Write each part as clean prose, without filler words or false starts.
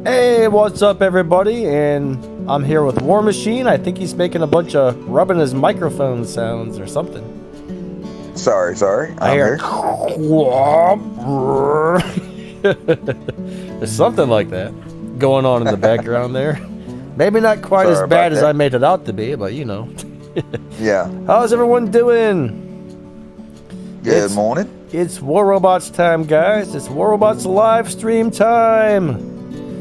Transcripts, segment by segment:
Hey, what's up, everybody? And I'm here with War Machine. I think he's making a bunch of rubbing his microphone sounds or something. Sorry. I hear there's something like that going on in the background there. Maybe not quite as bad as I made it out to be, but you know. Yeah. How's everyone doing? Good morning. It's War Robots time, guys. It's War Robots live stream time.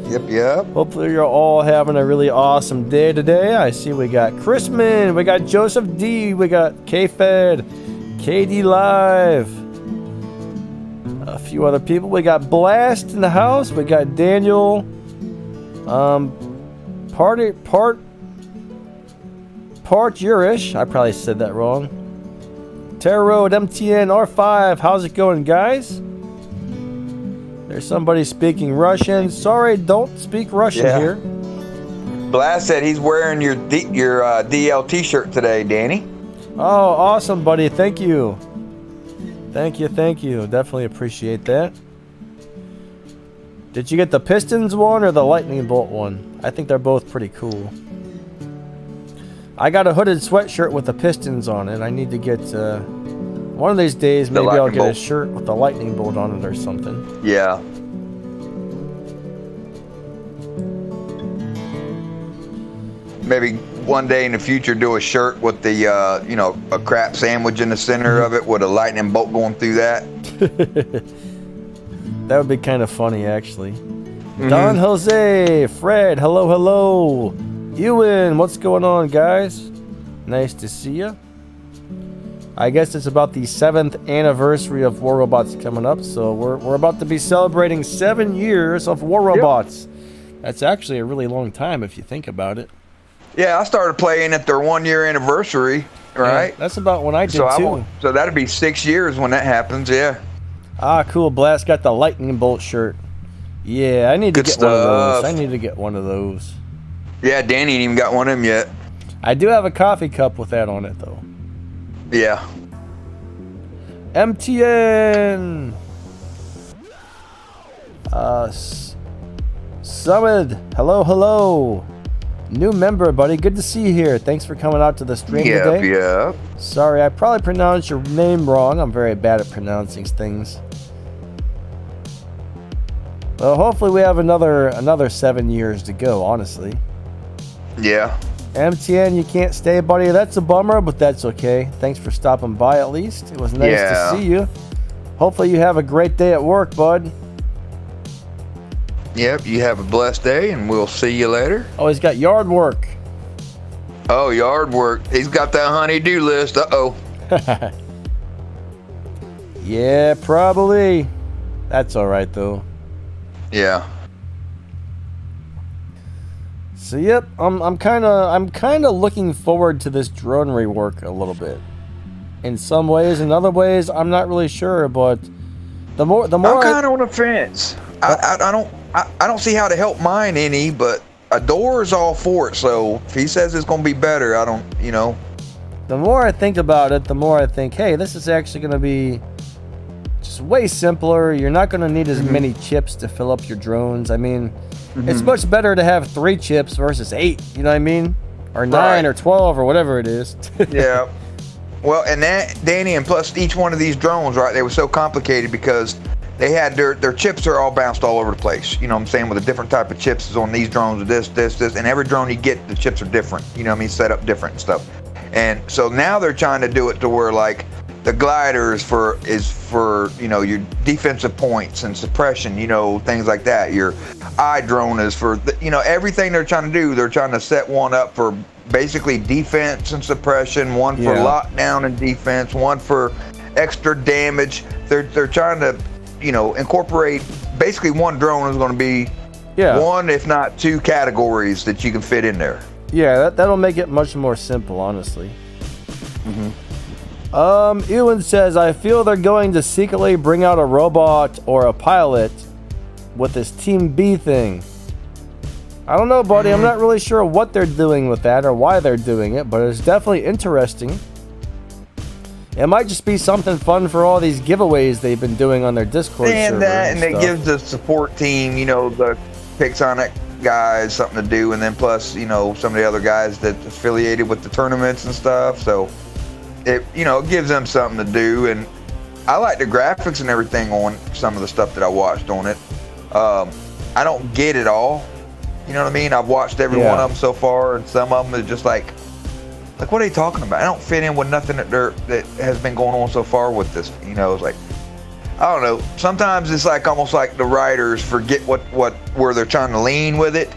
Yep. Hopefully you're all having a really awesome day today. I see we got Chrisman, we got Joseph D, we got K-Fed, KD Live, a few other people. We got Blast in the house. We got Daniel, Urish. I probably said that wrong. Terror Road, MTN, R5. How's it going, guys? There's somebody speaking Russian. Sorry, don't speak Russian here. Blast said he's wearing your DL t-shirt today, Danny. Oh, awesome, buddy. Thank you. Thank you. Definitely appreciate that. Did you get the Pistons one or the Lightning Bolt one? I think they're both pretty cool. I got a hooded sweatshirt with the Pistons on it. I need to get... one of these days, maybe I'll get a shirt with the lightning bolt on it or something. Yeah. Maybe one day in the future do a shirt with the, a crap sandwich in the center of it with a lightning bolt going through that. That would be kind of funny, actually. Don Jose, Fred, hello. Ewan, what's going on, guys? Nice to see you. I guess it's about the 7th anniversary of War Robots coming up, so we're about to be celebrating 7 years of War Robots. Yep. That's actually a really long time if you think about it. Yeah, I started playing at their 1 year anniversary, right? Yeah, that's about when I did too. So that'd be 6 years when that happens, yeah. Ah, cool. Blast got the lightning bolt shirt. Yeah, I need to get one of those. I need to get one of those. Yeah, Danny ain't even got one of them yet. I do have a coffee cup with that on it, though. Yeah. MTN. Summit. Hello. New member, buddy. Good to see you here. Thanks for coming out to the stream today. Yep. Sorry, I probably pronounced your name wrong. I'm very bad at pronouncing things. Well, hopefully we have another 7 years to go, honestly. Yeah. MTN, you can't stay, buddy. That's a bummer, but that's okay. Thanks for stopping by at least. It was nice to see you. Hopefully you have a great day at work, bud. Yep, you have a blessed day, and we'll see you later. Oh, he's got yard work. Oh, yard work. He's got that honey-do list. Uh-oh. Yeah, probably. That's all right, though. Yeah. So yep, I'm kind of looking forward to this drone rework a little bit. In some ways, in other ways, I'm not really sure. But the more I'm kind of on the fence. I don't see how to help mine any, but Adore's all for it. So if he says it's gonna be better, I don't. The more I think about it, the more I think, hey, this is actually gonna be just way simpler. You're not gonna need as many chips to fill up your drones. I mean. It's much better to have 3 chips versus 8, you know what I mean? Or 9 or 12 or whatever it is. Yeah. Well, and that, Danny, and plus each one of these drones, right, they were so complicated because they had their chips are all bounced all over the place. You know what I'm saying? With a different type of chips is on these drones with this. And every drone you get, the chips are different. You know what I mean? Set up different and stuff. And so now they're trying to do it to where, like, the glider is for your defensive points and suppression, things like that. Your eye drone is for everything they're trying to do. They're trying to set one up for basically defense and suppression, one for lockdown and defense, one for extra damage. They're trying to incorporate basically one drone is going to be one if not 2 categories that you can fit in there. Yeah, that'll make it much more simple, honestly. Ewan says, I feel they're going to secretly bring out a robot or a pilot with this Team B thing. I don't know, buddy. I'm not really sure what they're doing with that or why they're doing it, but it's definitely interesting. It might just be something fun for all these giveaways they've been doing on their Discord server. And it gives the support team, Pixonic guys something to do, and then plus, you know, some of the other guys that affiliated with the tournaments and stuff. So it, you know, it gives them something to do. And I like the graphics and everything on some of the stuff that I watched on it. I don't get it all. You know what I mean? I've watched every one of them so far, and some of them are just like what are they talking about? I don't fit in with nothing that has been going on so far with this. You know, it's like, I don't know. Sometimes it's like almost like the writers forget where they're trying to lean with it,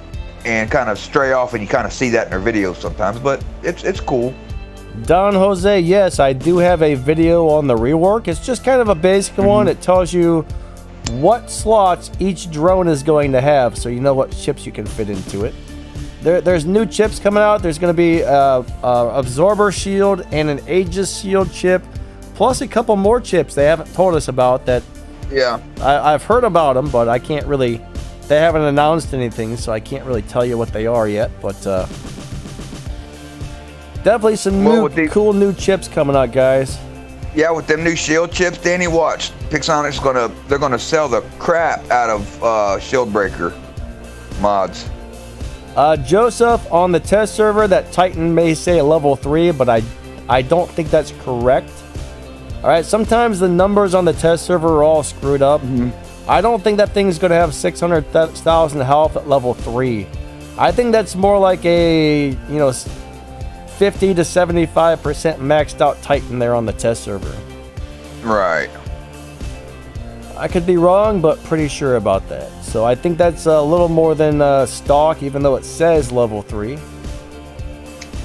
and kind of stray off, and you kind of see that in their videos sometimes. But it's cool. Don Jose, yes, I do have a video on the rework. It's just kind of a basic one. It tells you what slots each drone is going to have, so you know what chips you can fit into it. There's new chips coming out. There's going to be a absorber shield and an Aegis shield chip, plus a couple more chips they haven't told us about that. Yeah. I've heard about them, but I can't really, they haven't announced anything, so I can't really tell you what they are yet, but definitely some cool new chips coming out, guys. Yeah, with them new shield chips, Danny, watch. Pixonic's they're gonna sell the crap out of shield breaker mods. Joseph, on the test server, that Titan may say level 3, but I don't think that's correct. All right, sometimes the numbers on the test server are all screwed up. I don't think that thing's going to have 600,000 health at level 3. I think that's more like a, 50 to 75% maxed out Titan there on the test server. Right. I could be wrong, but pretty sure about that. So I think that's a little more than stock, even though it says level 3.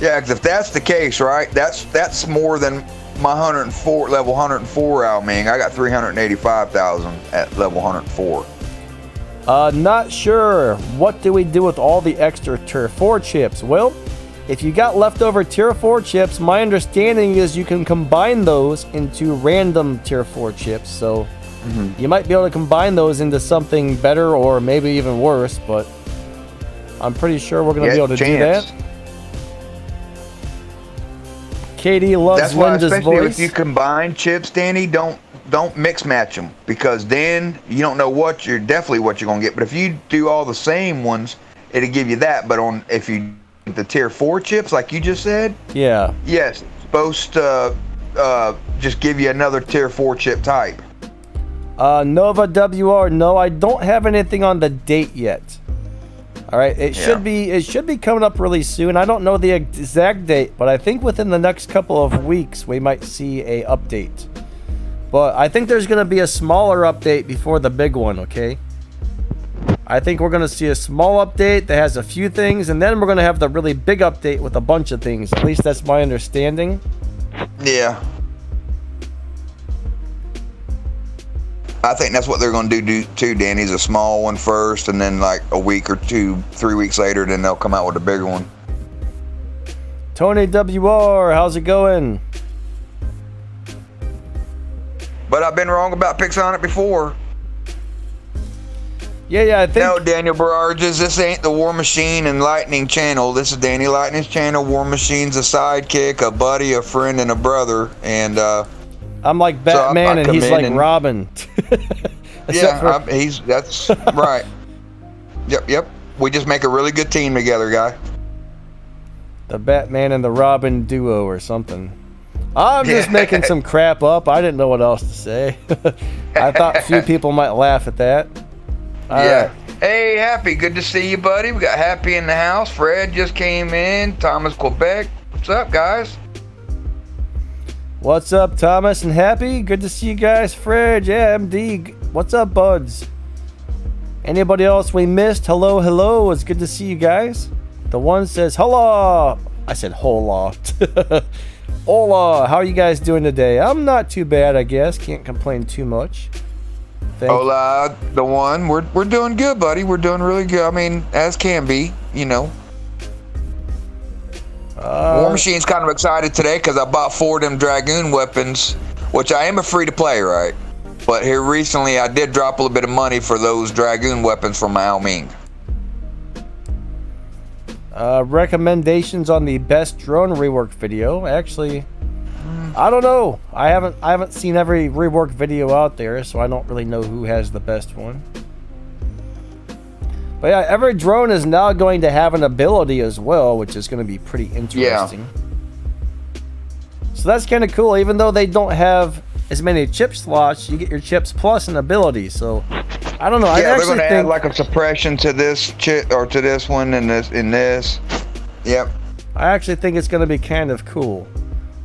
Yeah, because if that's the case, right, that's more than my level 104 Alming. I got 385,000 at level 104. Not sure. What do we do with all the extra tier 4 chips? Well, if you got leftover tier 4 chips, my understanding is you can combine those into random tier 4 chips. So you might be able to combine those into something better or maybe even worse, but I'm pretty sure we're going to be able to do that. Katie loves That's why, Linda's especially voice. if you combine chips, Danny, don't mix match them, because then you don't know what you're going to get. But if you do all the same ones, it'll give you that. But if you the tier 4 chips, like you just said, yes, it's supposed to just give you another tier 4 chip type. Nova WR, no, I don't have anything on the date yet. All right, it should be coming up really soon. I don't know the exact date, but I think within the next couple of weeks we might see a update. But I think there's going to be a smaller update before the big one, okay? I think we're going to see a small update that has a few things, and then we're going to have the really big update with a bunch of things. At least that's my understanding. Yeah. I think that's what they're going to do too, Danny's a small one first, and then like a week or 2-3 weeks later, then they'll come out with a bigger one. Tony WR, how's it going? But I've been wrong about Pixonic before. Yeah, I think... No, Daniel Barrages, this ain't the War Machine and Lightning channel. This is Danny Lightning's channel. War Machine's a sidekick, a buddy, a friend, and a brother. And I'm like Batman, and he's like Robin. That's right. Yep. We just make a really good team together, guy. The Batman and the Robin duo or something. I'm just making some crap up. I didn't know what else to say. I thought a few people might laugh at that. All right. Hey, Happy, good to see you, buddy. We got Happy in the house. Fred just came in. Thomas, Quebec. What's up, guys? What's up, Thomas and Happy? Good to see you guys. Fred, yeah, MD. What's up, buds? Anybody else we missed? Hello. It's good to see you guys. The one says, hola. I said, hola. Hola, how are you guys doing today? I'm not too bad, I guess. Can't complain too much. Hola, the one. We're doing good, buddy. We're doing really good. I mean, as can be, War Machine's kind of excited today because I bought 4 of them Dragoon weapons, which I am a free-to-play, right? But here recently, I did drop a little bit of money for those Dragoon weapons from Ao Ming. Recommendations on the best drone rework video. Actually, I don't know. I haven't seen every rework video out there, so I don't really know who has the best one. But yeah, every drone is now going to have an ability as well, which is going to be pretty interesting. So that's kind of cool. Even though they don't have as many chip slots, you get your chips plus an ability. So I don't know. Yeah, they're going to add like a suppression to this chip or to this one and this. Yep. I actually think it's going to be kind of cool.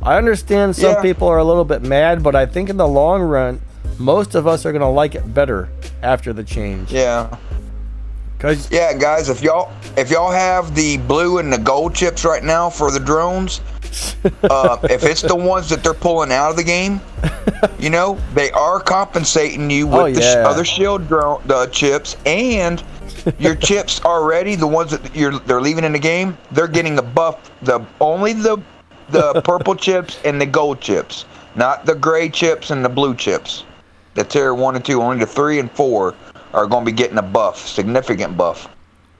I understand some people are a little bit mad, but I think in the long run, most of us are going to like it better after the change. Yeah. Yeah, guys, if y'all have the blue and the gold chips right now for the drones, if it's the ones that they're pulling out of the game, you know, they are compensating you with the other shield drone chips, and your chips already, the ones that they're leaving in the game, they're getting the buff, only the purple chips and the gold chips, not the gray chips and the blue chips. The tier 1 and 2, only the 3 and 4 are going to be getting a buff, significant buff.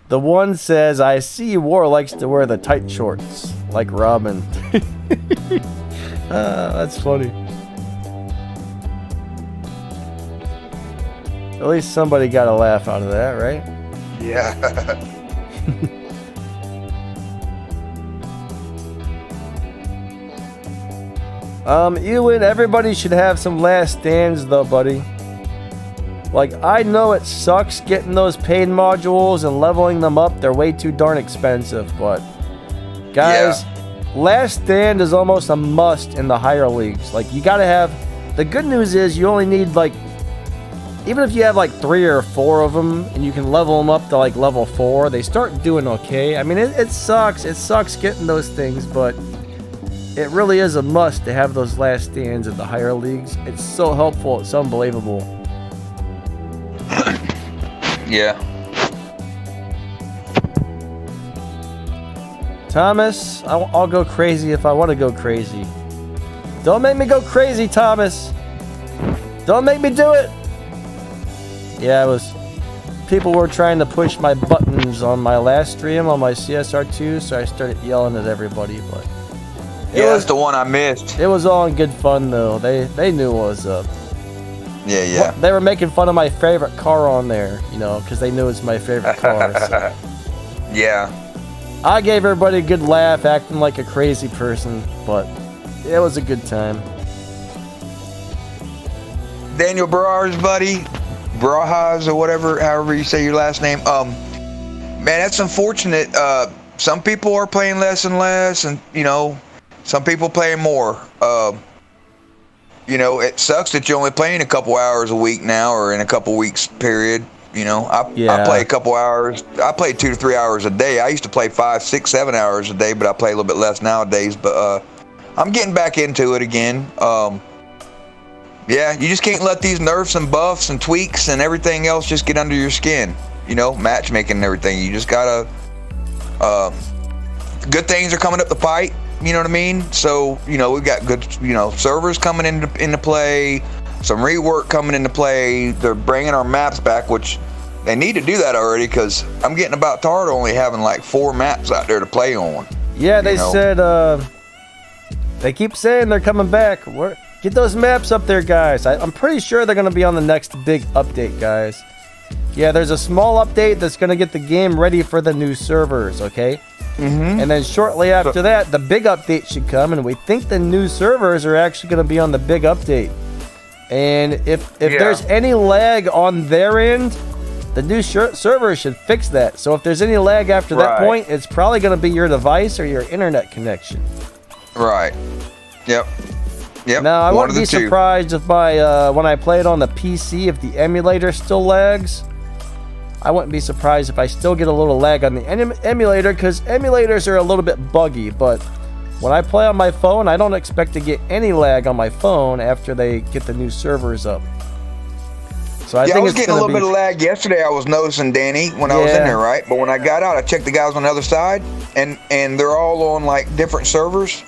The one says, I see War likes to wear the tight shorts, like Robin. That's funny. At least somebody got a laugh out of that, right? Yeah. Ewan, everybody should have some last stands though, buddy. Like, I know it sucks getting those paid modules and leveling them up. They're way too darn expensive, but guys, last stand is almost a must in the higher leagues. Like, you gotta have, the good news is you only need like, even if you have like 3 or 4 of them and you can level them up to like level 4, they start doing okay. I mean, it sucks. It sucks getting those things, but it really is a must to have those last stands in the higher leagues. It's so helpful. It's unbelievable. Yeah. Thomas, I'll go crazy if I want to go crazy. Don't make me go crazy, Thomas. Don't make me do it. Yeah, people were trying to push my buttons on my last stream on my CSR2, so I started yelling at everybody, but that's the one I missed. It was all in good fun though. They knew what was up. Yeah. They were making fun of my favorite car on there, you know, because they knew it's my favorite car. So. Yeah. I gave everybody a good laugh, acting like a crazy person, but it was a good time. Daniel Barajas, buddy, Barajas or whatever, however you say your last name. Man, that's unfortunate. Some people are playing less and less, and you know, some people playing more. You know, it sucks that you're only playing a couple hours a week now, or in a couple weeks period. You know, I play a couple hours. I play 2 to 3 hours a day. I used to play 5, 6, 7 hours a day, but I play a little bit less nowadays. But I'm getting back into it again. Yeah, you just can't let these nerfs and buffs and tweaks and everything else just get under your skin. You know, matchmaking and everything. You just gotta. Good things are coming up the pipe. You know what I mean? So, you know, we've got good, you know, servers coming into play, some rework coming into play. They're bringing our maps back, which they need to do that already, because I'm getting about tired of only having like 4 maps out there to play on. Yeah, they said, they keep saying they're coming back. Get those maps up there, guys. I'm pretty sure they're going to be on the next big update, guys. Yeah, there's a small update that's going to get the game ready for the new servers, okay? Mm-hmm. And then shortly after that, the big update should come, and we think the new servers are actually going to be on the big update. And if there's any lag on their end, the new server should fix that. So if there's any lag after that point, it's probably going to be your device or your internet connection. Right. Yep. Now, I wouldn't be surprised if when I play it on the PC, if the emulator still lags. I wouldn't be surprised if I still get a little lag on the emulator, because emulators are a little bit buggy, but when I play on my phone, I don't expect to get any lag on my phone after they get the new servers up. So I think I was getting a little bit of lag yesterday. I was noticing, Danny, when I was in there, right? But when I got out, I checked the guys on the other side, and they're all on like different servers,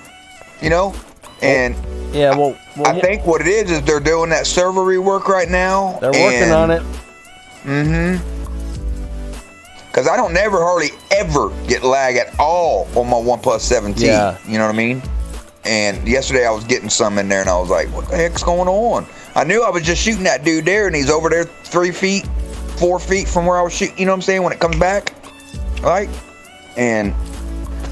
you know? And I think what it is they're doing that server rework right now. They're working on it. Mm-hmm. Because I don't hardly ever get lag at all on my OnePlus 7T. Yeah. You know what I mean? And yesterday I was getting some in there, and I was like, what the heck's going on? I knew I was just shooting that dude there, and he's over there 3 feet, 4 feet from where I was shooting, you know what I'm saying, when it comes back, right? And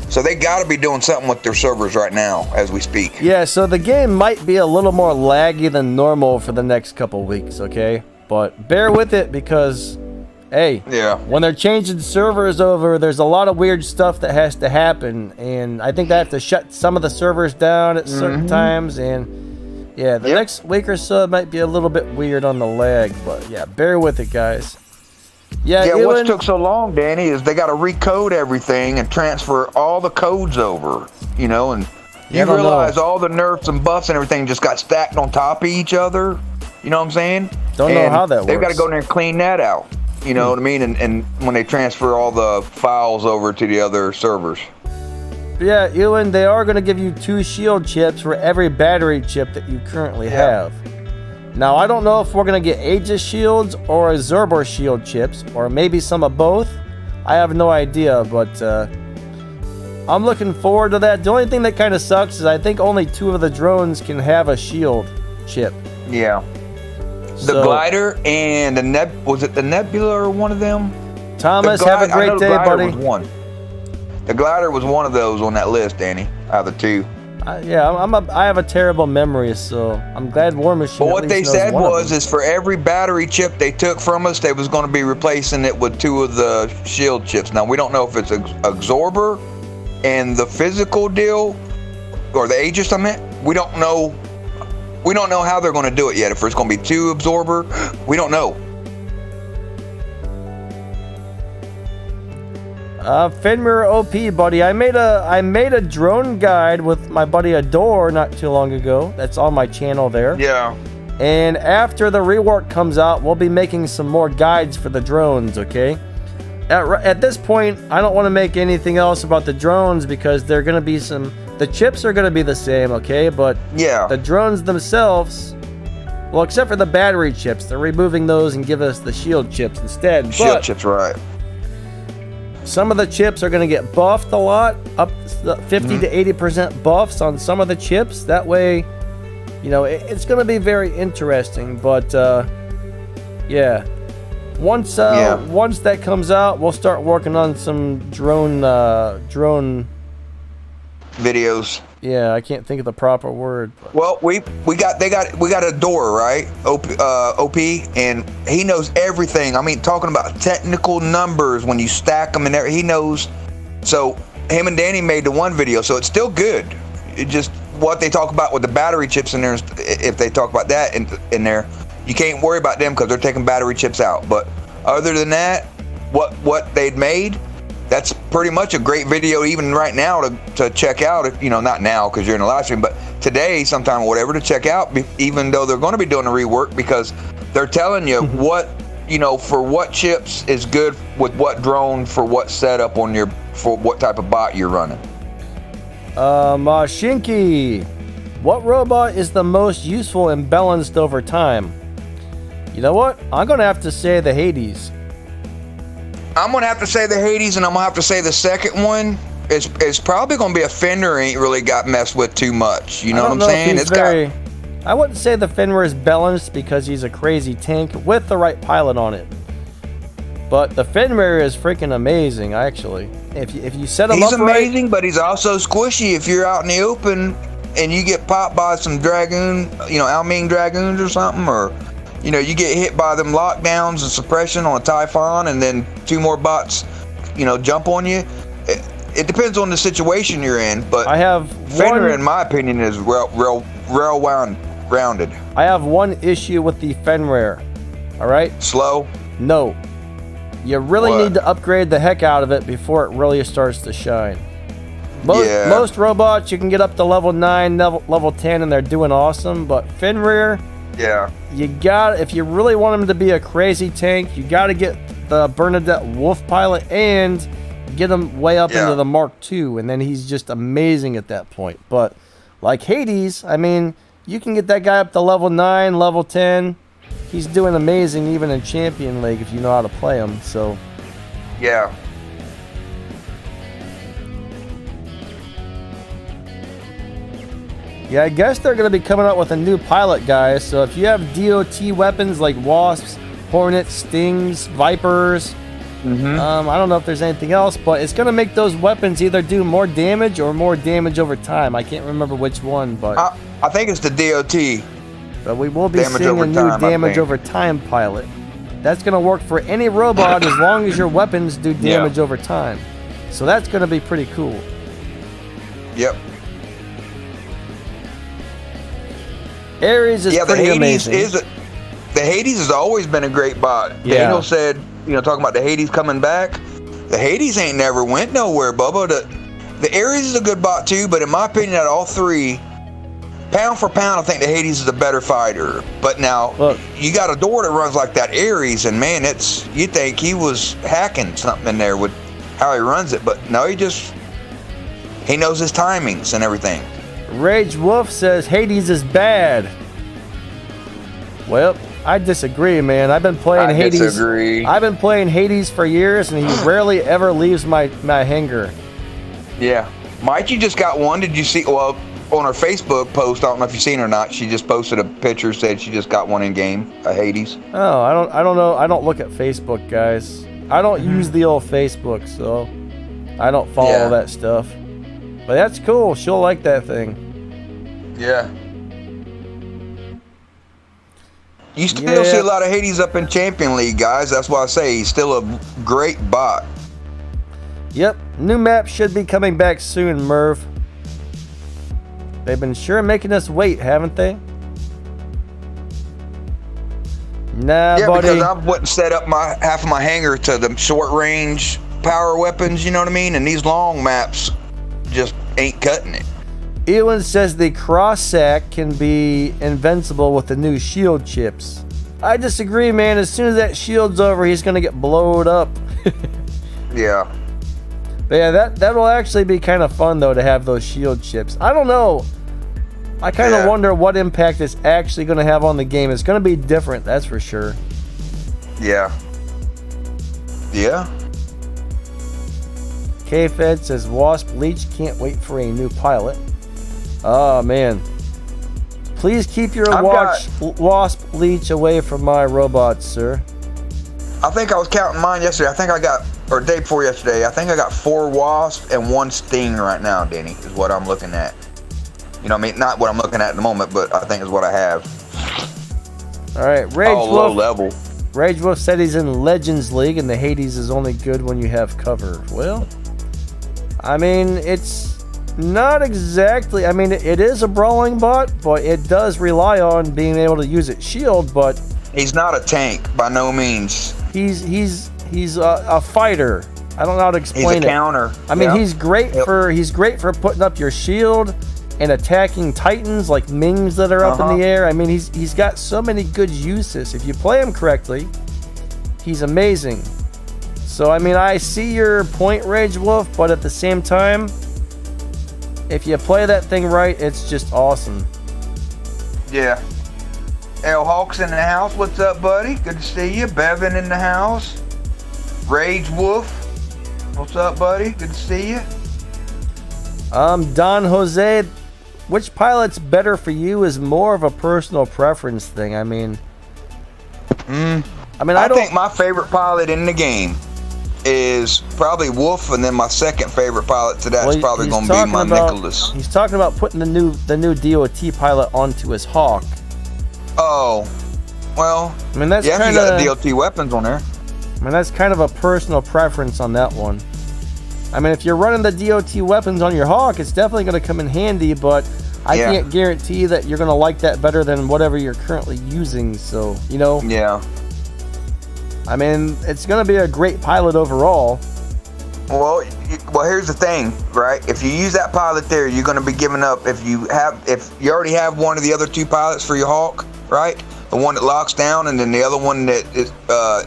so they got to be doing something with their servers right now as we speak. Yeah, so the game might be a little more laggy than normal for the next couple weeks, okay? But bear with it because, hey, yeah, when they're changing servers over, there's a lot of weird stuff that has to happen, and I think they have to shut some of the servers down at certain times, and yeah, the next week or so might be a little bit weird on the lag, but yeah, bear with it, guys. Yeah, what took so long, Danny, is they got to recode everything and transfer all the codes over, you know, and you realize all the nerfs and buffs and everything just got stacked on top of each other, you know what I'm saying? Don't know how that works. They've got to go in there and clean that out, you know what I mean? And when they transfer all the files over to the other servers. Yeah, Ewan, they are going to give you 2 shield chips for every battery chip that you currently have. Now, I don't know if we're going to get Aegis shields or Zerber shield chips, or maybe some of both. I have no idea, but I'm looking forward to that. The only thing that kind of sucks is I think only 2 of the drones can have a shield chip. Yeah. The glider and the was it the Nebula or one of them? Thomas, have a great day, buddy. Was one. The glider was one of those on that list, Danny, out of the 2. Yeah, I have a terrible memory, so I'm glad War Machine. But what they said is for every battery chip they took from us, they was going to be replacing it with 2 of the shield chips. Now we don't know if it's absorber and the physical deal, or the Aegis. I meant we don't know. We don't know how they're going to do it yet. If it's going to be 2 absorber, we don't know. Fenrir OP, buddy. I made a drone guide with my buddy Adore not too long ago. That's on my channel there. Yeah. And after the rework comes out, we'll be making some more guides for the drones, okay? At this point, I don't want to make anything else about the drones because they're going to be the chips are going to be the same, okay? But yeah, the drones themselves, well, except for the battery chips, they're removing those and give us the shield chips instead. Shield chips, right. Some of the chips are going to get buffed a lot, up 50 to 80% buffs on some of the chips. That way, you know, it's going to be very interesting. But yeah, once that comes out, we'll start working on some drone videos. Yeah, I can't think of the proper word. But. Well, we got a door, right? OP, and he knows everything. I mean, talking about technical numbers when you stack them and he knows. So him and Danny made the one video, so it's still good. It just what they talk about with the battery chips in there. If they talk about that in there, you can't worry about them because they're taking battery chips out. But other than that, what they'd made. That's pretty much a great video even right now to check out. If, you know, not now because you're in a live stream, but today, sometime or whatever, to check out, even though they're going to be doing a rework because they're telling you what, you know, for what chips is good with what drone for what setup for what type of bot you're running. Shinky, what robot is the most useful and balanced over time? You know what? I'm going to have to say the Hades. I'm going to have to say the Hades, and I'm going to have to say the second one is probably going to be a Fenrir ain't really got messed with too much. You know what I'm saying? I wouldn't say the Fenrir is balanced because he's a crazy tank with the right pilot on it. But the Fenrir is freaking amazing, actually. If you set him up right... He's amazing, but he's also squishy if you're out in the open and you get popped by some Dragoon, you know, Alming Dragoons or something, or... You know, you get hit by them lockdowns and suppression on a Typhon, and then 2 more bots, you know, jump on you. It depends on the situation you're in, but I have Fenrir, in my opinion, is real rounded. I have one issue with the Fenrir. All right. Slow. No. You really need to upgrade the heck out of it before it really starts to shine. Most robots you can get up to level 9, level 10, and they're doing awesome, but Fenrir. Yeah. If you really want him to be a crazy tank, you got to get the Bernadette Wolf pilot and get him way up into the Mark II, and then he's just amazing at that point. But like Hades, I mean, you can get that guy up to level 9, level 10. He's doing amazing even in Champion League if you know how to play him. So yeah. Yeah, I guess they're going to be coming out with a new pilot, guys. So if you have DOT weapons like Wasps Hornets, Stings, Vipers. I don't know if there's anything else, but it's going to make those weapons either do more damage or more damage over time. I can't remember which one, but I think it's the DOT. But we will be seeing a new damage over time pilot. That's going to work for any robot as long as your weapons do damage over time. So that's going to be pretty cool. Yep. Aries is pretty amazing. The Hades has always been a great bot. Yeah. Daniel said, talking about the Hades coming back. The Hades ain't never went nowhere, Bubba. The Aries is a good bot too, but in my opinion, out of all three, pound for pound, I think the Hades is a better fighter. But now, you got a door that runs like that Aries, and man, you think he was hacking something in there with how he runs it, but no, he knows his timings and everything. Rage Wolf says Hades is bad. Well, I disagree, man. I've been playing Hades. Disagree. I've been playing Hades for years, and he rarely ever leaves my hanger. Yeah. Mikey just got one. Did you see? Well, on her Facebook post, I don't know if you've seen her or not. She just posted a picture, said she just got one in game, a Hades. Oh, I don't know. I don't look at Facebook, guys. I don't use the old Facebook, so I don't follow that stuff. But that's cool. She'll like that thing. Yeah. You still see a lot of Hades up in Champion League, guys. That's why I say he's still a great bot. Yep. New map should be coming back soon, Merv. They've been sure making us wait, haven't they? Nah, yeah, buddy. because I wouldn't set up half of my hangar to the short range power weapons, you know what I mean? And these long maps just ain't cutting it. Ewan says the cross sack can be invincible with the new shield chips. I disagree, man. As soon as that shield's over, he's gonna get blowed up. Yeah. But yeah, that will actually be kind of fun though to have those shield chips. I don't know. I kind of wonder what impact it's actually going to have on the game. It's going to be different, that's for sure. Yeah. Yeah. K-Fed says Wasp Leech can't wait for a new pilot. Oh man. Please keep your Wasp Leech away from my robots, sir. I think I was counting mine yesterday. I think I got, or day before yesterday, I think I got 4 Wasp and 1 Sting right now, Denny, is what I'm looking at. You know what I mean? Not what I'm looking at the moment, but I think is what I have. All right, Rage Wolf. Low level. Rage Wolf said he's in Legends League and the Hades is only good when you have cover. Well, I mean, it's not exactly. I mean, it is a brawling bot, but it does rely on being able to use its shield. But he's not a tank by no means. He's a fighter. I don't know how to explain it. He's a counter. I mean, he's great for putting up your shield and attacking titans like Mings that are up in the air. I mean, he's got so many good uses. If you play him correctly, he's amazing. So, I mean, I see your point, Rage Wolf, but at the same time, if you play that thing right, it's just awesome. Yeah. L Hawk's in the house. What's up, buddy? Good to see you. Bevan in the house. Rage Wolf. What's up, buddy? Good to see you. Don Jose, which pilot's better for you is more of a personal preference thing. I mean, I think my favorite pilot in the game is probably Wolf, and then my second favorite pilot to that is probably going to be my Nicholas. He's talking about putting the new DOT pilot onto his Hawk. Oh, well, I mean that's you got DOT weapons on there. I mean that's kind of a personal preference on that one. I mean, if you're running the DOT weapons on your Hawk, it's definitely going to come in handy, but I can't guarantee that you're going to like that better than whatever you're currently using, so, you know. Yeah. I mean, it's going to be a great pilot overall. Well, here's the thing, right? If you use that pilot there, you're going to be giving up, if you already have one of the other 2 pilots for your Hawk, right? The one that locks down, and then the other one that is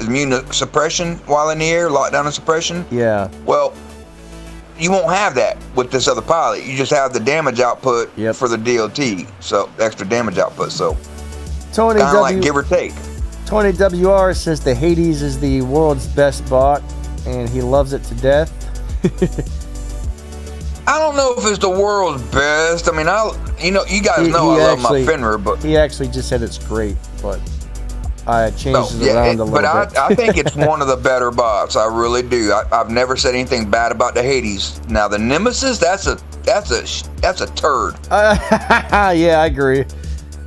immune to suppression while in the air, lockdown and suppression. Yeah. Well, you won't have that with this other pilot. You just have the damage output for the DOT, so extra damage output. So Tony kind of like give or take. Tony WR says the Hades is the world's best bot, and he loves it to death. I don't know if it's the world's best. I mean, you guys know I love my Fenrir, but he actually just said it's great. But I changed it around a little bit. But I think it's one of the better bots. I really do. I've never said anything bad about the Hades. Now the Nemesis, that's a turd. Yeah, I agree.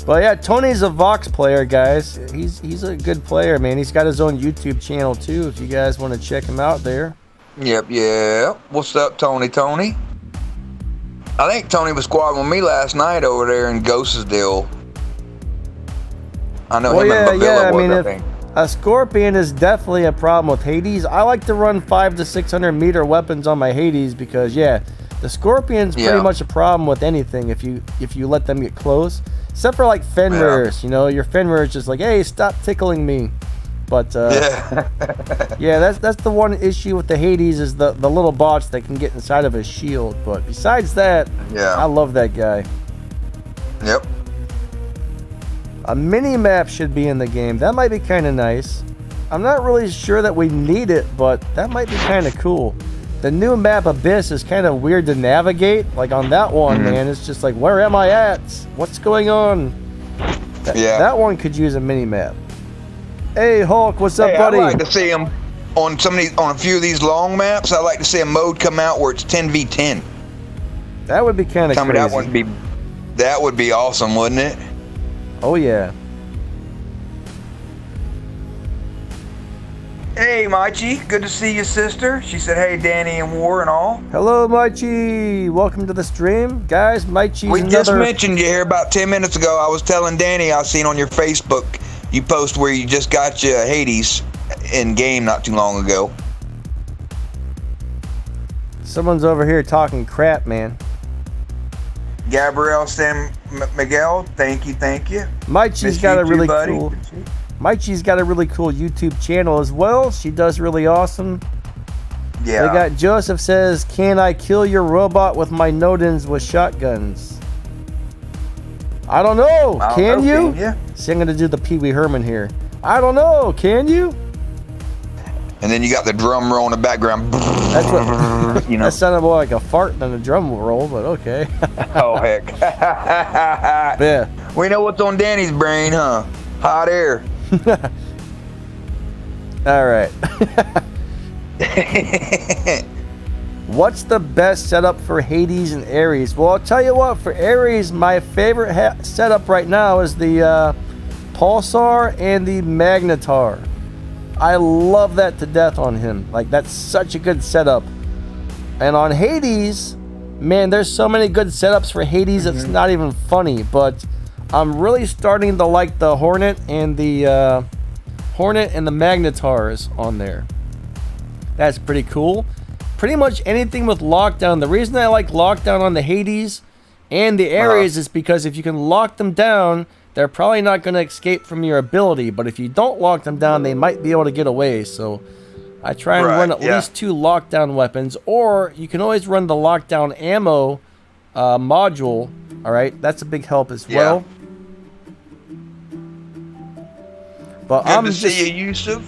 But yeah, Tony's a Vox player, guys. He's a good player, man. He's got his own YouTube channel too. If you guys want to check him out there. Yep, yeah. What's up, Tony? Tony? I think Tony was squadding with me last night over there in Ghostesdale. I know him and Babilla was, I think. A Scorpion is definitely a problem with Hades. I like to run 500 to 600 meter weapons on my Hades because, yeah, the Scorpion's pretty much a problem with anything if you let them get close. Except for like Fenrir's, you know, your Fenrir's just like, hey, stop tickling me. But yeah, that's the one issue with the Hades is the little bots that can get inside of his shield. But besides that, I love that guy. Yep. A mini map should be in the game. That might be kind of nice. I'm not really sure that we need it, but that might be kind of cool. The new map Abyss is kind of weird to navigate. Like on that one, man, it's just like, where am I at? What's going on? That one could use a mini map. Hey Hulk, what's up, buddy? I'd like to see him on a few of these long maps. I'd like to see a mode come out where it's 10v10. That would be kind of crazy. That would be awesome, wouldn't it? Oh yeah. Hey, Maichi. Good to see you, sister. She said, hey, Danny and War and all. Hello, Maichi. Welcome to the stream. Guys, Maichi's We just mentioned you here about 10 minutes ago. I was telling Danny I seen on your Facebook you post where you just got your Hades in game not too long ago. Someone's over here talking crap, man. Gabrielle San Miguel, thank you. Maichi's got a really cool... Maichi's got a really cool YouTube channel as well. She does really awesome. Yeah. They got Joseph says, can I kill your robot with my Nodens with shotguns? I don't know. Can you? Yeah. See, I'm going to do the Pee Wee Herman here. I don't know. Can you? And then you got the drum roll in the background. That's what, you know. That sounded more like a fart than a drum roll, but okay. Oh, heck. Yeah. We know what's on Danny's brain, huh? Hot air. All right. What's the best setup for Hades and Aries? Well, I'll tell you what. For Aries, my favorite setup right now is the Pulsar and the Magnetar. I love that to death on him. Like, that's such a good setup. And on Hades, man, there's so many good setups for Hades. It's not even funny, but I'm really starting to like the Hornet and the Magnetars on there. That's pretty cool. Pretty much anything with lockdown. The reason I like lockdown on the Hades and the Aries is because if you can lock them down, they're probably not going to escape from your ability. But if you don't lock them down, they might be able to get away. So I try and run at least 2 lockdown weapons, or you can always run the lockdown ammo module. All right, that's a big help as well. But Good to see you, Yusuf.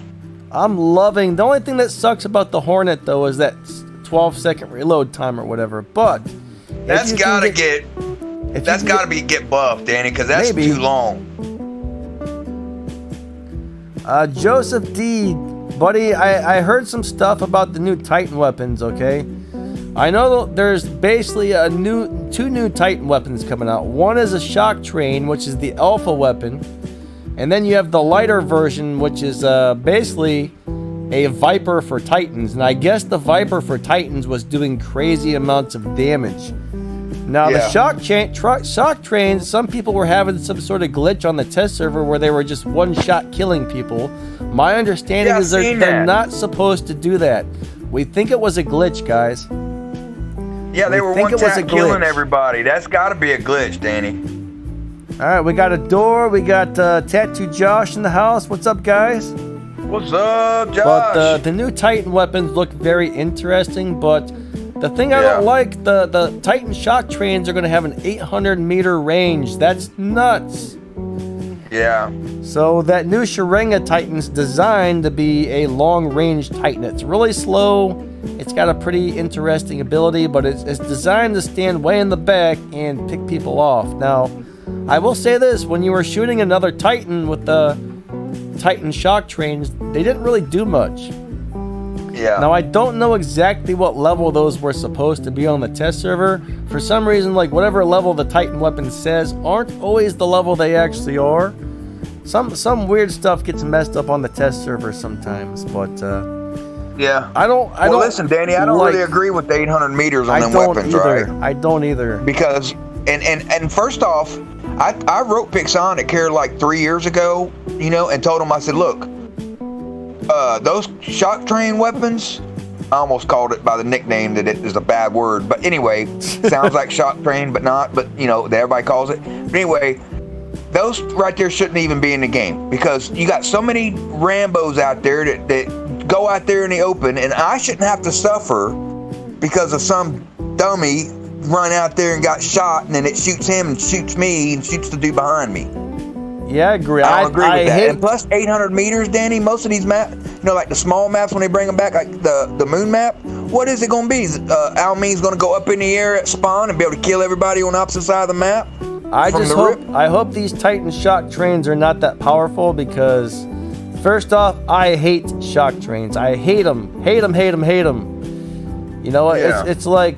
I'm loving. The only thing that sucks about the Hornet though is that 12-second reload time or whatever. But that's gotta get buffed, Danny, because that's too long. Joseph D, buddy, I heard some stuff about the new Titan weapons. Okay, I know there's basically two new Titan weapons coming out. One is a shock train, which is the alpha weapon. And then you have the lighter version, which is basically a Viper for Titans. And I guess the Viper for Titans was doing crazy amounts of damage. Now, the shock trains, some people were having some sort of glitch on the test server where they were just one-shot killing people. My understanding is they're not supposed to do that. We think it was a glitch, guys. Yeah, they were one-shot killing everybody. That's got to be a glitch, Danny. All right, we got a door. We got Tattoo Josh in the house. What's up, guys? What's up, Josh? But the new Titan weapons look very interesting, but the thing I don't like, the Titan shock trains are going to have an 800-meter range. That's nuts. Yeah. So that new Sharinga Titan's designed to be a long-range Titan. It's really slow. It's got a pretty interesting ability, but it's designed to stand way in the back and pick people off. Now, I will say this, when you were shooting another Titan with the Titan shock trains, they didn't really do much. Yeah. Now, I don't know exactly what level those were supposed to be on the test server. For some reason, like, whatever level the Titan weapon says aren't always the level they actually are. Some weird stuff gets messed up on the test server sometimes, but yeah. I don't listen, Danny, I don't really agree with the 800 meters on them weapons, right? I don't either. Because and first off, I wrote Pixonic here like 3 years ago, you know, and told him, I said, look, those shock train weapons, I almost called it by the nickname that it is a bad word, but anyway, sounds like shock train, but not, but you know, everybody calls it. But anyway, those right there shouldn't even be in the game, because you got so many Rambos out there that go out there in the open, and I shouldn't have to suffer because of some dummy run out there and got shot, and then it shoots him and shoots me and shoots the dude behind me. Yeah, I agree. I don't agree with that. And plus 800 meters, Danny, most of these maps, you know, like the small maps when they bring them back, like the moon map, what is it going to be? Almin's going to go up in the air at spawn and be able to kill everybody on the opposite side of the map? I hope these Titan shock trains are not that powerful, because first off, I hate shock trains. I hate them. Hate them, hate them, hate them. You know what? Yeah. It's like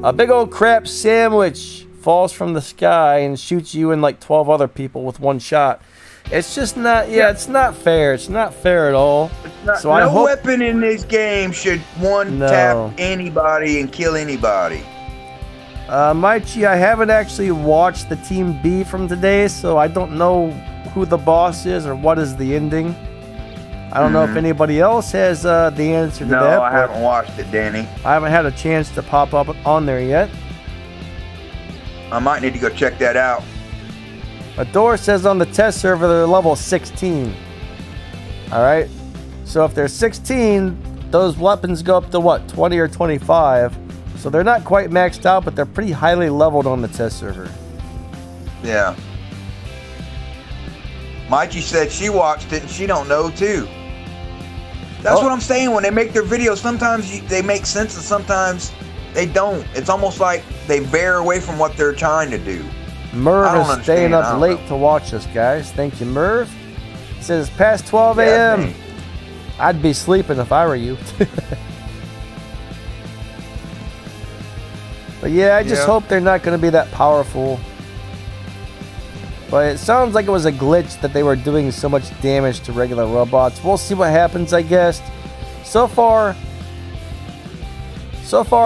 a big old crap sandwich falls from the sky and shoots you and like 12 other people with one shot. It's just not, it's not fair. It's not fair at all. So no weapon in this game should tap anybody and kill anybody. Maichi, I haven't actually watched the Team B from today, so I don't know who the boss is or what is the ending. I don't know if anybody else has the answer to that. No, I haven't watched it, Danny. I haven't had a chance to pop up on there yet. I might need to go check that out. Adore says on the test server they're level 16. Alright? So if they're 16, those weapons go up to what, 20 or 25? So they're not quite maxed out, but they're pretty highly leveled on the test server. Yeah. Mikey said she watched it and she don't know too. That's what I'm saying. When they make their videos, sometimes they make sense and sometimes they don't. It's almost like they veer away from what they're trying to do. Merv is staying up late to watch us, guys. Thank you, Merv. He says it's past 12 a.m. I'd be sleeping if I were you. But yeah, I just hope they're not going to be that powerful. But it sounds like it was a glitch that they were doing so much damage to regular robots. We'll see what happens, I guess. So far,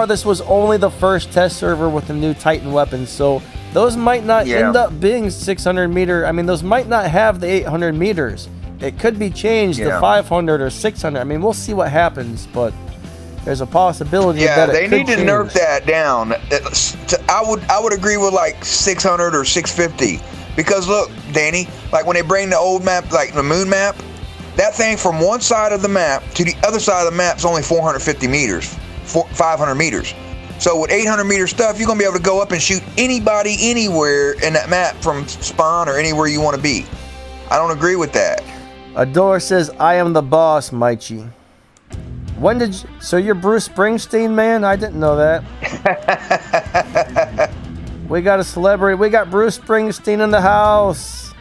this was only the first test server with the new Titan weapons. So those might not end up being 600 meter. I mean, those might not have the 800 meters. It could be changed to 500 or 600. I mean, we'll see what happens, but there's a possibility that it could they need to change. nerf that down. I would agree with like 600 or 650. Because look, Danny, like when they bring the old map, like the moon map, that thing from one side of the map to the other side of the map is only 450 meters, 500 meters. So with 800 meter stuff, you're going to be able to go up and shoot anybody anywhere in that map from spawn or anywhere you want to be. I don't agree with that. Adore says, I am the boss, Maichi. When did you... So you're Bruce Springsteen, man? I didn't know that. We got a celebrity. We got Bruce Springsteen in the house.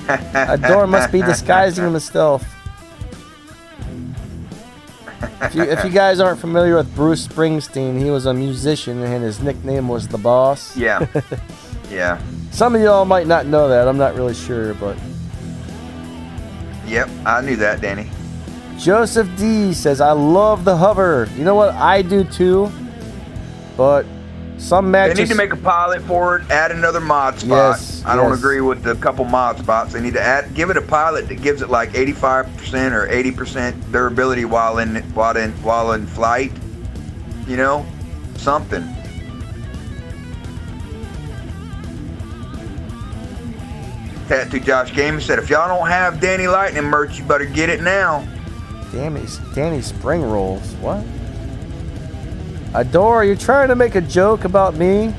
Adore must be disguising himself. If you guys aren't familiar with Bruce Springsteen, he was a musician and his nickname was The Boss. Yeah. Yeah. Some of y'all might not know that. I'm not really sure, but... Yep, I knew that, Danny. Joseph D says, I love the hover. You know what? I do too. But some matches... They need to make a pilot for it, add another mod spot. Yes, I don't agree with the couple mod spots. They need to give it a pilot that gives it like 85% or 80% durability while in flight. You know? Something. Tattoo Josh Gamer said, if y'all don't have Danny Lightning merch, you better get it now. Danny Spring Rolls. What? Adore, are you trying to make a joke about me?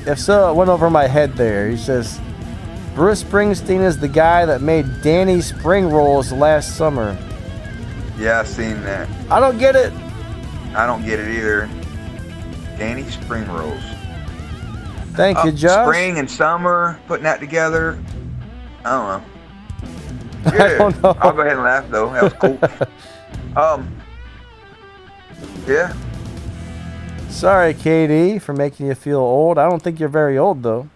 If so, it went over my head there. He says, Bruce Springsteen is the guy that made Danny Spring Rolls last summer. Yeah, I've seen that. I don't get it. I don't get it either. Danny Spring Rolls. Thank you, Josh. Spring and summer, putting that together. I don't know. I don't know. I'll go ahead and laugh though. That was cool. Yeah. Sorry, KD, for making you feel old. I don't think you're very old though.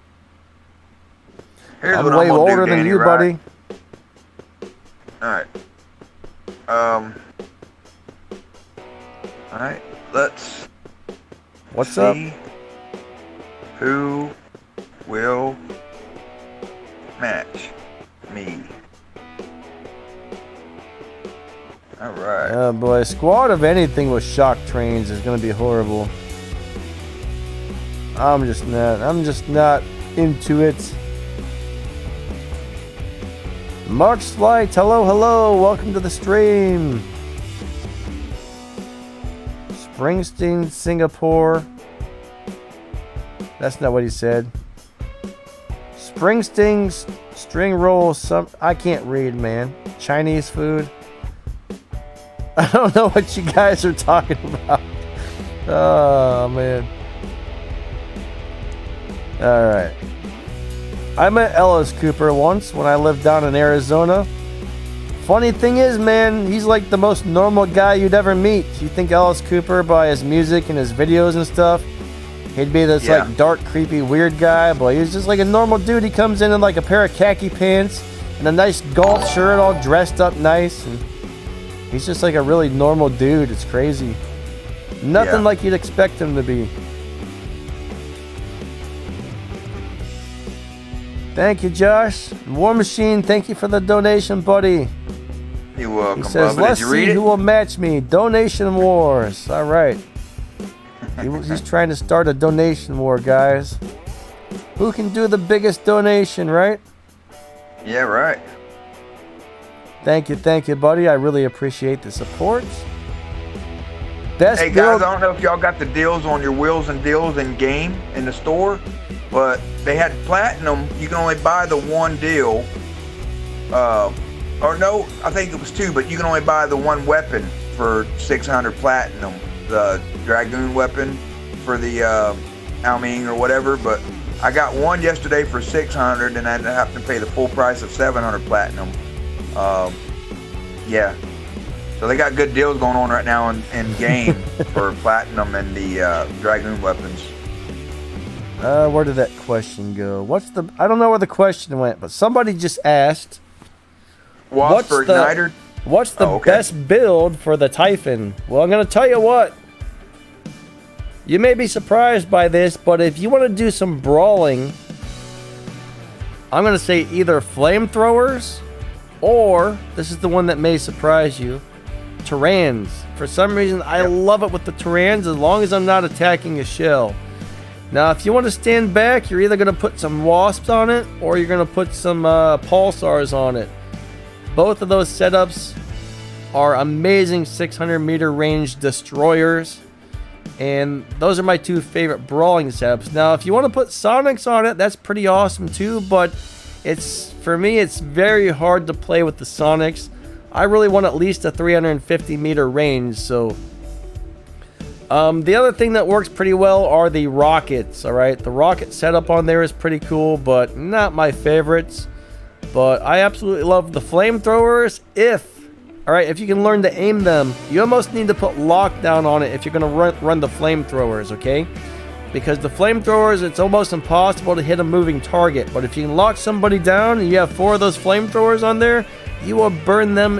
Here's I'm what way I'm gonna older do, than Danny, you, right? buddy. All right. Let's What's see up? Who will match me? All right. Oh boy, squad of anything with shock trains is gonna be horrible. I'm just not into it. March Flight, hello, welcome to the stream. Springsteen, Singapore. That's not what he said. Springsteen, string roll, I can't read, man. Chinese food. I don't know what you guys are talking about. Oh, man. Alright. I met Ellis Cooper once when I lived down in Arizona. Funny thing is, man, he's like the most normal guy you'd ever meet. You think Ellis Cooper by his music and his videos and stuff, he'd be this like dark, creepy, weird guy, but he's just like a normal dude. He comes in like a pair of khaki pants and a nice golf shirt, all dressed up nice, and he's just like a really normal dude. It's crazy. Nothing like you'd expect him to be. Thank you, Josh. War Machine, thank you for the donation, buddy. You're welcome. He says, let's see who will match me. Donation wars. All right. He's trying to start a donation war, guys. Who can do the biggest donation, right? Yeah, right. Thank you, buddy. I really appreciate the support. Best hey, guys, build. I don't know if y'all got the deals on your wheels and deals in game in the store, but they had platinum. You can only buy the one deal. Or no, I think it was two, but you can only buy the one weapon for 600 platinum. The Dragoon weapon for the Alming or whatever, but I got one yesterday for 600 and I have to pay the full price of 700 platinum. Yeah. So they got good deals going on right now in game for platinum and the Dragoon weapons. Where did that question go? I don't know where the question went, but somebody just asked. What's for Igniter? What's the best build for the Typhon? Well, I'm going to tell you what. You may be surprised by this, but if you want to do some brawling, I'm going to say either flamethrowers or, this is the one that may surprise you, Tyrans. For some reason, I love it with the Tyrans as long as I'm not attacking a shell. Now, if you want to stand back, you're either going to put some Wasps on it or you're going to put some Pulsars on it. Both of those setups are amazing 600-meter range destroyers. And those are my two favorite brawling setups. Now, if you want to put Sonics on it, that's pretty awesome too. But for me, it's very hard to play with the Sonics. I really want at least a 350-meter range. So, the other thing that works pretty well are the rockets. All right, the rocket setup on there is pretty cool, but not my favorites. But I absolutely love the flamethrowers. If you can learn to aim them, you almost need to put lockdown on it if you're going to run the flamethrowers, okay? Because the flamethrowers, it's almost impossible to hit a moving target. But if you can lock somebody down and you have 4 of those flamethrowers on there, you will burn them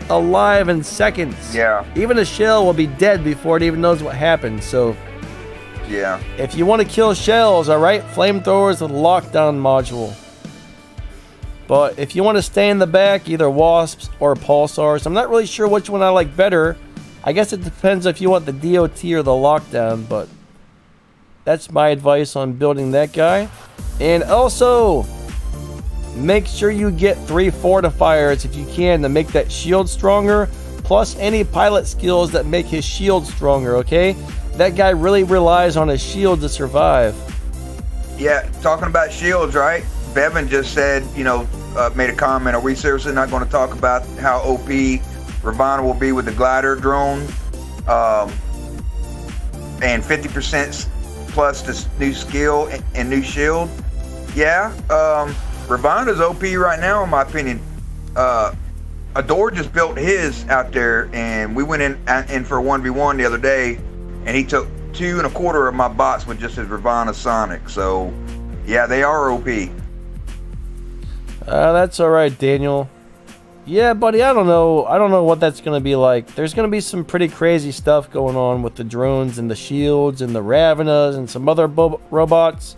alive in seconds. Yeah. Even a shell will be dead before it even knows what happened. So, yeah. If you want to kill shells, all right, flamethrowers with lockdown module. But if you want to stay in the back, either Wasps or Pulsars. I'm not really sure which one I like better. I guess it depends if you want the DOT or the lockdown, but that's my advice on building that guy. And also, make sure you get 3 fortifiers if you can to make that shield stronger, plus any pilot skills that make his shield stronger, okay? That guy really relies on his shield to survive. Yeah, talking about shields, right? Bevan just said, made a comment, are we seriously not going to talk about how OP Ravana will be with the glider drone? And 50% plus this new skill and new shield? Yeah. Ravana's OP right now, in my opinion. Adore just built his out there, and we went in for a 1v1 the other day, and he took 2 1/4 of my bots with just his Ravana Sonic. So, yeah, they are OP. That's all right, Daniel. Yeah, buddy, I don't know. I don't know what that's going to be like. There's going to be some pretty crazy stuff going on with the drones and the shields and the Ravanas and some other robots.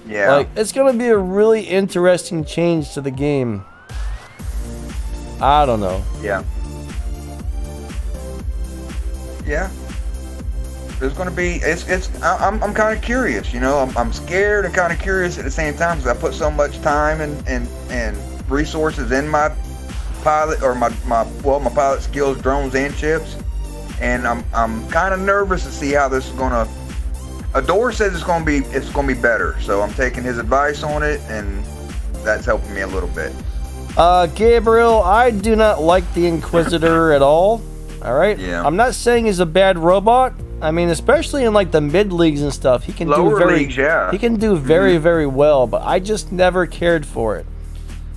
Yeah. Like, it's going to be a really interesting change to the game. I don't know. Yeah. Yeah. There's going to be, I'm kind of curious, you know. I'm scared and kind of curious at the same time because I put so much time and resources in my pilot, or my pilot skills, drones and chips, and I'm kind of nervous to see how this is gonna. Adore says it's gonna be better, so I'm taking his advice on it, and that's helping me a little bit. Gabriel, I do not like the Inquisitor at all. All right. Yeah. I'm not saying he's a bad robot. I mean, especially in like the mid leagues and stuff, he can leagues, yeah. He can do very very well, but I just never cared for it.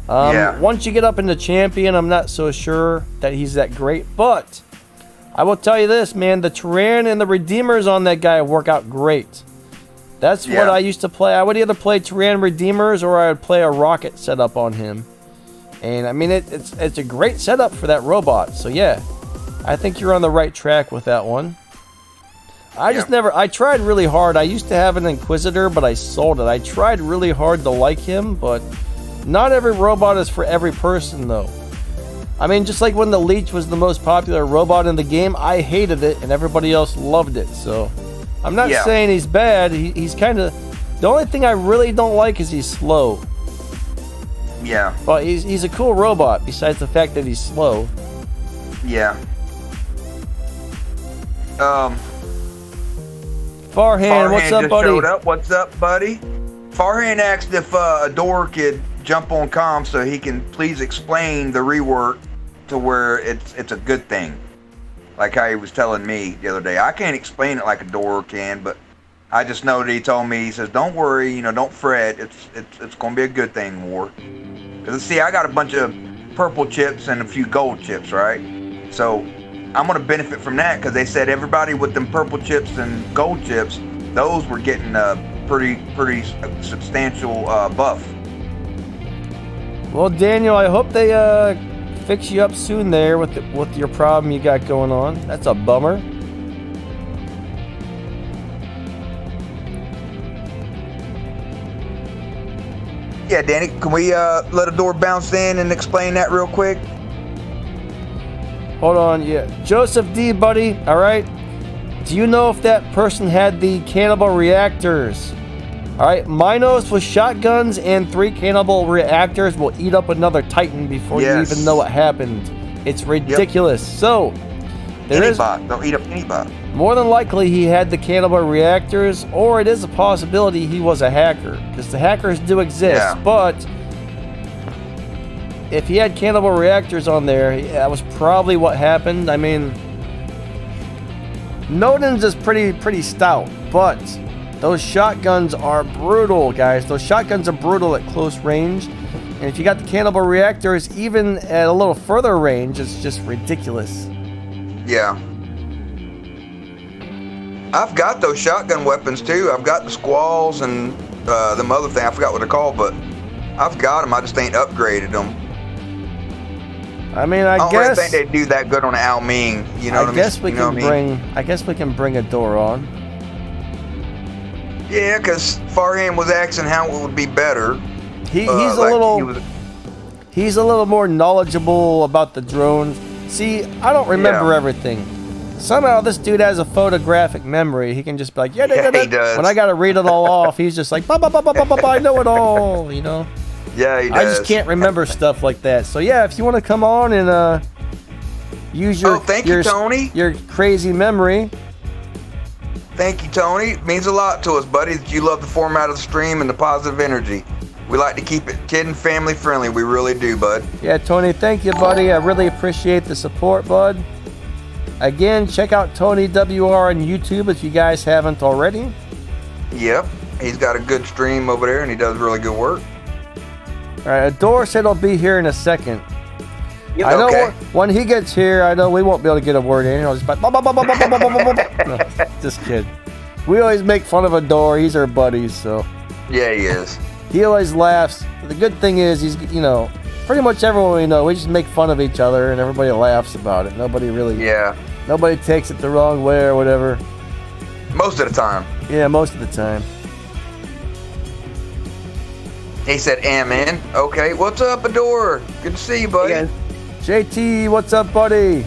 Once you get up into champion, I'm not so sure that he's that great. But I will tell you this, man, the Tyrann and the Redeemers on that guy work out great. That's what I used to play. I would either play Tyrann Redeemers or I would play a rocket setup on him. And I mean, it's a great setup for that robot. So yeah, I think you're on the right track with that one. I tried really hard. I used to have an Inquisitor, but I sold it. I tried really hard to like him, but not every robot is for every person, though. I mean, just like when the Leech was the most popular robot in the game, I hated it, and everybody else loved it. So, I'm not saying he's bad. He's kind of... The only thing I really don't like is he's slow. Yeah. But he's a cool robot, besides the fact that he's slow. Yeah. Farhan, what's up, buddy? Showed up. What's up, buddy? Farhan asked if Adore could jump on comm so he can please explain the rework to where it's a good thing, like how he was telling me the other day. I can't explain it like Adore can, but I just know that he told me, he says, don't worry, you know, don't fret, it's gonna be a good thing, War. Because see, I got a bunch of purple chips and a few gold chips, right? So I'm gonna benefit from that, because they said everybody with them purple chips and gold chips, those were getting pretty substantial buff. Well, Daniel, I hope they fix you up soon there with your problem you got going on. That's a bummer. Yeah, Danny, can we let Adore bounce in and explain that real quick? Hold on, yeah. Joseph D, buddy, all right? Do you know if that person had the cannibal reactors? All right, Minos with shotguns and 3 cannibal reactors will eat up another Titan before you even know what happened. It's ridiculous. Yep. So, they'll eat up any bot. More than likely, he had the cannibal reactors, or it is a possibility he was a hacker, because the hackers do exist. But if he had cannibal reactors on there, that was probably what happened. I mean, Nodin's is pretty stout, but those shotguns are brutal, guys. Those shotguns are brutal at close range. And if you got the cannibal reactors, even at a little further range, it's just ridiculous. Yeah. I've got those shotgun weapons too. I've got the squalls and them other thing. I forgot what they're called, but I've got them. I just ain't upgraded them. I mean, I don't really think they do that good on Al Ming. You know what I mean? I guess we can bring Adore on. Yeah, because Farhan was asking how it would be better. He's a little more knowledgeable about the drones. See, I don't remember everything. Somehow this dude has a photographic memory. He can just be like, he does. When I gotta read it all off, he's just like, I know it all, you know? Yeah, he does. I just can't remember stuff like that. So yeah, if you want to come on and use your Tony. Your crazy memory. Thank you, Tony. It means a lot to us, buddy, that you love the format of the stream and the positive energy. We like to keep it kid and family friendly. We really do, bud. Yeah, Tony, thank you, buddy. I really appreciate the support, bud. Again, check out Tony WR on YouTube if you guys haven't already. Yep, he's got a good stream over there and he does really good work. Alright, Adore said he'll be here in a second. Yep. I know Okay. when he gets here, I know we won't be able to get a word in. I'll just no, just kidding. We always make fun of Adore. He's our buddy, so Yeah, he is. he always laughs. The good thing is he's, you know, pretty much everyone we know, we just make fun of each other and everybody laughs about it. Nobody really, Yeah. nobody takes it the wrong way or whatever. Most of the time. Yeah, most of the time. He said, "Amen." Okay. What's up, Adore? Good to see you, buddy. Hey, guys. JT, what's up, buddy?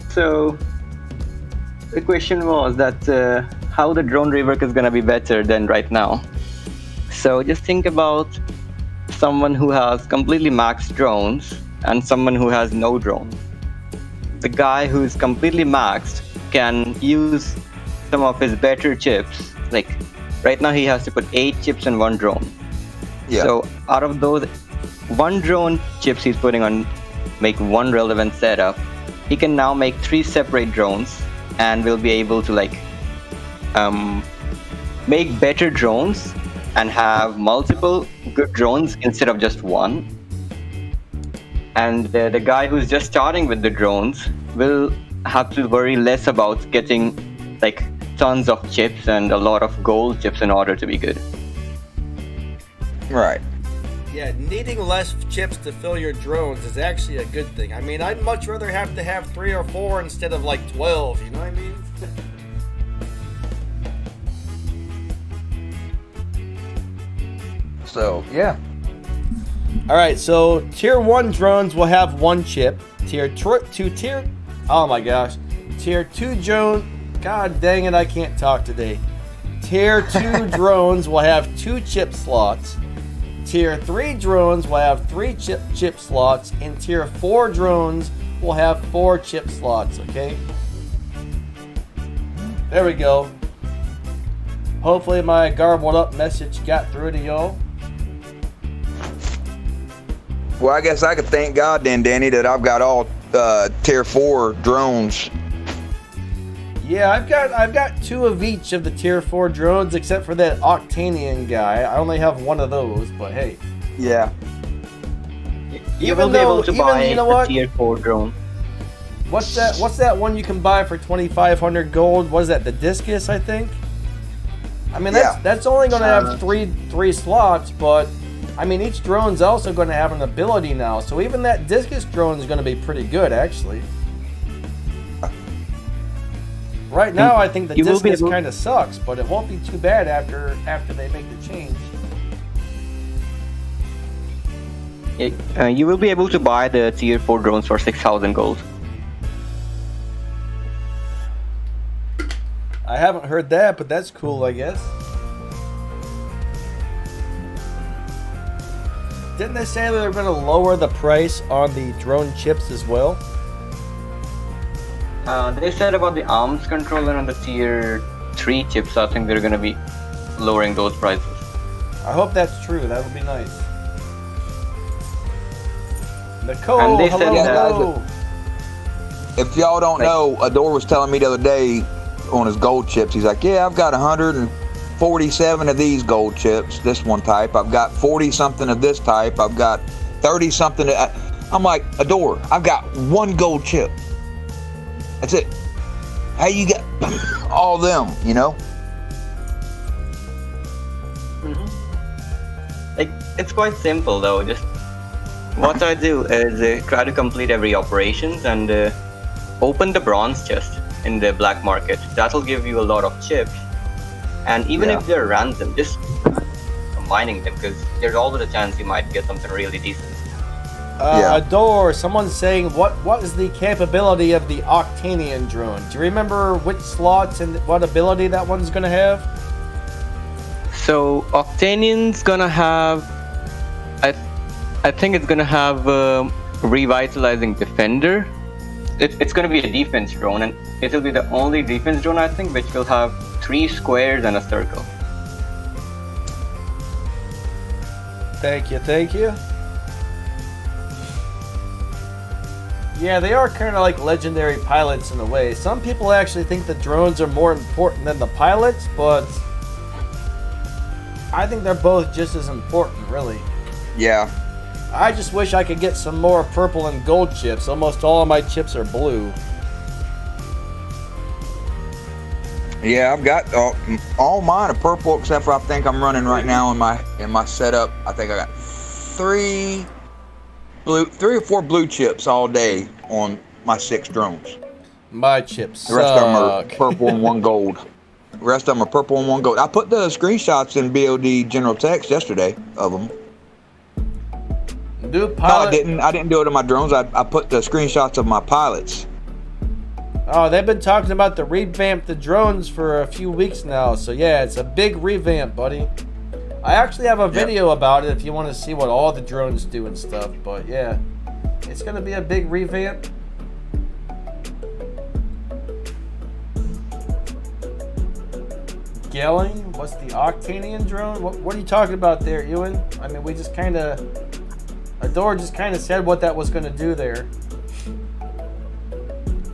So the question was that how the drone rework is going to be better than right now. So just think about someone who has completely maxed drones and someone who has no drone. The guy who's completely maxed can use some of his better chips. Like right now he has to put 8 chips in one drone. Yeah. So out of those 1 drone chips he's putting on make 1 relevant setup, he can now make 3 separate drones and will be able to like make better drones and have multiple good drones instead of just one. And the guy who's just starting with the drones will have to worry less about getting like tons of chips and a lot of gold chips in order to be good. Right. Yeah, needing less chips to fill your drones is actually a good thing. I mean, I'd much rather have to have 3 or 4 instead of like 12, you know what I mean? So yeah. Alright, so tier 1 drones will have 1 chip. Oh my gosh. Tier 2 drone, god dang it, I can't talk today. Tier 2 drones will have 2 chip slots. Tier 3 drones will have 3 chip slots, and Tier 4 drones will have 4 chip slots, okay? There we go. Hopefully my garbled up message got through to y'all. Well, I guess I could thank God then, Danny, that I've got all tier 4 drones. Yeah, I've got 2 of each of the tier 4 drones, except for that Octanian guy. I only have 1 of those, but hey. Yeah. You will be able to buy you know a what? tier 4 drone. What's that one you can buy for 2,500 gold? What is that? The Discus, I think. I mean, that's only going to have three slots, but I mean, each drone's also going to have an ability now. So even that Discus drone is going to be pretty good, actually. Right now, I think the Discus kind of sucks, but it won't be too bad after they make the change. You will be able to buy the tier 4 drones for 6,000 gold. I haven't heard that, but that's cool, I guess. Didn't they say they were going to lower the price on the drone chips as well? They said about the arms controller and the tier 3 chips, I think they're going to be lowering those prices. I hope that's true. That would be nice. Nicole, And they hello, said that- hello. If y'all don't know, Adore was telling me the other day on his gold chips, he's like, yeah, I've got 147 of these gold chips, this one type. I've got 40 something of this type. I've got 30 something. I'm like, Adore, I've got 1 gold chip. That's it. How you got all them, you know? Like, it's quite simple though. Just what I do is try to complete every operations and open the bronze chest in the black market. That'll give you a lot of chips. And even if they're random, just combining them, because there's always a chance you might get something really decent. Adore, someone's saying, what is the capability of the Octanian drone? Do you remember which slots and what ability that one's going to have? So Octanian's gonna have, I think it's gonna have revitalizing defender. It's gonna be a defense drone, and it'll be the only defense drone I think which will have 3 squares and a circle. Thank you. Yeah, they are kind of like legendary pilots in a way. Some people actually think the drones are more important than the pilots, but I think they're both just as important, really. Yeah. I just wish I could get some more purple and gold chips. Almost all of my chips are blue. Yeah, I've got all mine are purple except for I think I'm running right now in my setup. I think I got three or four blue chips all day on my 6 drones. My chips The rest of them are suck. purple and 1 gold. The rest of them are purple and 1 gold. I put the screenshots in BOD general text yesterday of them. New No, pilot. I didn't do it on my drones. I put the screenshots of my pilots. Oh, they've been talking about the revamp the drones for a few weeks now. So yeah, it's a big revamp, buddy. I actually have a video about it if you want to see what all the drones do and stuff. But yeah, it's gonna be a big revamp. Gelling? What's the Octanian drone? What are you talking about there, Ewan? I mean, we just kind of... Adore just kind of said what that was going to do there.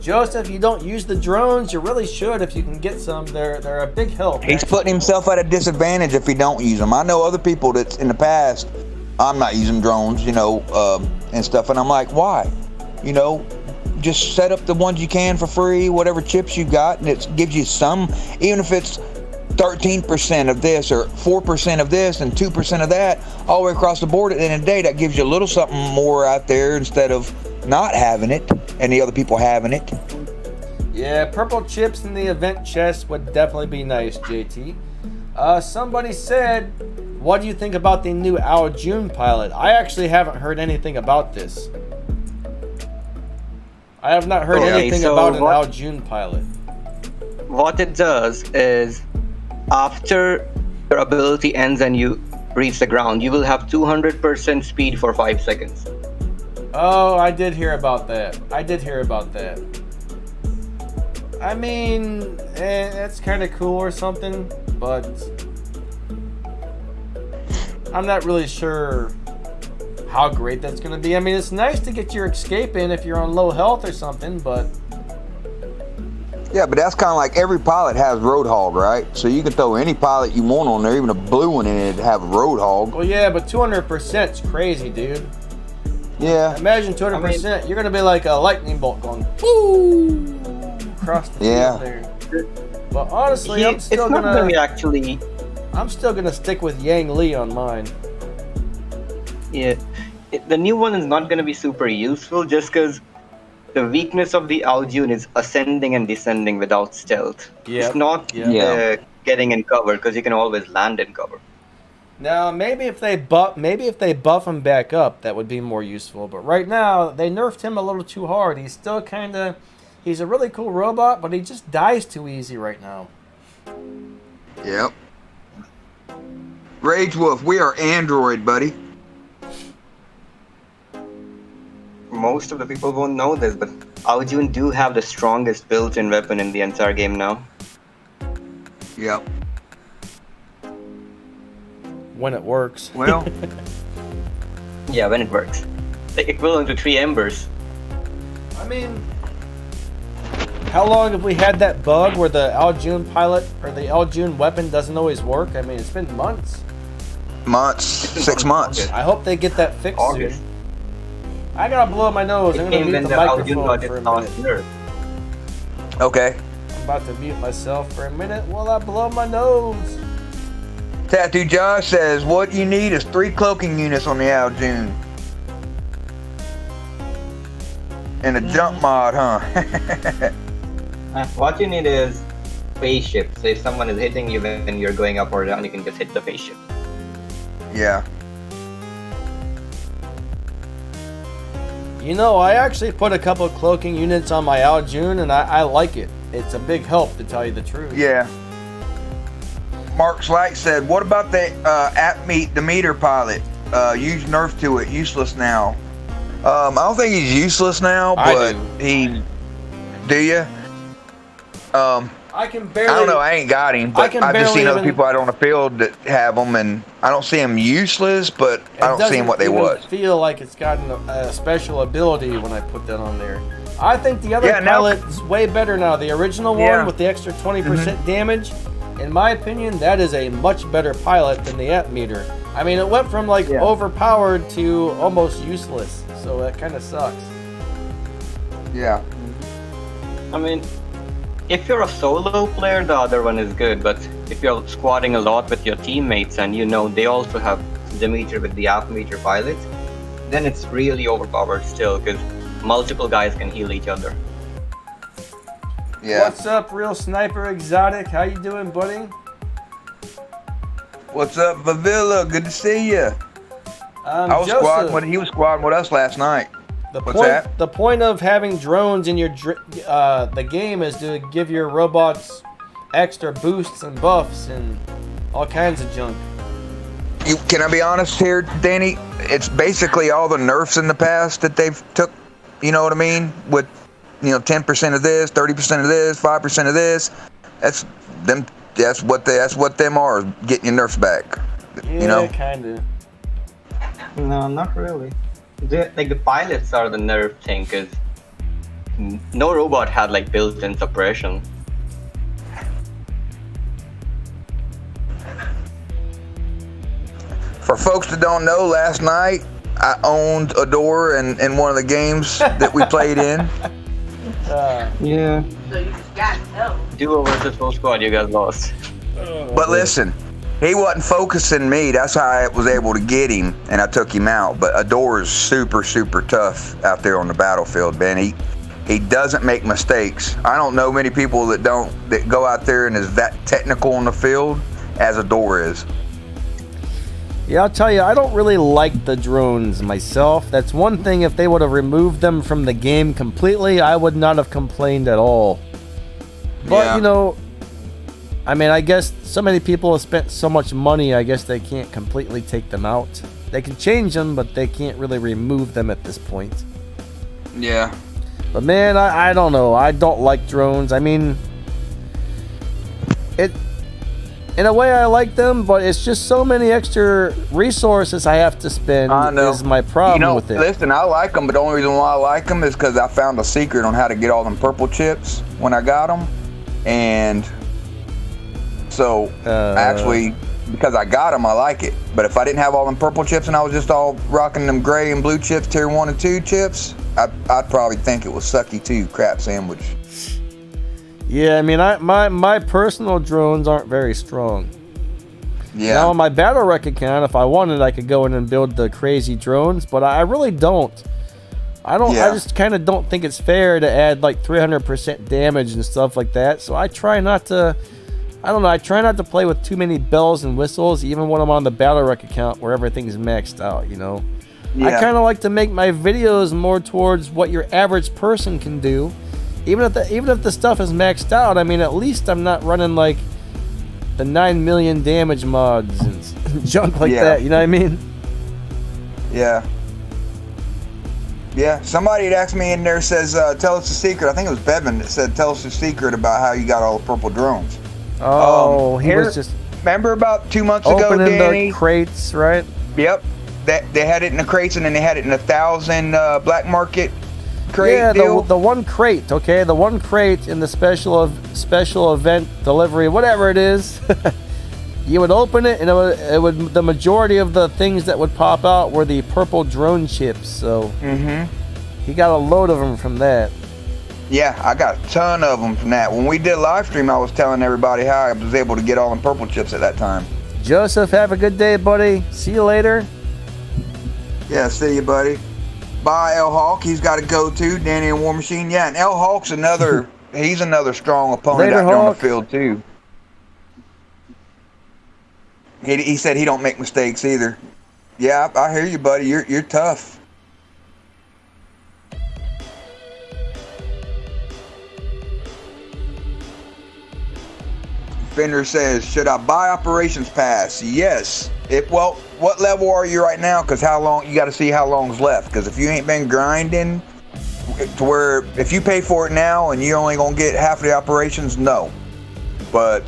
Joseph, you don't use the drones. You really should if you can get some. They're a big help. He's putting himself at a disadvantage if he don't use them. I know other people that's in the past, I'm not using drones, you know, and stuff. And I'm like, why? You know, just set up the ones you can for free, whatever chips you got, and it gives you some, even if it's 13% of this or 4% of this and 2% of that all the way across the board at the end of the day. That gives you a little something more out there instead of not having it and the other people having it. Yeah, purple chips in the event chest would definitely be nice, JT. Somebody said, what do you think about the new Al June pilot? I actually haven't heard anything about this. I have not heard anything about an Al June pilot. What it does is, after your ability ends and you reach the ground, you will have 200% speed for 5 seconds. Oh, I did hear about that. I mean, that's kind of cool or something, but I'm not really sure how great that's going to be. I mean, it's nice to get your escape in if you're on low health or something, but... Yeah, but that's kind of like every pilot has Roadhog, right? So you can throw any pilot you want on there, even a blue one in it, have a Roadhog. Well, yeah, but 200% is crazy, dude. Yeah. Imagine 200%. You're going to be like a lightning bolt going, woo, across the field there. But honestly, I'm still going to... I'm still going to stick with Yang Li on mine. Yeah. The new one is not going to be super useful just because the weakness of the Al June is ascending and descending without stealth. Yep. It's not getting in cover because you can always land in cover. Now, maybe if they buff him back up, that would be more useful. But right now, they nerfed him a little too hard. He's still kind of... He's a really cool robot, but he just dies too easy right now. Yep. Rage Wolf, we are Android, buddy. Most of the people won't know this, but Al June do have the strongest built-in weapon in the entire game now. Yep. When it works. Well. Yeah, when it works. Like equivalent to 3 embers. I mean, how long have we had that bug where the Al June pilot or the Al June weapon doesn't always work? I mean, it's been months. 6 months. I hope they get that fixed soon. I gotta blow my nose. I'm gonna mute the microphone for a minute. Okay. I'm about to mute myself for a minute while I blow my nose. Tattoo Josh says, what you need is 3 cloaking units on the Al June. And a jump mod, huh? What you need is spaceship. So if someone is hitting you when you're going up or down, you can just hit the spaceship. Yeah. You know, I actually put a couple of cloaking units on my Al June, and I like it. It's a big help, to tell you the truth. Yeah. Mark Slack said, what about the the meter pilot? Use nerf to it. Useless now. I don't think he's useless now, but do you? I can barely... I don't know. I ain't got him, but I've just seen other people out on the field that have them, and I don't see them useless, but I don't see them what they was. I feel like it's gotten a special ability when I put that on there. I think the other pilot is way better now. The original one with the extra 20% damage, in my opinion, that is a much better pilot than the amp meter. I mean, it went from like overpowered to almost useless, so that kind of sucks. Yeah. I mean, if you're a solo player, the other one is good, but if you're squatting a lot with your teammates and you know they also have the meter with the amp meter pilot, then it's really overpowered still, because multiple guys can heal each other. Yeah. What's up, Real Sniper Exotic? How you doing, buddy? What's up, Vavilla? Good to see you. I was squadding with, he was squadding with us last night. The point of having drones in your the game is to give your robots extra boosts and buffs and all kinds of junk. Can I be honest here, Danny? It's basically all the nerfs in the past that they've took. You know what I mean? With 10% of this, 30% of this, 5% of this. That's them. That's what them are, getting your nerfs back. Yeah, kinda. No, not really. The pilots are the nerf thing, because no robot had like built-in suppression. For folks that don't know, last night I owned a door in one of the games that we played in. Yeah. So you just got no. Duo versus full squad, you guys lost. But listen, he wasn't focusing me. That's how I was able to get him, and I took him out. But Adore is super, super tough out there on the battlefield, Ben. He doesn't make mistakes. I don't know many people that go out there and is that technical on the field as Adore is. Yeah, I'll tell you, I don't really like the drones myself. That's one thing, if they would have removed them from the game completely, I would not have complained at all. But, I mean, I guess so many people have spent so much money, I guess they can't completely take them out. They can change them, but they can't really remove them at this point. Yeah. But man, I don't know. I don't like drones. I mean, in a way I like them, but it's just so many extra resources I have to spend is my problem with it. Listen, I like them, but the only reason why I like them is because I found a secret on how to get all them purple chips when I got them. And so, actually, because I got them, I like it. But if I didn't have all them purple chips and I was just all rocking them gray and blue chips, tier 1 and 2 chips, I'd probably think it was sucky too, crap sandwich. Yeah, I mean, my personal drones aren't very strong. Yeah. Now on my battle wreck account, if I wanted, I could go in and build the crazy drones, but I really don't. I just kind of don't think it's fair to add like 300% damage and stuff like that. So I try not to. I don't know. I try not to play with too many bells and whistles, even when I'm on the battle wreck account where everything's maxed out. Yeah. I kind of like to make my videos more towards what your average person can do. Even if the stuff is maxed out, I mean, at least I'm not running like the 9 million damage mods and junk like that. You know what I mean? Yeah. Yeah. Somebody had asked me in there, says, tell us the secret. I think it was Bevan that said, tell us the secret about how you got all the purple drones. Oh, he was just... Remember about 2 months ago, opening Danny? The crates, right? Yep. They had it in the crates, and then they had it in 1,000 black market crate deal. The one crate, okay? The one crate in the special event delivery, whatever it is. You would open it, and it would the majority of the things that would pop out were the purple drone chips. So he got a load of them from that. Yeah, I got a ton of them from that. When we did live stream, I was telling everybody how I was able to get all them purple chips at that time. Joseph, have a good day, buddy. See you later. Yeah, see you, buddy. Bye, L Hawk. He's got to go too. Danny and War Machine. Yeah, and L Hawk's another. He's another strong opponent Later, out there on the Hawk. field too. He said he don't make mistakes either. Yeah, I hear you, buddy. You're tough. Fender says, should I buy Operations Pass? Yes. Well, what level are you right now? Because how long, you got to see how long's left. Because if you ain't been grinding to where, if you pay for it now and you're only going to get half of the operations, no. But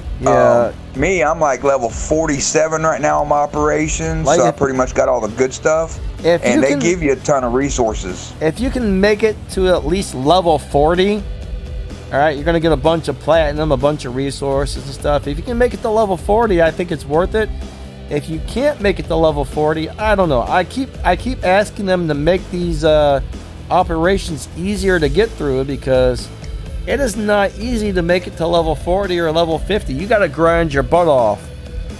me, I'm like level 47 right now on my operations. Like so I pretty much got all the good stuff. And they give you a ton of resources. If you can make it to at least level 40, All right, you're gonna get a bunch of platinum, a bunch of resources and stuff. If you can make it to level 40, I think it's worth it. If you can't make it to level 40, I don't know. I keep asking them to make these operations easier to get through because it is not easy to make it to level 40 or level 50. You got to grind your butt off.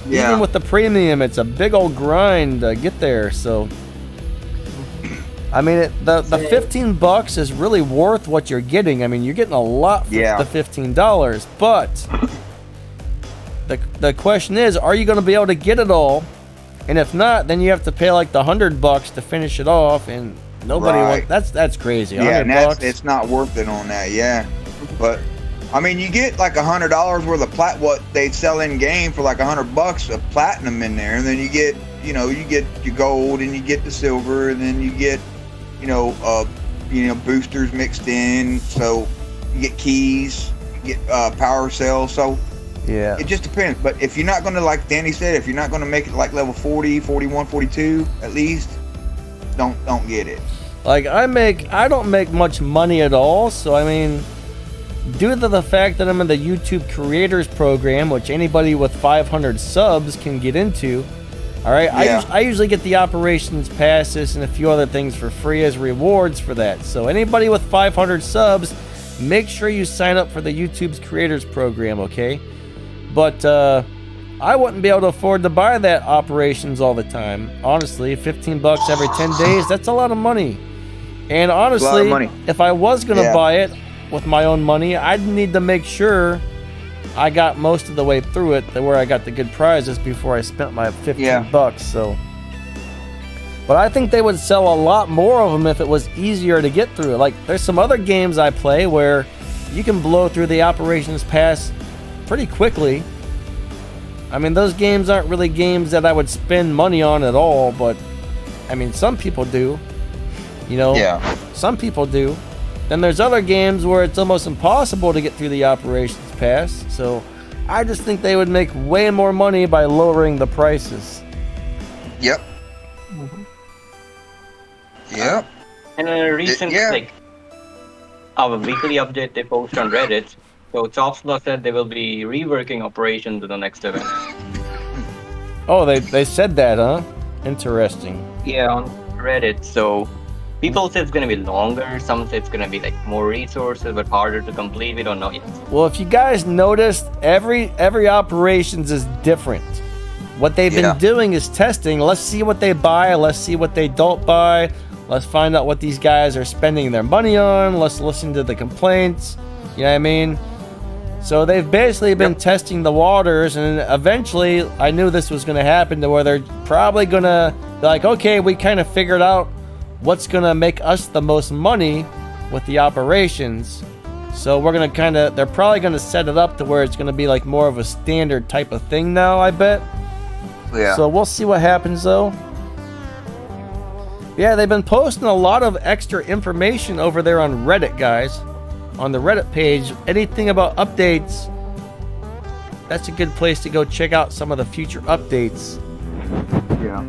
Yeah. Even with the premium, it's a big old grind to get there. So, I mean, the $15 is really worth what you're getting. I mean, you're getting a lot for the $15, but the question is, are you going to be able to get it all? And if not, then you have to pay like the $100 to finish it off, and nobody wants. That's crazy. Yeah, and it's not worth it on that. Yeah, but I mean, you get like $100 worth of what they sell in game for like $100 of platinum in there, and then you get your gold, and you get the silver, and then you get boosters mixed in, so you get keys, you get power cells, so yeah, it just depends. But if you're not going to, like Danny said, if you're not going to make it like level 40, 41, 42 at least, don't get it. Like I don't make much money at all, so I mean, due to the fact that I'm in the YouTube Creators Program, which anybody with 500 subs can get into. All right, yeah. I usually get the operations passes and a few other things for free as rewards for that. So anybody with 500 subs, make sure you sign up for the YouTube's Creators Program, okay? But I wouldn't be able to afford to buy that operations all the time. Honestly, $15 every 10 days, that's a lot of money. And honestly, if I was going to buy it with my own money, I'd need to make sure I got most of the way through it to where I got the good prizes before I spent my $15. So, but I think they would sell a lot more of them if it was easier to get through. Like, there's some other games I play where you can blow through the operations pass pretty quickly. I mean, those games aren't really games that I would spend money on at all, but I mean, some people do. Some people do. Then there's other games where it's almost impossible to get through the operations pass. So I just think they would make way more money by lowering the prices. Yep. Yep. And a recent our weekly update they post on Reddit. So Chopsla said they will be reworking operations in the next event. Oh, they said that, huh? Interesting. Yeah, on Reddit. So people say it's going to be longer. Some say it's going to be like more resources, but harder to complete. We don't know yet. Well, if you guys noticed, every operations is different. What they've been doing is testing. Let's see what they buy. Let's see what they don't buy. Let's find out what these guys are spending their money on. Let's listen to the complaints. You know what I mean? So they've basically been testing the waters, and eventually I knew this was going to happen to where they're probably going to be like, okay, we kind of figured out what's going to make us the most money with the operations. So we're going to they're probably going to set it up to where it's going to be like more of a standard type of thing now, I bet. Yeah. So we'll see what happens though. Yeah, they've been posting a lot of extra information over there on Reddit, guys. On the Reddit page, anything about updates, that's a good place to go check out some of the future updates. Yeah.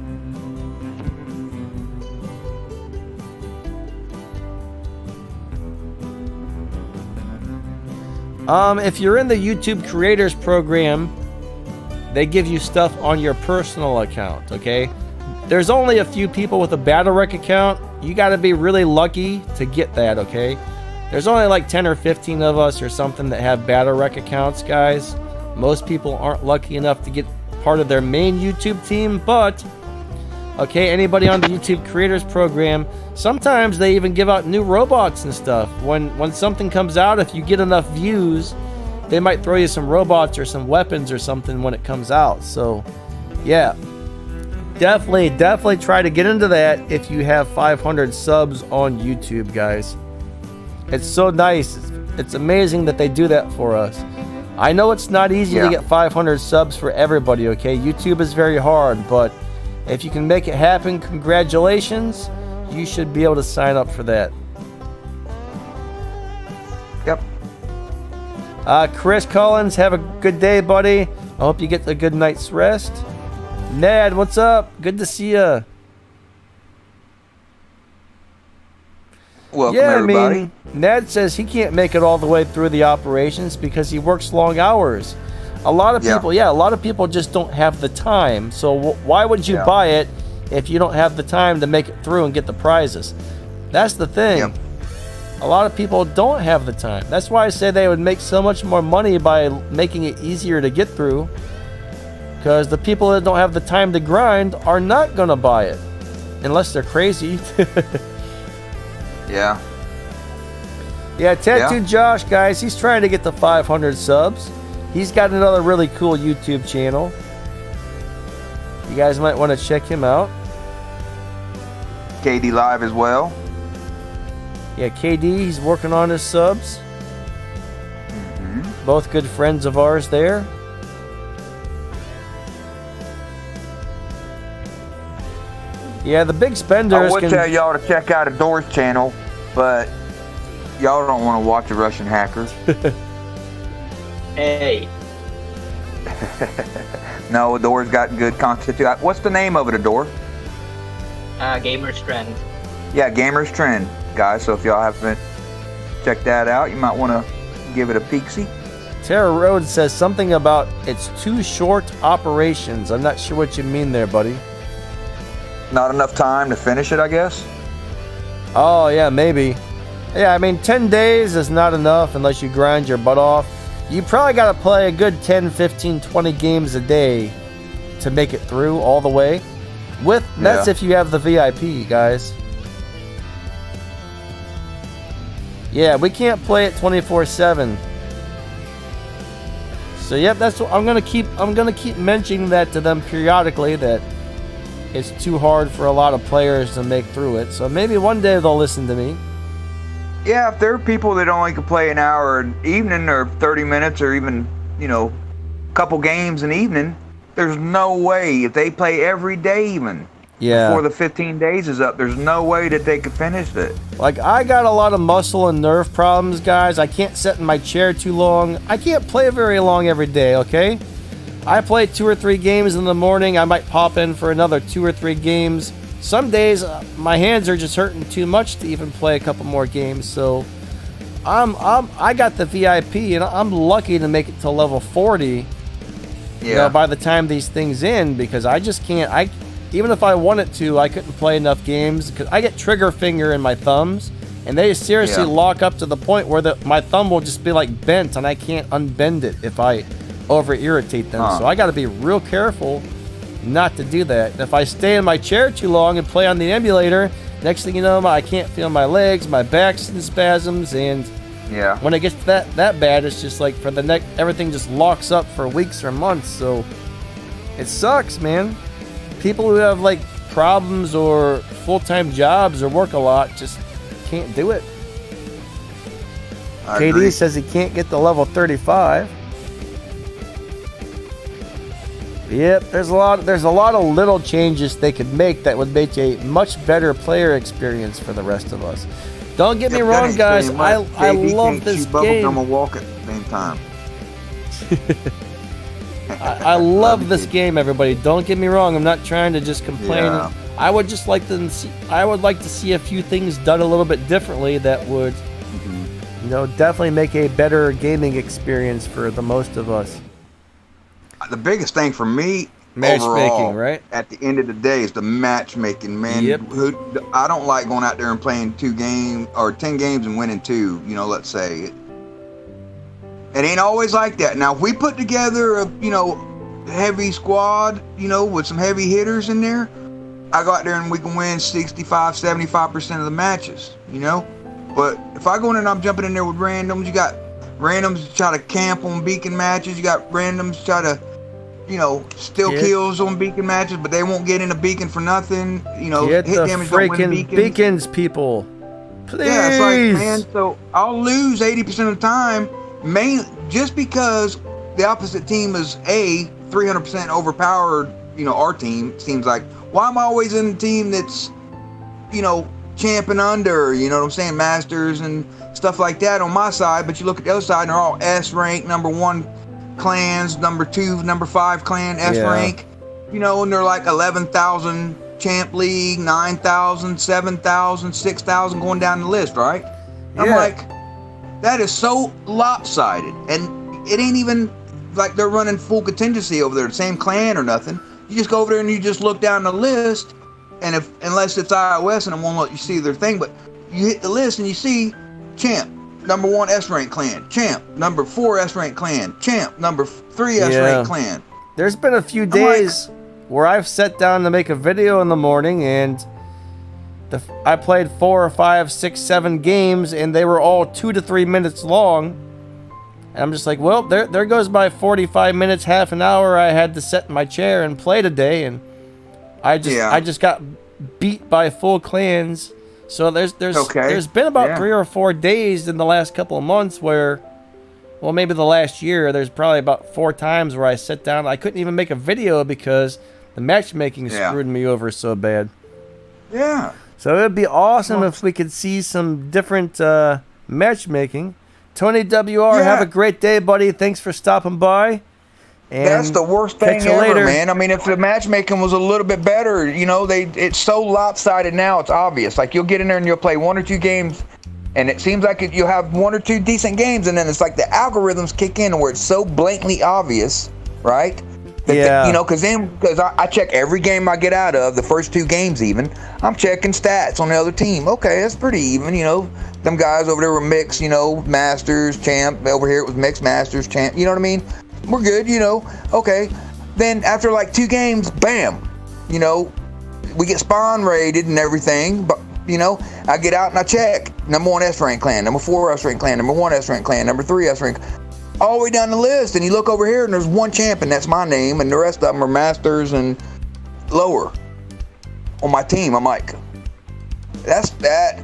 If you're in the YouTube Creators Program, they give you stuff on your personal account, okay? There's only a few people with a Battle Rec account. You got to be really lucky to get that, okay? There's only like 10 or 15 of us or something that have Battle Rec accounts, guys. Most people aren't lucky enough to get part of their main YouTube team, but okay, anybody on the YouTube Creators Program, sometimes they even give out new robots and stuff. When something comes out, if you get enough views, they might throw you some robots or some weapons or something when it comes out. So, yeah. Definitely try to get into that if you have 500 subs on YouTube, guys. It's so nice. It's amazing that they do that for us. I know it's not easy to get 500 subs for everybody, okay? YouTube is very hard, but if you can make it happen, congratulations. You should be able to sign up for that. Yep. Chris Collins, have a good day, buddy. I hope you get a good night's rest. Ned, what's up? Good to see ya. Welcome, everybody. Ned says he can't make it all the way through the operations because he works long hours. A lot of people, a lot of people just don't have the time. So why would you buy it if you don't have the time to make it through and get the prizes? That's the thing. Yep. A lot of people don't have the time. That's why I say they would make so much more money by making it easier to get through. Because the people that don't have the time to grind are not going to buy it. Unless they're crazy. Yeah. Yeah, Tattoo Josh, guys, he's trying to get to 500 subs. He's got another really cool YouTube channel. You guys might want to check him out. KD Live as well. Yeah, KD, he's working on his subs. Both good friends of ours there. Yeah, the big spenders. I would tell y'all to check out Ador's channel, but y'all don't want to watch the Russian hackers. Hey. No, Ador's got good content too. What's the name of it, Ador? Gamer's Trend. Yeah, Gamer's Trend, guys. So if y'all haven't checked that out, you might want to give it a peek-see. Tara Road says something about it's too short operations. I'm not sure what you mean there, buddy. Not enough time to finish it, I guess. Oh, yeah, maybe. Yeah, I mean, 10 days is not enough unless you grind your butt off. You probably got to play a good 10, 15, 20 games a day to make it through all the way. That's if you have the VIP, guys. Yeah, we can't play it 24/7. So yep, that's what I'm gonna keep mentioning that to them periodically, that it's too hard for a lot of players to make through it. So maybe one day they'll listen to me. Yeah, if there are people that only can play an hour an evening or 30 minutes or even, a couple games an evening, there's no way, if they play every day even, before the 15 days is up, there's no way that they could finish it. Like, I got a lot of muscle and nerve problems, guys. I can't sit in my chair too long. I can't play very long every day, okay? I play 2 or 3 games in the morning. I might pop in for another 2 or 3 games. Some days, my hands are just hurting too much to even play a couple more games. So, I got the VIP, and I'm lucky to make it to level 40. Yeah. By the time these things end, because I just can't. Even if I wanted to, I couldn't play enough games because I get trigger finger in my thumbs, and they seriously lock up to the point where my thumb will just be like bent, and I can't unbend it if I over irritate them. So I got to be real careful not to do that. And if I stay in my chair too long and play on the emulator, next thing you know, I can't feel my legs, my back's in spasms, and when it gets that bad, it's just like for the neck, everything just locks up for weeks or months. So it sucks, man. People who have like problems or full-time jobs or work a lot just can't do it. I KD agree. says he can't get to level 35. Yep, there's a lot of little changes they could make that would make a much better player experience for the rest of us. Don't get me wrong, guys. I love this game. Bubble gum walk at the same time. I love this game, everybody. Don't get me wrong. I'm not trying to just complain. Yeah. I would just like to see. I would like to see a few things done a little bit differently that would, definitely make a better gaming experience for the most of us. The biggest thing for me, Matchmaking, overall, right? at the end of the day, is the matchmaking, man. Yep. I don't like going out there and playing 2 games or 10 games and winning 2. Let's say it ain't always like that. Now, if we put together a heavy squad, with some heavy hitters in there, I go out there and we can win 65-75% of the matches. But if I go in and I'm jumping in there with randoms, you got randoms try to camp on beacon matches. You got randoms try to, steal kills on beacon matches, but they won't get in a beacon for nothing. Get hit the damage don't win freaking beacons, people. Please. Yeah, it's like, man, so I'll lose 80% of the time, just because the opposite team is 300% overpowered. Our team seems like. Why am I always in a team that's, champ and under? You know what I'm saying? Masters and stuff like that on my side, but you look at the other side and they're all S rank, number 1 clans, number 2, number 5 clan, S rank, and they're like 11,000 champ league, 9,000, 7,000, 6,000 going down the list, right? I'm like, that is so lopsided, and it ain't even like they're running full contingency over there, the same clan or nothing. You just go over there and you just look down the list, and unless it's iOS and it won't let you see their thing, but you hit the list and you see champ, number 1 S rank clan, champ, number 4 S rank clan, champ, number 3 S rank clan. There's been a few days where I've sat down to make a video in the morning, and I played 4 or 5, 6, 7 games, and they were all 2 to 3 minutes long. And I'm just like, well, there goes my 45 minutes, half an hour I had to sit in my chair and play today, and I just got beat by full clans. So there's been about 3 or 4 days in the last couple of months where, well, maybe the last year, there's probably about 4 times where I sat down. I couldn't even make a video because the matchmaking screwed me over so bad. Yeah. So it would be awesome if we could see some different matchmaking. Tony WR, have a great day, buddy. Thanks for stopping by. And that's the worst thing ever, man. I mean, if the matchmaking was a little bit better, it's so lopsided now, it's obvious. Like, you'll get in there and you'll play 1 or 2 games, and it seems like you'll have 1 or 2 decent games, and then it's like the algorithms kick in where it's so blatantly obvious, right? Because I check every game I get out of, the first 2 games even. I'm checking stats on the other team. Okay, that's pretty even, Them guys over there were mixed, masters, champ. Over here it was mixed masters, champ. You know what I mean? We're good, Okay. Then after like 2 games, bam, we get spawn raided and everything. But, I get out and I check. Number 1 S rank clan, number 4 S rank clan, number 1 S rank clan, number 3 S rank. All the way down the list, and you look over here and there's 1 champ, and that's my name, and the rest of them are masters and lower on my team. I'm like,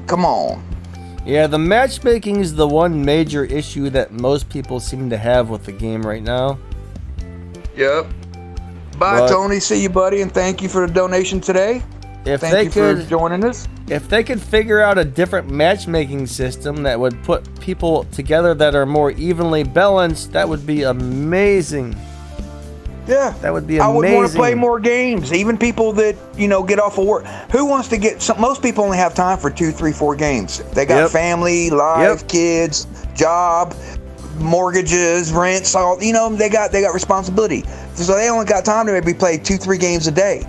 come on. Yeah, the matchmaking is the one major issue that most people seem to have with the game right now. Yep. Bye, Tony. See you, buddy, and thank you for the donation today. Thank you for joining us. If they could figure out a different matchmaking system that would put people together that are more evenly balanced, that would be amazing. Yeah. That would be amazing. I would want to play more games. Even people that, get off of work. Who wants to get most people only have time for 2, 3, 4 games. They got family, life, kids, job, mortgages, rents, all, they got responsibility. So they only got time to maybe play 2, 3 games a day.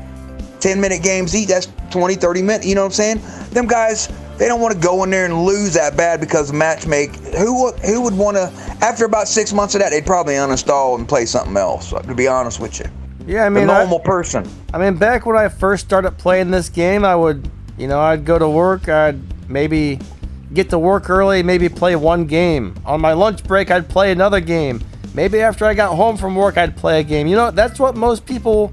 10-minute games each, that's 20, 30 minutes, you know what I'm saying? Them guys, they don't want to go in there and lose that bad because of matchmake. Who would want to, after about 6 months of that, they'd probably uninstall and play something else, to be honest with you. Yeah, I mean, the normal person. I mean, back when I first started playing this game, I would, I'd go to work, I'd maybe get to work early, maybe play 1 game. On my lunch break, I'd play another game. Maybe after I got home from work, I'd play a game. That's what most people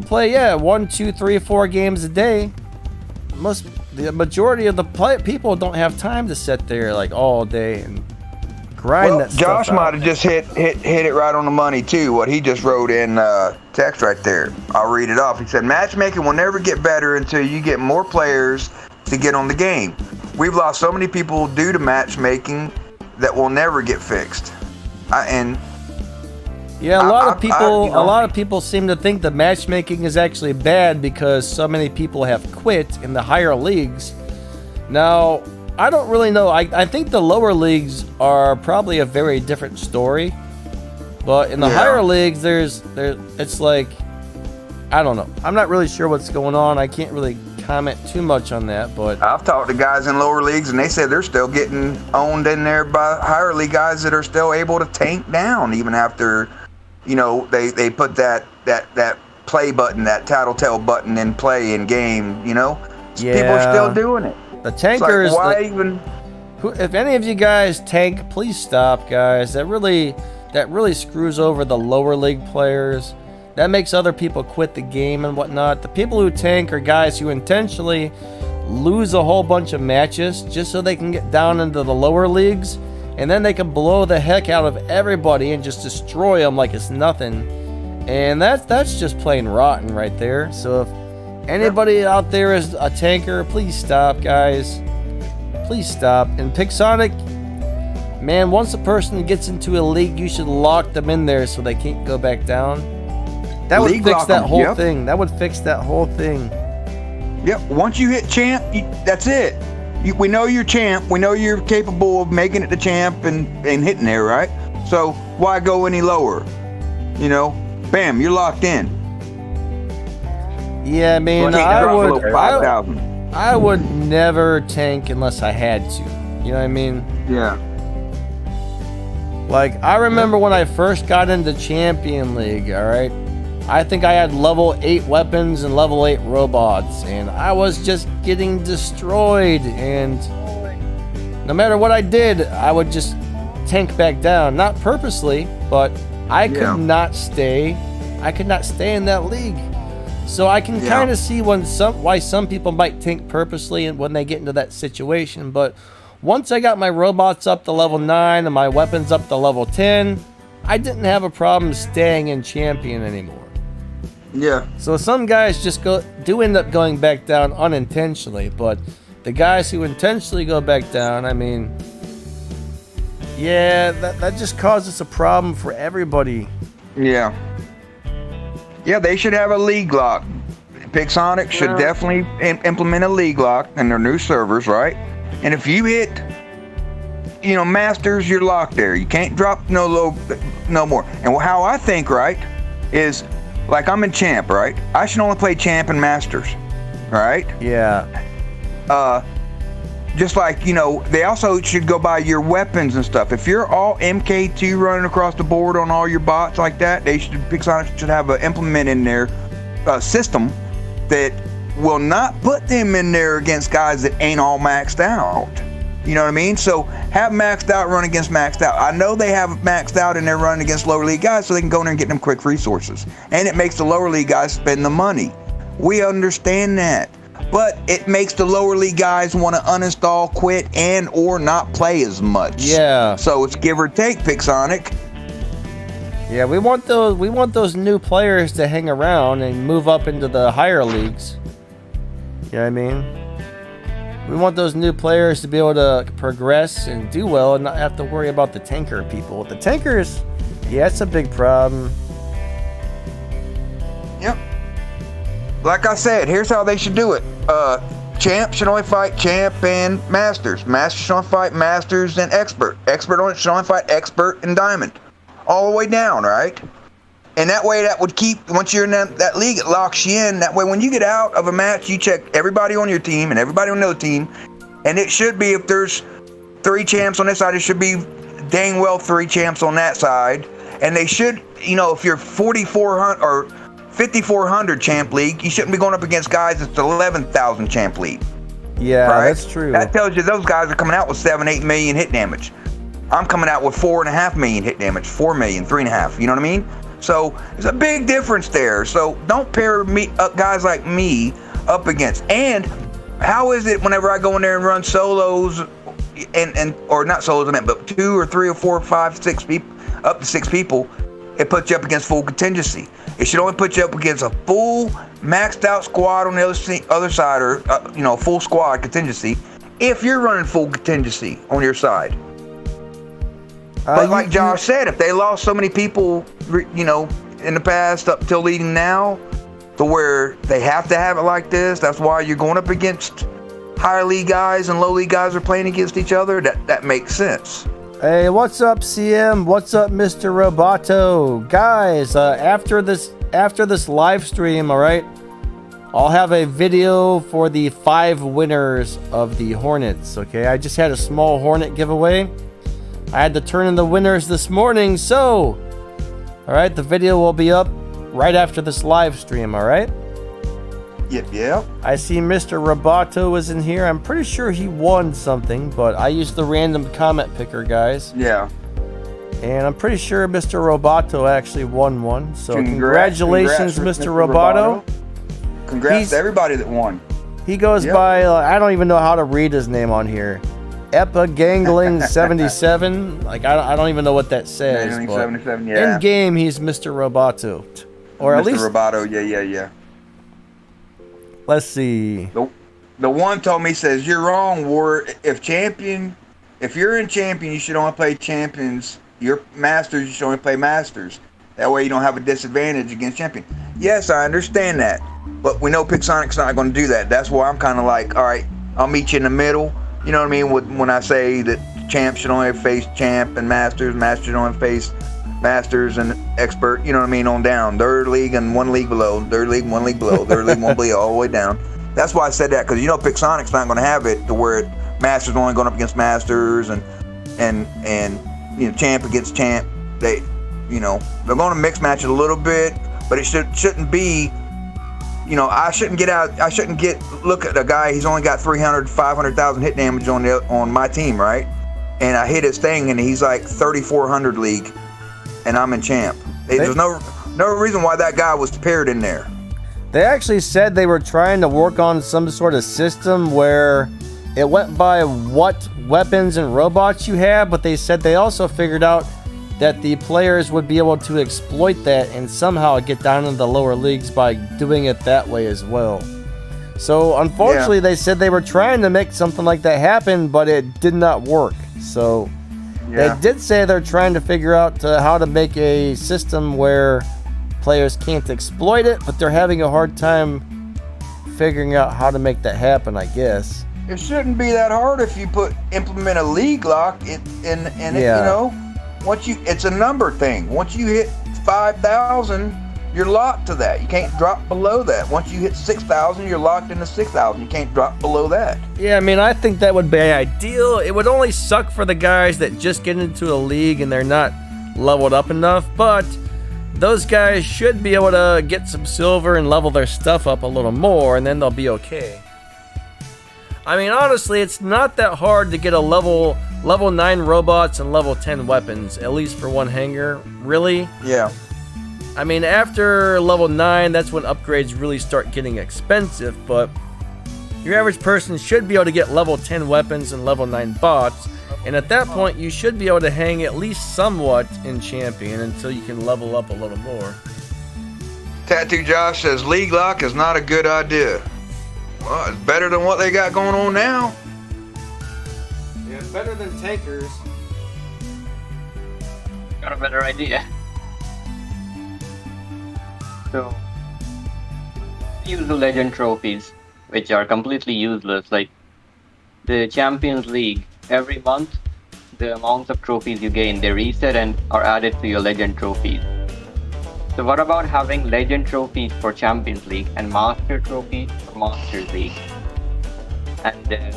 play, 1, 2, 3, 4 games a day. The majority of the people don't have time to sit there like all day and grind that stuff Josh out. might have just hit it right on the money too. What he just wrote in text right there. I'll read it off. He said, matchmaking will never get better until you get more players to get on the game. We've lost so many people due to matchmaking that will never get fixed. A lot of people seem to think the matchmaking is actually bad because so many people have quit in the higher leagues. Now, I don't really know. I think the lower leagues are probably a very different story. But in the higher leagues, it's like, I don't know. I'm not really sure what's going on. I can't really comment too much on that, but I've talked to guys in lower leagues and they said they're still getting owned in there by higher league guys that are still able to tank down even after they put that play button, that tattletale button in play in game, People are still doing it. The tankers, like, why even? If any of you guys tank, please stop, guys. That really screws over the lower league players. That makes other people quit the game and whatnot. The people who tank are guys who intentionally lose a whole bunch of matches just so they can get down into the lower leagues, and then they can blow the heck out of everybody and just destroy them like it's nothing. And that's just plain rotten right there. So if anybody out there is a tanker, please stop, guys. Please stop. And Pixonic, man, once a person gets into a league, you should lock them in there so they can't go back down. That would fix that whole thing. That would fix that whole thing. Yep. Once you hit champ, that's it. we know you're champ. We know you're capable of making it to champ and hitting there, right? So why go any lower? You know, bam, you're locked in. Yeah, I mean, I would never tank unless I had to. You know what I mean? Yeah. Like, I remember when I first got into Champion League, alright? I think I had level 8 weapons and level 8 robots, and I was just getting destroyed, and no matter what I did, I would just tank back down. Not purposely, but I could not stay. I could not stay in that league. So I can kind of see why some people might tank purposely and when they get into that situation, but once I got my robots up to level 9 and my weapons up to level 10, I didn't have a problem staying in Champion anymore. Yeah. So some guys just do end up going back down unintentionally, but the guys who intentionally go back down, I mean, yeah, that just causes a problem for everybody. Yeah. Yeah, they should have a league lock. Pixonic should definitely implement a league lock in their new servers, right? And if you hit, you know, Masters, you're locked there. You can't drop no more. And how I think, right, is like I'm in Champ, right? I should only play Champ and Masters, right? Yeah. Just like, you know, they also should go by your weapons and stuff. If you're all MK2 running across the board on all your bots like that, Pixonic should have an implement in their system that will not put them in there against guys that ain't all maxed out. You know what I mean? So have maxed out run against maxed out. I know they have maxed out and they're running against lower league guys so they can go in there and get them quick resources. And it makes the lower league guys spend the money. We understand that. But it makes the lower league guys want to uninstall, quit, and or not play as much. Yeah. So it's give or take, Pixonic. Yeah, we want those new players to hang around and move up into the higher leagues. You know what I mean? We want those new players to be able to progress and do well and not have to worry about the tanker people. The tankers, yeah, it's a big problem. Yep. Like I said, here's how they should do it. Champ should only fight Champ and Masters. Masters should only fight Masters and Expert. Expert should only fight Expert and Diamond. All the way down, right? And that way that would keep, once you're in that league, it locks you in. That way when you get out of a match, you check everybody on your team and everybody on the other team. And it should be, if there's 3 champs on this side, it should be dang well 3 champs on that side. And they should, you know, if you're 4,400 or 5,400 champ league, you shouldn't be going up against guys that's 11,000 champ league. Yeah, right? That's true. That tells you those guys are coming out with 7-8 million hit damage. I'm coming out with 4.5 million hit damage, 4 million, 3.5. You know what I mean? So there's a big difference there. So don't pair me up guys like me up against. And how is it whenever I go in there and run solos and or not solos, I meant, but 2 or 3 or 4 or 5, 6 people, up to 6 people, it puts you up against full contingency. It should only put you up against a full maxed out squad on the other side, or you know, full squad contingency, if you're running full contingency on your side. But like Josh said, if they lost so many people, you know, in the past up till leading now, to where they have to have it like this, that's why you're going up against higher league guys and low league guys are playing against each other. That makes sense. Hey, what's up, CM? What's up, Mr. Roboto? Guys, after this live stream, all right, I'll have a video for the 5 winners of the Hornets, okay? I just had a small Hornet giveaway. I had to turn in the winners this morning, so, all right, the video will be up right after this live stream, all right? Yep. I see Mr. Roboto is in here. I'm pretty sure he won something, but I used the random comment picker, guys. Yeah. And I'm pretty sure Mr. Roboto actually won one. So congratulations, Mr. Roboto. Congrats to everybody that won. He goes by, I don't even know how to read his name on here. Epagangling77. Like, I don't even know what that says. 77, yeah. In game, he's Mr. Roboto. Or Mr. at least Roboto, yeah. Let's see. The one told me, says, you're wrong, War. If you're in champion, you should only play champions. Your masters, you should only play masters. That way you don't have a disadvantage against champion. Yes, I understand that. But we know Pixonic's not going to do that. That's why I'm kind of like, all right, I'll meet you in the middle. You know what I mean? When I say that champ should only face champ and masters should only face masters and expert, you know what I mean, on down. Third league and one league below, third league, one league below, third league, one below, all the way down. That's why I said that, because Pixonic's not going to have it to where masters only going up against masters and champ against champ. They're going to mix match it a little bit, but it shouldn't be. I shouldn't look at a guy. He's only got 300, 500,000 hit damage on my team, right? And I hit his thing, and he's like 3,400 league, and I'm in champ. There's no reason why that guy was paired in there. They actually said they were trying to work on some sort of system where it went by what weapons and robots you have, but they said they also figured out that the players would be able to exploit that and somehow get down into the lower leagues by doing it that way as well. So unfortunately, They said they were trying to make something like that happen, but it did not work. So they did say they're trying to figure out how to make a system where players can't exploit it, but they're having a hard time figuring out how to make that happen, I guess. It shouldn't be that hard if you implement a league lock it's a number thing. Once you hit 5,000, you're locked to that. You can't drop below that. Once you hit 6,000, you're locked into 6,000. You can't drop below that. Yeah, I mean, I think that would be ideal. It would only suck for the guys that just get into a league and they're not leveled up enough, but those guys should be able to get some silver and level their stuff up a little more, and then they'll be okay. I mean, honestly, it's not that hard to get a level 9 robots and level 10 weapons, at least for one hanger. Really? Yeah. I mean, after level 9, that's when upgrades really start getting expensive, but your average person should be able to get level 10 weapons and level 9 bots, and at that point, you should be able to hang at least somewhat in champion until you can level up a little more. Tattoo Josh says league lock is not a good idea. Well, it's better than what they got going on now. Yeah, better than tankers. Got a better idea. So, use the legend trophies, which are completely useless. Like the Champions League, every month, the amounts of trophies you gain, they reset and are added to your legend trophies. So what about having legend trophies for Champions League and master trophies for Masters League? And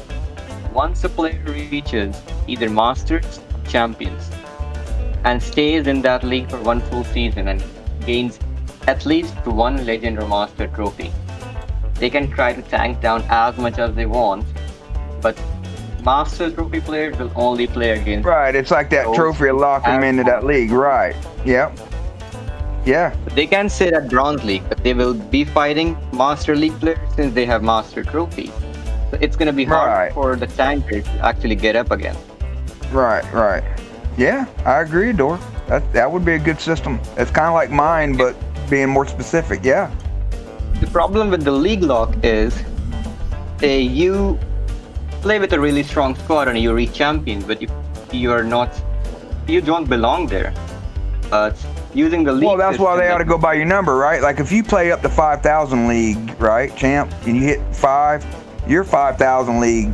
once a player reaches either Masters or Champions and stays in that league for one full season and gains at least one legend or master trophy, they can try to tank down as much as they want, but master trophy players will only play against. Right, it's like that trophy will lock them into that league. Right. Yep. Yeah. They can sit at Bronze League, but they will be fighting Master League players since they have Master trophies. So it's going to be hard for the tankers to actually get up again. Right. Yeah, I agree, Dor. That would be a good system. It's kind of like mine, but being more specific. Yeah. The problem with the league lock is you play with a really strong squad and you reach champion, but you don't belong there. Using the league. Well, that's why they ought to go by your number, right? Like if you play up to 5,000 league, right, champ, and you hit 5, you're 5,000 league,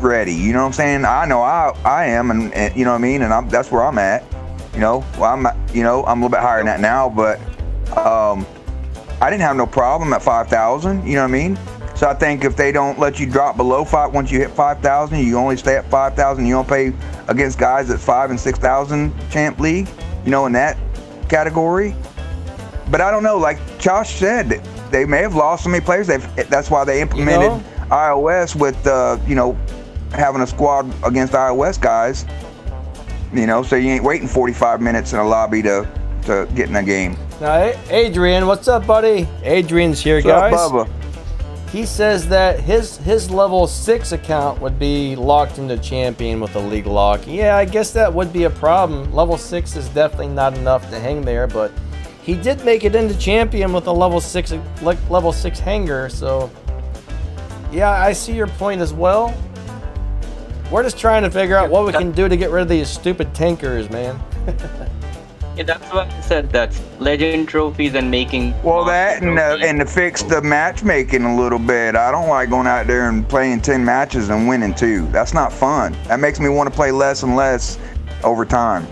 ready. You know what I'm saying? I know I am, and you know what I mean, and that's where I'm at. Well, I'm a little bit higher than that now, but I didn't have no problem at 5,000. You know what I mean? So I think if they don't let you drop below 5, once you hit 5,000, you only stay at 5,000. You don't play against guys at 5,000 and 6,000 champ league. In that category. But I don't know. Like Josh said, they may have lost so many players. That's why they implemented iOS with having a squad against iOS guys. So you ain't waiting 45 minutes in a lobby to get in a game. Now, Adrian, what's up, buddy? Adrian's here, guys. What's up, Bubba? He says that his level 6 account would be locked into champion with a league lock. Yeah, I guess that would be a problem. Level 6 is definitely not enough to hang there, but he did make it into champion with a level 6 hanger, so yeah, I see your point as well. We're just trying to figure out what we can do to get rid of these stupid tankers, man. Yeah, that's why I said that legend trophies and making. Well, master that trophies. and to fix the matchmaking a little bit. I don't like going out there and playing 10 matches and winning 2. That's not fun. That makes me want to play less and less over time.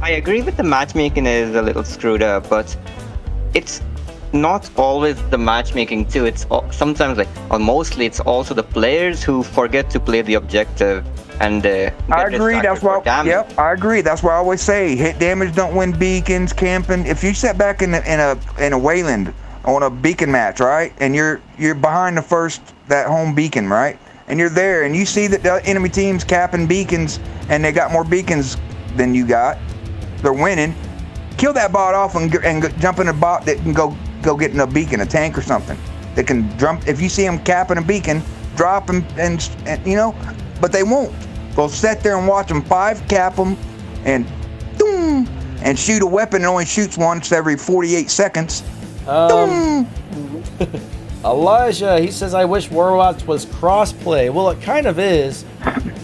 I agree with the matchmaking is a little screwed up, but it's not always the matchmaking too. It's sometimes or mostly it's also the players who forget to play the objective and I agree. That's why. Yep, I agree. That's why I always say hit damage don't win beacons. Camping. If you sit back in a Wayland on a beacon match, right, and you're behind that home beacon, right, and you're there and you see that the enemy team's capping beacons and they got more beacons than you got, they're winning. Kill that bot off and jump in a bot that can go get in a beacon, a tank or something. That can jump. If you see them capping a beacon, drop and you know, but they won't. They'll sit there and watch them 5 cap them and boom, and shoot a weapon that only shoots once every 48 seconds. Elijah, he says, I wish Warwatch was crossplay. Well, it kind of is.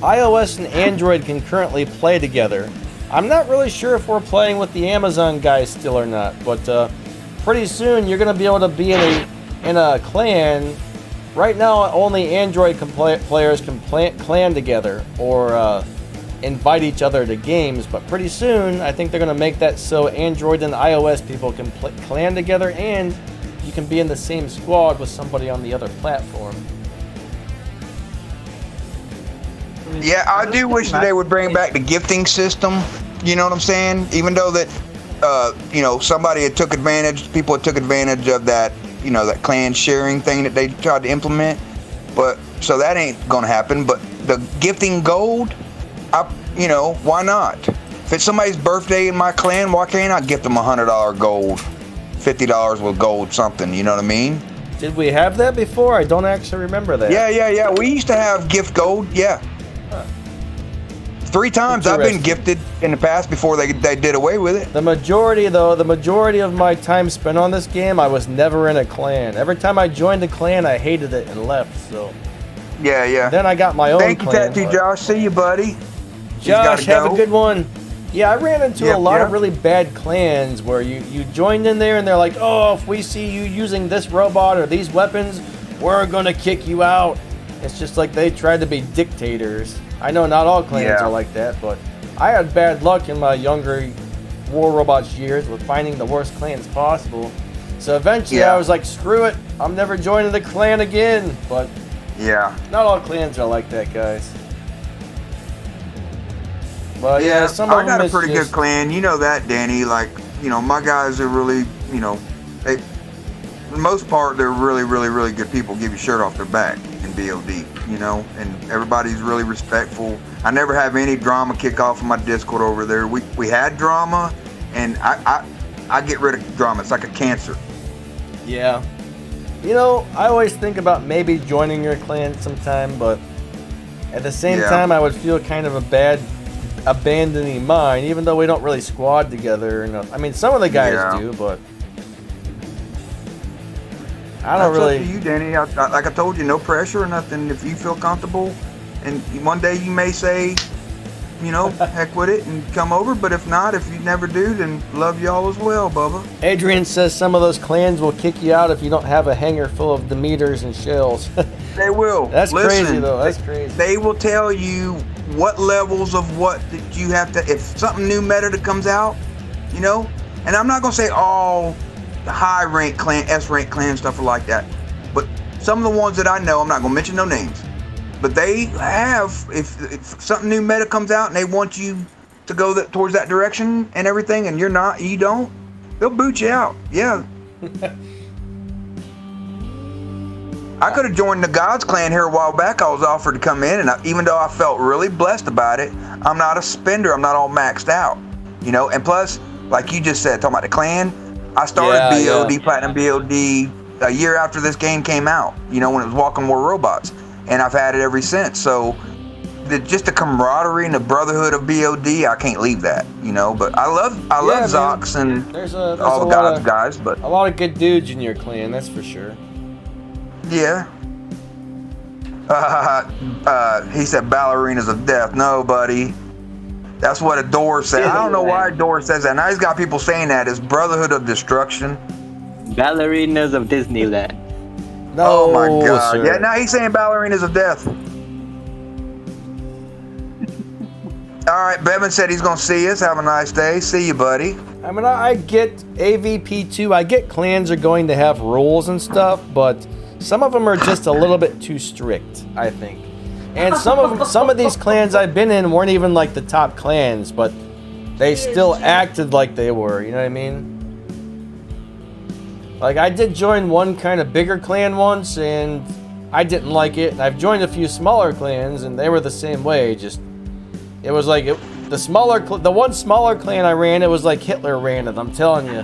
iOS and Android can currently play together. I'm not really sure if we're playing with the Amazon guys still or not, but pretty soon you're going to be able to be in a clan. Right now, only Android players can clan together or invite each other to games, but pretty soon I think they're going to make that so Android and iOS people can clan together and you can be in the same squad with somebody on the other platform. Yeah, I do wish that they would bring back the gifting system. You know what I'm saying? Even though that, you know, people took advantage of that, you know, that clan sharing thing that they tried to implement. But so that ain't gonna happen. But the gifting gold, you know, why not? If it's somebody's birthday in my clan, why can't I gift them $100 gold, $50 with gold, something? You know what I mean? Did we have that before? I don't actually remember that. Yeah. We used to have gift gold. Yeah. 3 times I've been gifted in the past before they did away with it. The majority of my time spent on this game, I was never in a clan. Every time I joined a clan, I hated it and left. So. Yeah. Then I got my own Thank you, clan. Tattoo Josh. See you, buddy. Josh, have a good one. Yeah, I ran into a lot of really bad clans where you joined in there and they're like, oh, if we see you using this robot or these weapons, we're gonna kick you out. It's just like they tried to be dictators. I know not all clans are like that, but I had bad luck in my younger War Robots years with finding the worst clans possible. So eventually I was like, screw it, I'm never joining the clan again. But not all clans are like that, guys. But some of I got them a pretty good clan. You know that, Danny. Like, you know, my guys are really, you know, they, for the most part, they're really, really, really good people. Give you shirt off their back in BOD, you know, and everybody's really respectful. I never have any drama kick off in my Discord over there. We had drama, and I get rid of drama. It's like a cancer. Yeah. You know, I always think about maybe joining your clan sometime, but at the same time, I would feel kind of a bad abandoning mine, even though we don't really squad together. I mean, some of the guys do, but I don't really. That's up to you, Danny. Like I told you, no pressure or nothing. If you feel comfortable, and one day you may say, you know, heck with it and come over. But if not, if you never do, then love y'all as well, Bubba. Adrian says some of those clans will kick you out if you don't have a hangar full of Demeters and shells. They will. That's crazy, though. That's crazy. They will tell you what levels of what that you have to. If something new meta that comes out, you know, and I'm not gonna say all high rank clan, S rank clan stuff are like that, but some of the ones that I know, I'm not gonna mention no names, but they have. If something new meta comes out and they want you to go towards that direction and everything, and you don't, they'll boot you out. Yeah. I could have joined the Gods clan here a while back. I was offered to come in, and even though I felt really blessed about it, I'm not a spender. I'm not all maxed out, you know. And plus, like you just said, talking about the clan, I started BOD, Platinum BOD, a year after this game came out, you know, when it was Walking War Robots, and I've had it ever since. So, just the camaraderie and the brotherhood of BOD, I can't leave that, you know. But I love Zox and there's all the Gods guys, but a lot of good dudes in your clan, that's for sure. Yeah. He said ballerinas of death. No, buddy. That's what Adore said. I don't know why Adore says that. Now he's got people saying that. It's Brotherhood of Destruction. Ballerinas of Disneyland. No, Oh my God. sir. Yeah, now he's saying Ballerinas of Death. All right, Bevan said he's going to see us. Have a nice day. See you, buddy. I mean, I get AVP2. I get clans are going to have rules and stuff, but some of them are just a little bit too strict, I think. And some of these clans I've been in weren't even like the top clans, but they still acted like they were. You know what I mean? Like, I did join one kind of bigger clan once, and I didn't like it. And I've joined a few smaller clans, and they were the same way. Just, it was like the one smaller clan I ran, it was like Hitler ran it. I'm telling you.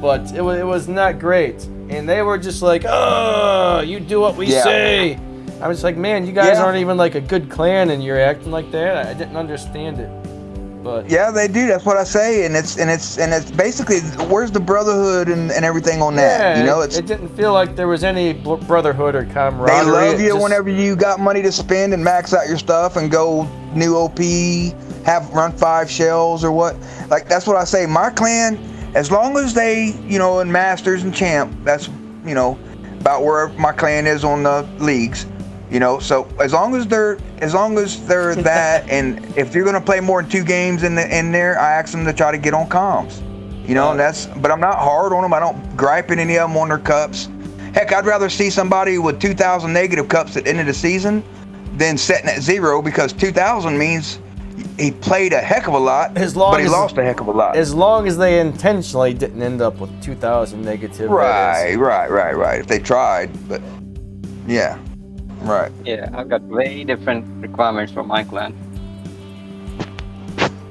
But it was not great, and they were just like, "Oh, you do what we say." I was like, "Man, you guys aren't even like a good clan, and you're acting like that." I didn't understand it. But yeah, they do. That's what I say, and it's basically, where's the brotherhood and everything on that? You know, it didn't feel like there was any brotherhood or camaraderie. They love you whenever you got money to spend and max out your stuff and go new OP, run 5 shells or what. Like, that's what I say. My clan, as long as they, in Masters and Champ, that's about where my clan is on the leagues. So as long as they're that, and if you're gonna play more than 2 games in there, I ask them to try to get on comms. And but I'm not hard on them. I don't gripe at any of them on their cups. Heck, I'd rather see somebody with 2,000 negative cups at the end of the season than setting at 0, because 2,000 means he played a heck of a lot, but he lost a heck of a lot. As long as they intentionally didn't end up with 2,000 negative. Right. If they tried, but yeah. Right. Yeah, I've got way different requirements for my clan.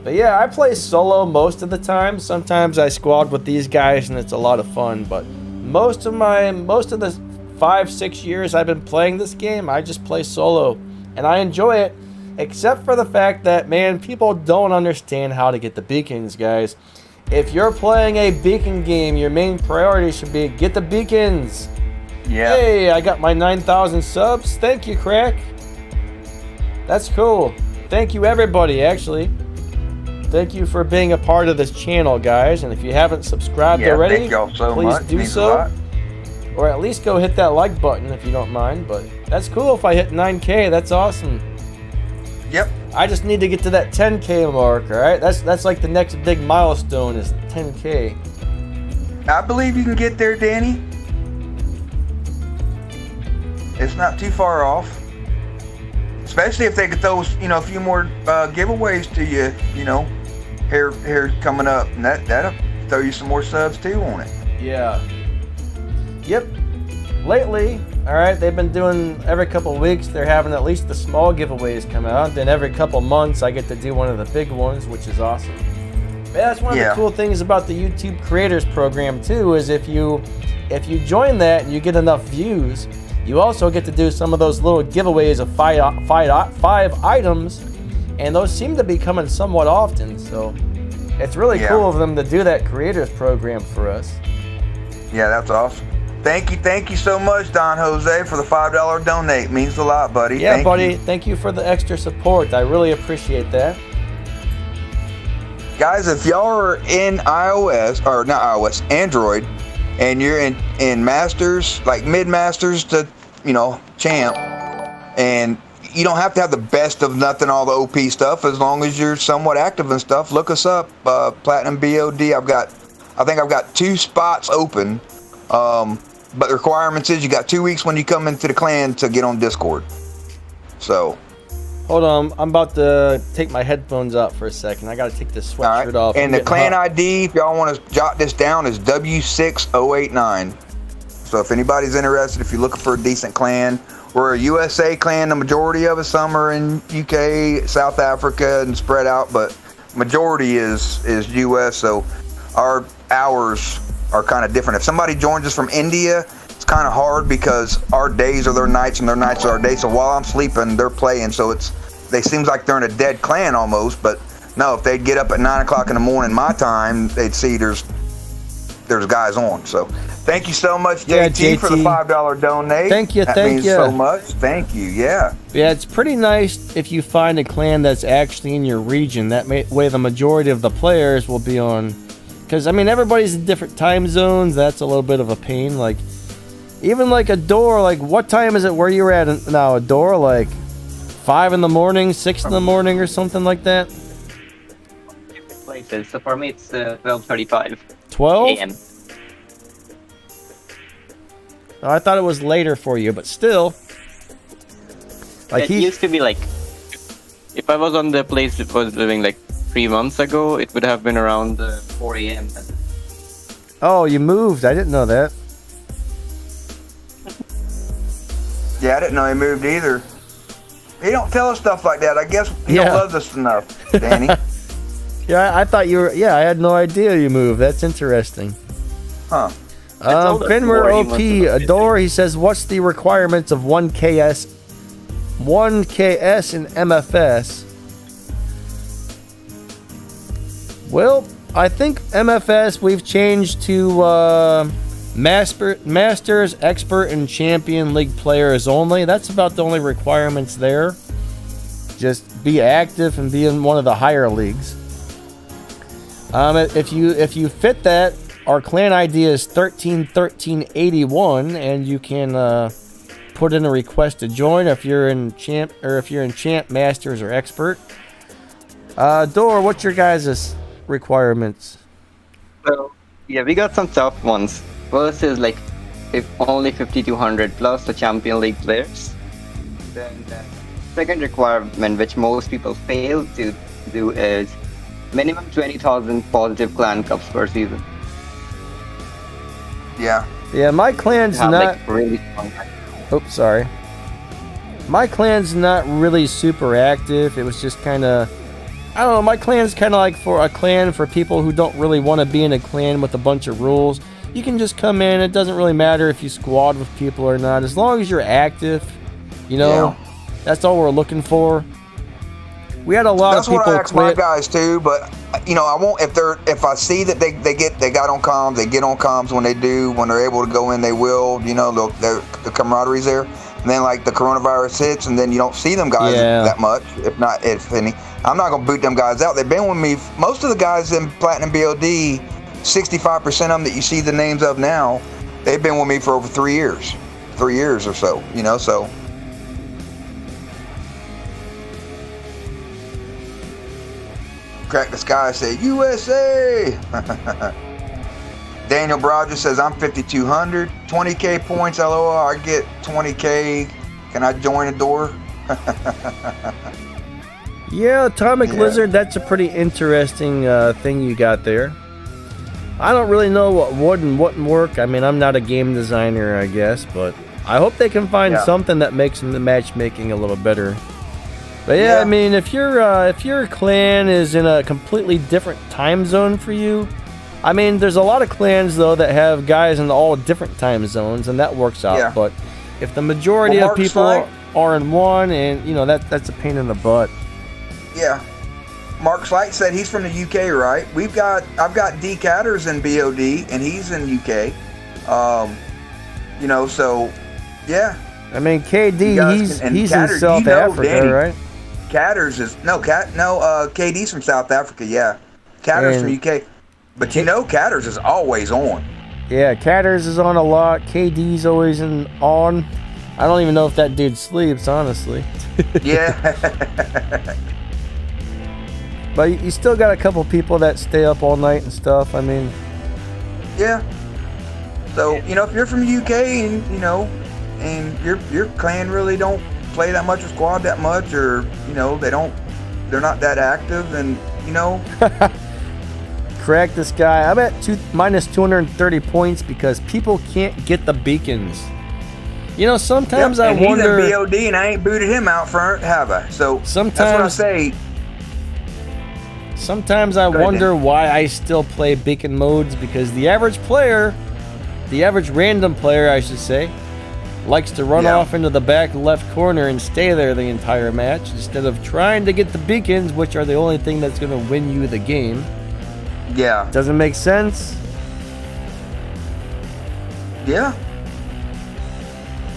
But yeah, I play solo most of the time. Sometimes I squad with these guys and it's a lot of fun, but most of the 5-6 years I've been playing this game, I just play solo and I enjoy it, except for the fact that, man, people don't understand how to get the beacons, guys. If you're playing a beacon game, your main priority should be get the beacons. Yeah. Hey, I got my 9,000 subs. Thank you, Crack. That's cool. Thank you, everybody, actually. Thank you for being a part of this channel, guys. And if you haven't subscribed already, thank y'all so please much. do so. Or at least go hit that like button if you don't mind. But that's cool if I hit 9K. That's awesome. Yep. I just need to get to that 10K mark, all right? That's like the next big milestone is 10K. I believe you can get there, Danny. It's not too far off, especially if they could throw, a few more giveaways to you, here coming up, and that'll throw you some more subs too on it. Yeah. Yep. Lately, all right, they've been doing every couple weeks. They're having at least the small giveaways come out. Then every couple months, I get to do one of the big ones, which is awesome. But that's one of the cool things about the YouTube Creators Program too. Is if you join that and you get enough views, you also get to do some of those little giveaways of five items, and those seem to be coming somewhat often. So it's really cool of them to do that creators program for us. Yeah, that's awesome. Thank you so much, Don Jose, for the $5 donate. Means a lot, buddy. Yeah, buddy. Thank you for the extra support. I really appreciate that. Guys, if y'all are in iOS, or not iOS, Android, and you're in Masters, like mid-Masters to, Champ, and you don't have to have the best of nothing, all the OP stuff, as long as you're somewhat active and stuff. Look us up, Platinum BOD. I think I've got 2 spots open, but the requirements is you got 2 weeks when you come into the clan to get on Discord. So. Hold on, I'm about to take my headphones out for a second. I got to take this sweatshirt off. And the clan ID, if y'all want to jot this down, is W6089. So if anybody's interested, if you're looking for a decent clan, we're a USA clan. The majority of us, some are in UK, South Africa, and spread out, but majority is US. So our hours are kind of different. If somebody joins us from India, it's kind of hard because our days are their nights and their nights are our days. So while I'm sleeping, they're playing. So they seems like they're in a dead clan almost. But no, if they'd get up at 9 o'clock in the morning my time, they'd see there's there's guys on. So thank you so much, Yeah, JT, for the JT. $5 donate. Thank you, that thank means you. so much. Thank you. Yeah. Yeah, it's pretty nice if you find a clan that's actually in your region. That way the majority of the players will be on. Because, I mean, everybody's in different time zones. That's a little bit of a pain. Like, even like Adore, like, what time is it where you're at now, Adore? Like, 5 in the morning, 6 in the morning, or something like that? Places. So for me, it's 12:35 12? a.m. I thought it was later for you, but still. Like It used to be like, if I was on the place that was living like 3 months ago, it would have been around 4 a.m. Oh, you moved. I didn't know that. Yeah, I didn't know he moved either. He don't tell us stuff like that. I guess he don't love us enough, Danny. Yeah, I thought you were. Yeah, I had no idea you moved. That's interesting. Huh. Finmer OP Adore. He says, "What's the requirements of 1KS, 1KS and MFS?" Well, I think MFS we've changed to Masters, Expert, and Champion League players only. That's about the only requirements there. Just be active and be in one of the higher leagues. If you fit that, our clan ID is 131381, and you can put in a request to join if you're in Champ, Masters, or Expert. Dor, what's your guys' requirements? So yeah, we got some tough ones. First is like if only 5200 plus the Champion League players. Then the second requirement, which most people fail to do, is minimum 20,000 positive clan cups per season. Yeah. Yeah, my clan's Have, not. like, really strong. Oops, sorry. My clan's not really super active. It was just kind of. I don't know. My clan's kind of like for a clan for people who don't really want to be in a clan with a bunch of rules. You can just come in. It doesn't really matter if you squad with people or not, as long as you're active. You know, Yeah. That's all we're looking for. We had a lot That's of people what I ask my quit. guys too, but you know, I won't if I see that they got on comms, they get on comms when they're able to go in, they will. You know, the camaraderie's there. And then like the coronavirus hits, and then you don't see them guys that much, if any. I'm not gonna boot them guys out. They've been with me. Most of the guys in Platinum BOD, 65% of them that you see the names of now, they've been with me for over 3 years, 3 years or so. You know, so. Crack the Sky said USA. Daniel Brodger says I'm 5200, 20k points. LOL, I get 20k. Can I join a door? Yeah, Atomic Lizard. That's a pretty interesting thing you got there. I don't really know what would and wouldn't work. I mean, I'm not a game designer, I guess, but I hope they can find something that makes the matchmaking a little better. But yeah, I mean, if your clan is in a completely different time zone for you, I mean, there's a lot of clans though that have guys in all different time zones, and that works out. Yeah. But if the majority of people are in one, and you know that's a pain in the butt. Yeah. Mark Slight said he's from the UK, right? I've got D Catters in BOD, and he's in UK. You know, so yeah. I mean, KD, he's in South Africa, Danny, right? Catters is KD's from South Africa, yeah. Catters from UK, but you know, Catters is always on. Yeah, Catters is on a lot. KD's always on. I don't even know if that dude sleeps, honestly. Yeah. But you still got a couple people that stay up all night and stuff. I mean. Yeah. So you know, if you're from the UK and you know, and your clan really don't play that much or squad that much, or you know they're not that active, and you know. Crack this guy. I'm at minus 230 points because people can't get the beacons. You know, sometimes I wonder. He's in BOD, and I ain't booted him out front, have I? So sometimes that's what I say. Sometimes I wonder why I still play beacon modes, because the average random player, I should say, likes to run off into the back left corner and stay there the entire match instead of trying to get the beacons, which are the only thing that's going to win you the game. Yeah. Doesn't make sense. Yeah.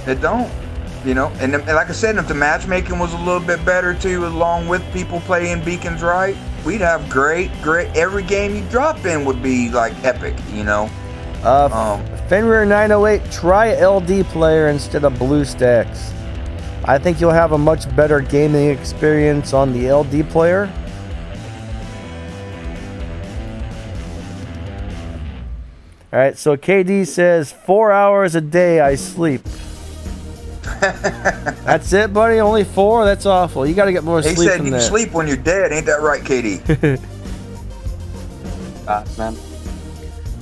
It don't. You know, and like I said, if the matchmaking was a little bit better too, along with people playing beacons right, we'd have great. Every game you drop in would be like epic. You know. Fenrir 908, try LD player instead of BlueStacks. I think you'll have a much better gaming experience on the LD player. All right, so KD says 4 hours a day I sleep. That's it, buddy? Only 4? That's awful. You got to get more sleep than that. He said you sleep when you're dead. Ain't that right, KD? Man.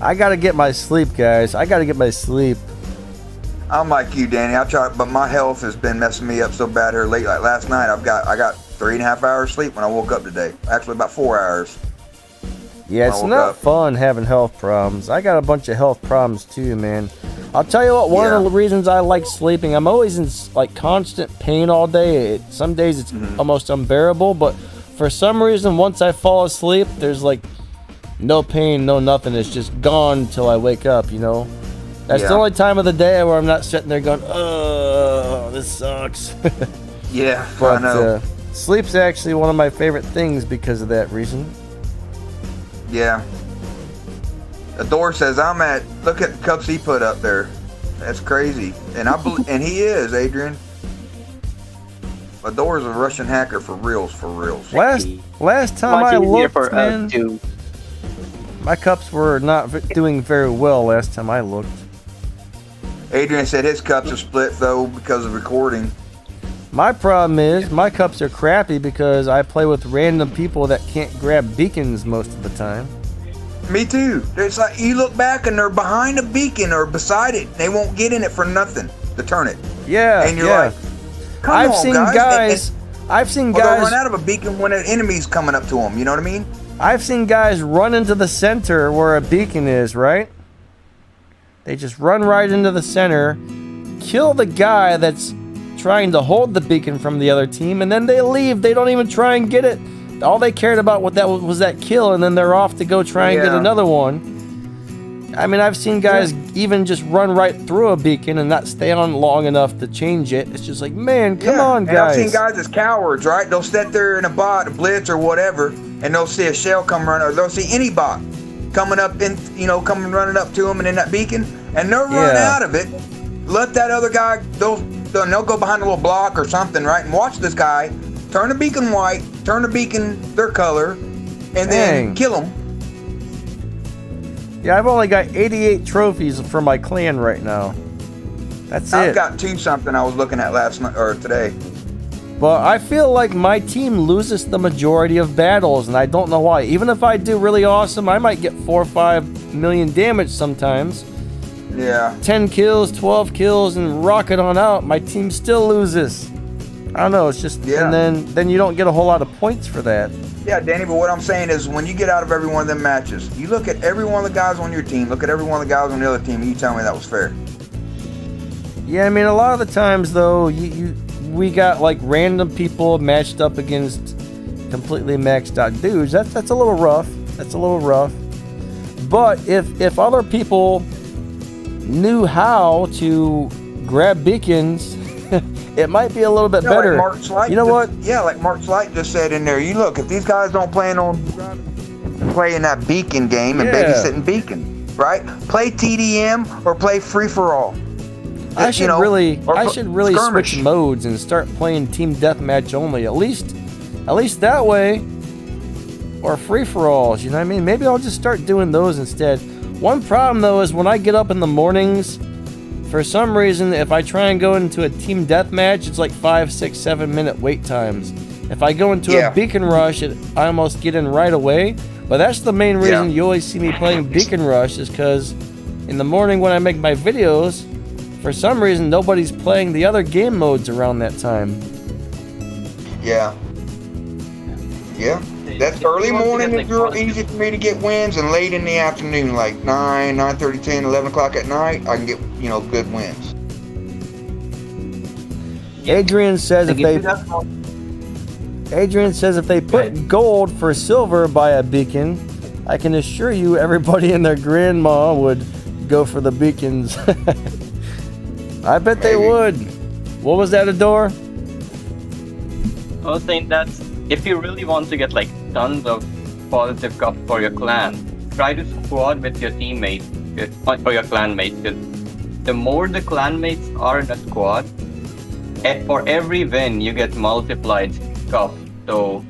I got to get my sleep, guys. I got to get my sleep. I'm like you, Danny. I try, but my health has been messing me up so bad here late. Like last night, I got 3.5 hours sleep when I woke up today. Actually, about 4 hours. Yeah, it's not fun having health problems. I got a bunch of health problems too, man. I'll tell you what, one of the reasons I like sleeping, I'm always in like constant pain all day. Some days it's almost unbearable, but for some reason, once I fall asleep, there's like no pain, no nothing. It's just gone till I wake up, you know? That's the only time of the day where I'm not sitting there going, oh, this sucks. Yeah, but, I know. Sleep's actually one of my favorite things because of that reason. Yeah. Adore says, look at the cups he put up there. That's crazy. And and he is, Adrian. Adore's a Russian hacker for reals. Last time I looked, man, my cups were not doing very well last time I looked. Adrian said his cups are split, though, because of recording. My problem is, my cups are crappy because I play with random people that can't grab beacons most of the time. Me too. It's like you look back and they're behind a beacon or beside it. They won't get in it for nothing to turn it. Yeah, and you're like, come I've on, seen guys. They'll run out of a beacon when an enemy's coming up to them. You know what I mean? I've seen guys run into the center where a beacon is, right? They just run right into the center, kill the guy that's trying to hold the beacon from the other team, and then they leave. They don't even try and get it. All they cared about was that kill, and then they're off to go try and get another one. I mean, I've seen guys even just run right through a beacon and not stay on long enough to change it. It's just like, man, come on, guys. And I've seen guys as cowards, right? They'll sit there in a bot, a blitz or whatever, and they'll see a shell come running, or they'll see any bot coming up in, coming running up to them and in that beacon, and they'll run out of it. Let that other guy, they'll go behind a little block or something, right? And watch this guy turn the beacon white, turn the beacon their color, and then kill them. Yeah, I've only got 88 trophies for my clan right now. That's it. I've got 2-something I was looking at last night or today. But I feel like my team loses the majority of battles, and I don't know why. Even if I do really awesome, I might get 4 or 5 million damage sometimes. Yeah. 10 kills, 12 kills, and rocket on out. My team still loses. I don't know. It's just, and then you don't get a whole lot of points for that. Yeah, Danny. But what I'm saying is, when you get out of every one of them matches, you look at every one of the guys on your team, look at every one of the guys on the other team, and you tell me that was fair. Yeah, I mean, a lot of the times though, we got like random people matched up against completely maxed out dudes. That's a little rough. That's a little rough. But if other people knew how to grab beacons, it might be a little bit better. Like you know what? Yeah, like Mark Slight just said in there. You look, if these guys don't plan on playing that beacon game and babysitting beacon, right? Play TDM or play free for all. I should really switch modes and start playing team deathmatch only. At least that way, or free for alls. You know what I mean? Maybe I'll just start doing those instead. One problem though is when I get up in the mornings, for some reason, if I try and go into a team deathmatch, it's like 5, 6, 7 minute wait times. If I go into a beacon rush, I almost get in right away. But that's the main reason you always see me playing beacon rush, is because in the morning when I make my videos, for some reason nobody's playing the other game modes around that time. Yeah. That's early morning is real easy for me to get wins, and late in the afternoon, like 9, 9:30, 10, 11 o'clock at night, I can get good wins. Adrian says if they put gold for silver by a beacon, I can assure you everybody and their grandma would go for the beacons. I bet they Maybe. would. What was that, Adore? I was saying that if you really want to get like tons of positive cups for your clan, try to squad with your teammates or your clanmates. Because the more the clanmates are in a squad, for every win you get multiplied cups. So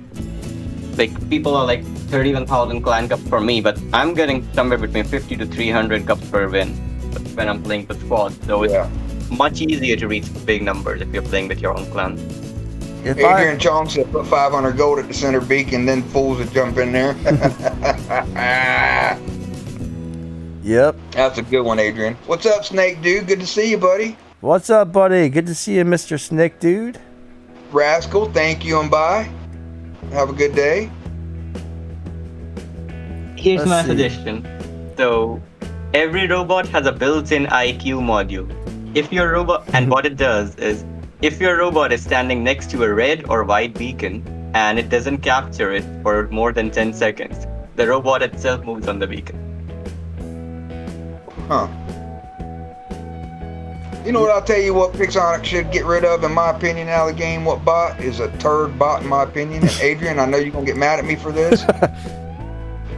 like people are like 31,000 clan cups for me, but I'm getting somewhere between 50 to 300 cups per win when I'm playing the squad. So it's much easier to reach big numbers if you're playing with your own clan. If Adrian Chong said put 500 gold at the center beacon, then fools would jump in there. Yep. That's a good one, Adrian. What's up, Snake Dude? Good to see you, buddy. What's up, buddy? Good to see you, Mr. Snake Dude. Rascal, thank you and bye. Have a good day. Here's Let's my see. suggestion. So every robot has a built-in IQ module. If your robot, and what it does is, if your robot is standing next to a red or white beacon and it doesn't capture it for more than 10 seconds, the robot itself moves on the beacon. Huh. You know what, I'll tell you what Pixonic should get rid of, in my opinion, out of the game. What bot is a turd bot, in my opinion. And Adrian, I know you're going to get mad at me for this.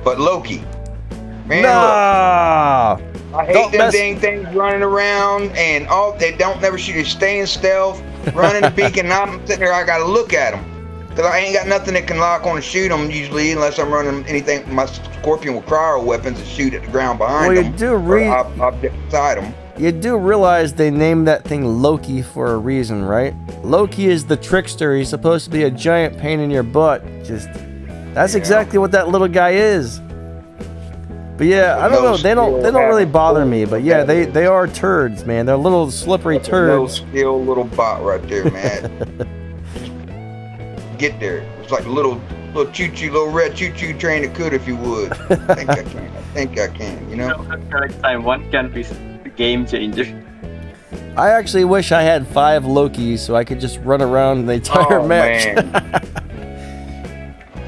But Loki. Man, Nah. look. I hate them dang things running around and they don't never shoot you. Stay in stealth, running the beacon. And I'm sitting there, I got to look at them. Because I ain't got nothing that can lock on and shoot them usually, unless I'm running anything. My Scorpion with cryo weapons that shoot at the ground behind Well, them. you do object beside them. You do realize they named that thing Loki for a reason, right? Loki is the trickster. He's supposed to be a giant pain in your butt. That's exactly what that little guy is. But yeah, I don't know. They don't really bother me. But yeah, they are turds, man. They're little slippery turds. No skill little bot right there, man. Get there. It's like a little choo-choo, little red choo-choo train that could if you would. I think I can, you know? Correct time. One can be a game changer. I actually wish I had 5 Lokis so I could just run around the entire match. Man.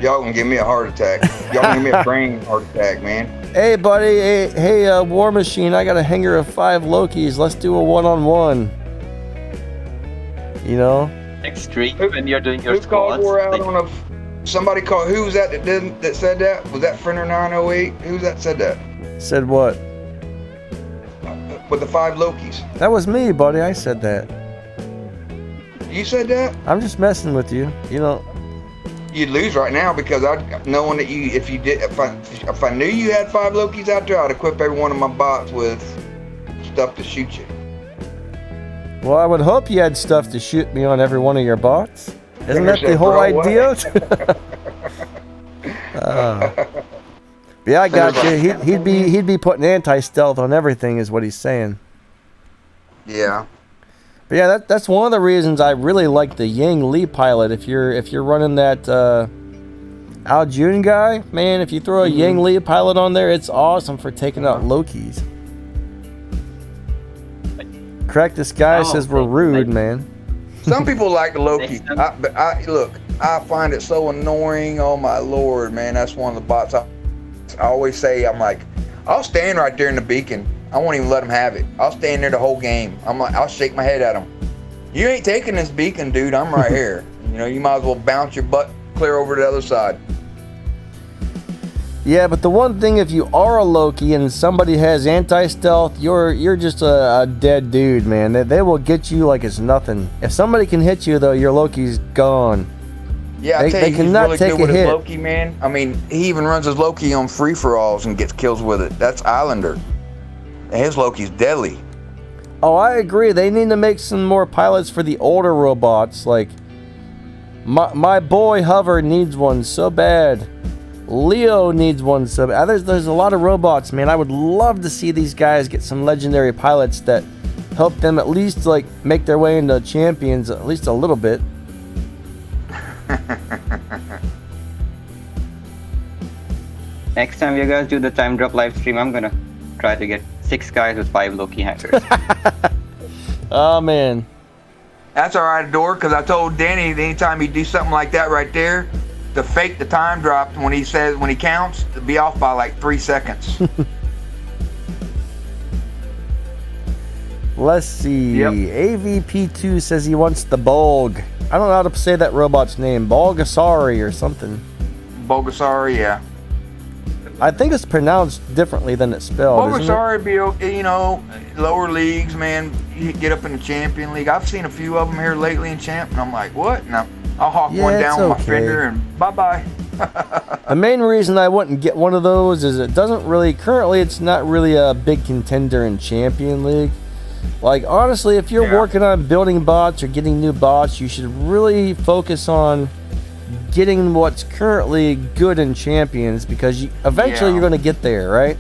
Y'all gonna give me a heart attack. Y'all gonna give me a brain heart attack, man. Hey, buddy. Hey, War Machine. I got a hanger of 5 Lokis. Let's do a one-on-one. You know? Extreme when you're doing your Who called squads. War out on a... Somebody called... Who was that that said that? Was that Frenner 908? Who was that said that? Said what? With the 5 Lokis. That was me, buddy. I said that. You said that? I'm just messing with you. You know... You'd lose right now because knowing that if I knew you had 5 Lokis out there, I'd equip every one of my bots with stuff to shoot you. Well, I would hope you had stuff to shoot me on every one of your bots. Isn't that the whole idea? Yeah, I got you. He'd be putting anti-stealth on everything, is what he's saying. Yeah. But yeah, that's one of the reasons I really like the Yang Li pilot. If you're running that Al Jun guy, man, if you throw a Yang Li pilot on there, it's awesome for taking out Lokis. Correct, this guy says we're rude, man. Some people like the Loki. But I find it so annoying. Oh my lord, man, that's one of the bots. I always say, I'm like, I'll stand right there in the beacon. I won't even let them have it. I'll stand there the whole game. I'm like, I'll shake my head at them. You ain't taking this beacon, dude. I'm right here. You know, you might as well bounce your butt clear over to the other side. Yeah, but the one thing, if you are a Loki and somebody has anti-stealth, you're just a dead dude, man. They will get you like it's nothing. If somebody can hit you, though, your Loki's gone. Yeah, I tell they you, he's cannot really take good a with his hit. Loki, man. I mean, he even runs his Loki on free-for-alls and gets kills with it. That's Islander. And his Loki's deadly. Oh, I agree. They need to make some more pilots for the older robots. Like, my boy Hover needs one so bad. Leo needs one so bad. There's a lot of robots, man. I would love to see these guys get some legendary pilots that help them at least, like, make their way into champions at least a little bit. Next time you guys do the time drop live stream, I'm gonna try to get 6 guys with 5 Loki hackers. Oh, man. That's all right, Adore, because I told Danny anytime you do something like that right there, to fake the time drop when he counts, to be off by like 3 seconds. Let's see. Yep. AVP2 says he wants the Bulg. I don't know how to say that robot's name. Bulgasari or something. Bulgasari, yeah. I think it's pronounced differently than it's spelled. Bulgasari be okay, you know, lower leagues, man. You get up in the champion league. I've seen a few of them here lately in champ, and I'm like, what? And I'll hawk one down with my fender, and bye-bye. The main reason I wouldn't get one of those is it doesn't really, currently it's not really a big contender in Champion League. Like, honestly, if you're working on building bots or getting new bots, you should really focus on getting what's currently good in Champions, because eventually you're going to get there, right?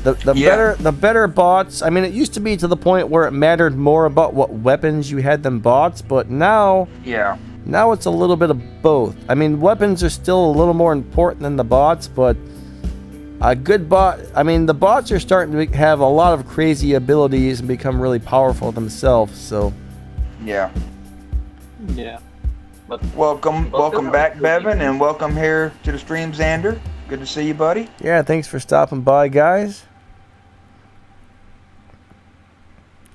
The better bots, I mean, it used to be to the point where it mattered more about what weapons you had than bots, but now... Yeah. Now it's a little bit of both. I mean, weapons are still a little more important than the bots, but a good bot... I mean, the bots are starting to have a lot of crazy abilities and become really powerful themselves, so... Yeah. Yeah. But Welcome back, Bevan, and welcome here to the stream, Xander. Good to see you, buddy. Yeah, thanks for stopping by, guys.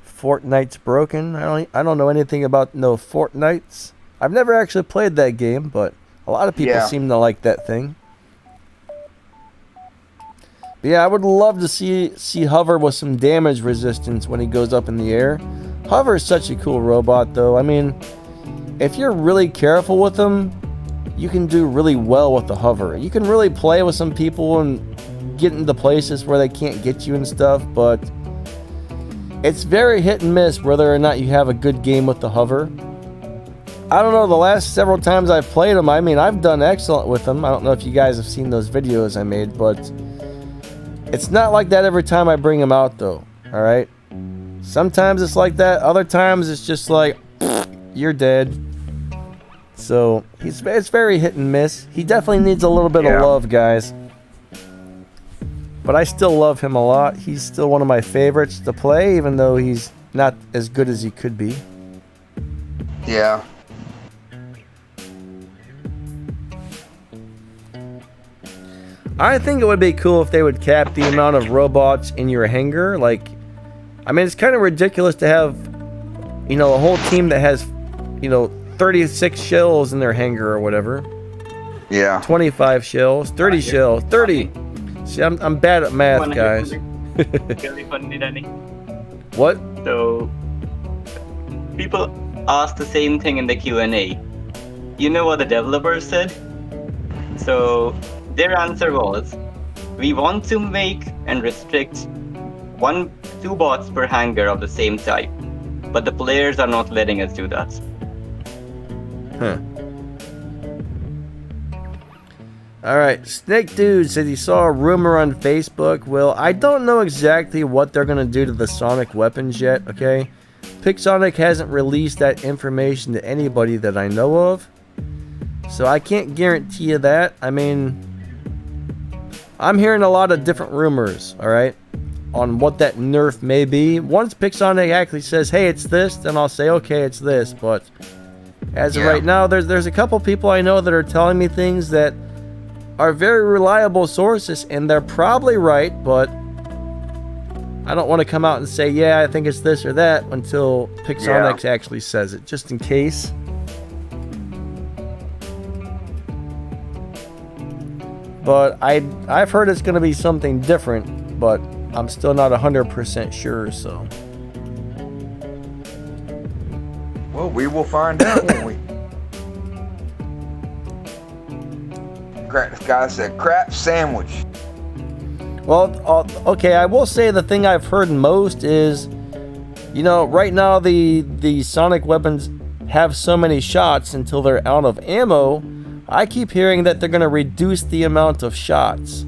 Fortnite's broken. I don't know anything about no Fortnites. I've never actually played that game, but a lot of people seem to like that thing. But yeah, I would love to see Hover with some damage resistance when he goes up in the air. Hover is such a cool robot, though. I mean, if you're really careful with him, you can do really well with the Hover. You can really play with some people and get into places where they can't get you and stuff, but it's very hit and miss whether or not you have a good game with the Hover. I don't know, the last several times I've played him, I mean, I've done excellent with him. I don't know if you guys have seen those videos I made, but it's not like that every time I bring him out, though, alright? Sometimes it's like that, other times it's just like, you're dead. So, it's very hit and miss. He definitely needs a little bit of love, guys. But I still love him a lot. He's still one of my favorites to play, even though he's not as good as he could be. Yeah. I think it would be cool if they would cap the amount of robots in your hangar. Like, I mean, it's kind of ridiculous to have, you know, a whole team that has, you know, 36 shells in their hangar or whatever. Yeah. 25 shells, 30 shells, 30. See, I'm bad at math, guys. Really funny, Danny. What? So, people asked the same thing in the Q&A. You know what the developers said? So, their answer was, we want to make and restrict 1-2 bots per hangar of the same type, but the players are not letting us do that. Huh. Alright, Snake Dude says he saw a rumor on Facebook. Well, I don't know exactly what they're going to do to the Sonic weapons yet, okay? Pixonic hasn't released that information to anybody that I know of, so I can't guarantee you that. I mean, I'm hearing a lot of different rumors, alright, on what that nerf may be. Once Pixonic actually says, hey, it's this, then I'll say, okay, it's this. But as of right now, there's a couple people I know that are telling me things that are very reliable sources, and they're probably right, but I don't want to come out and say, yeah, I think it's this or that, until Pixonic actually says it, just in case. But I've heard it's going to be something different, but I'm still not 100% sure, so. Well, we will find out, won't we? This guy said, crap sandwich. Well, okay, I will say the thing I've heard most is, you know, right now the Sonic weapons have so many shots until they're out of ammo. I keep hearing that they're going to reduce the amount of shots.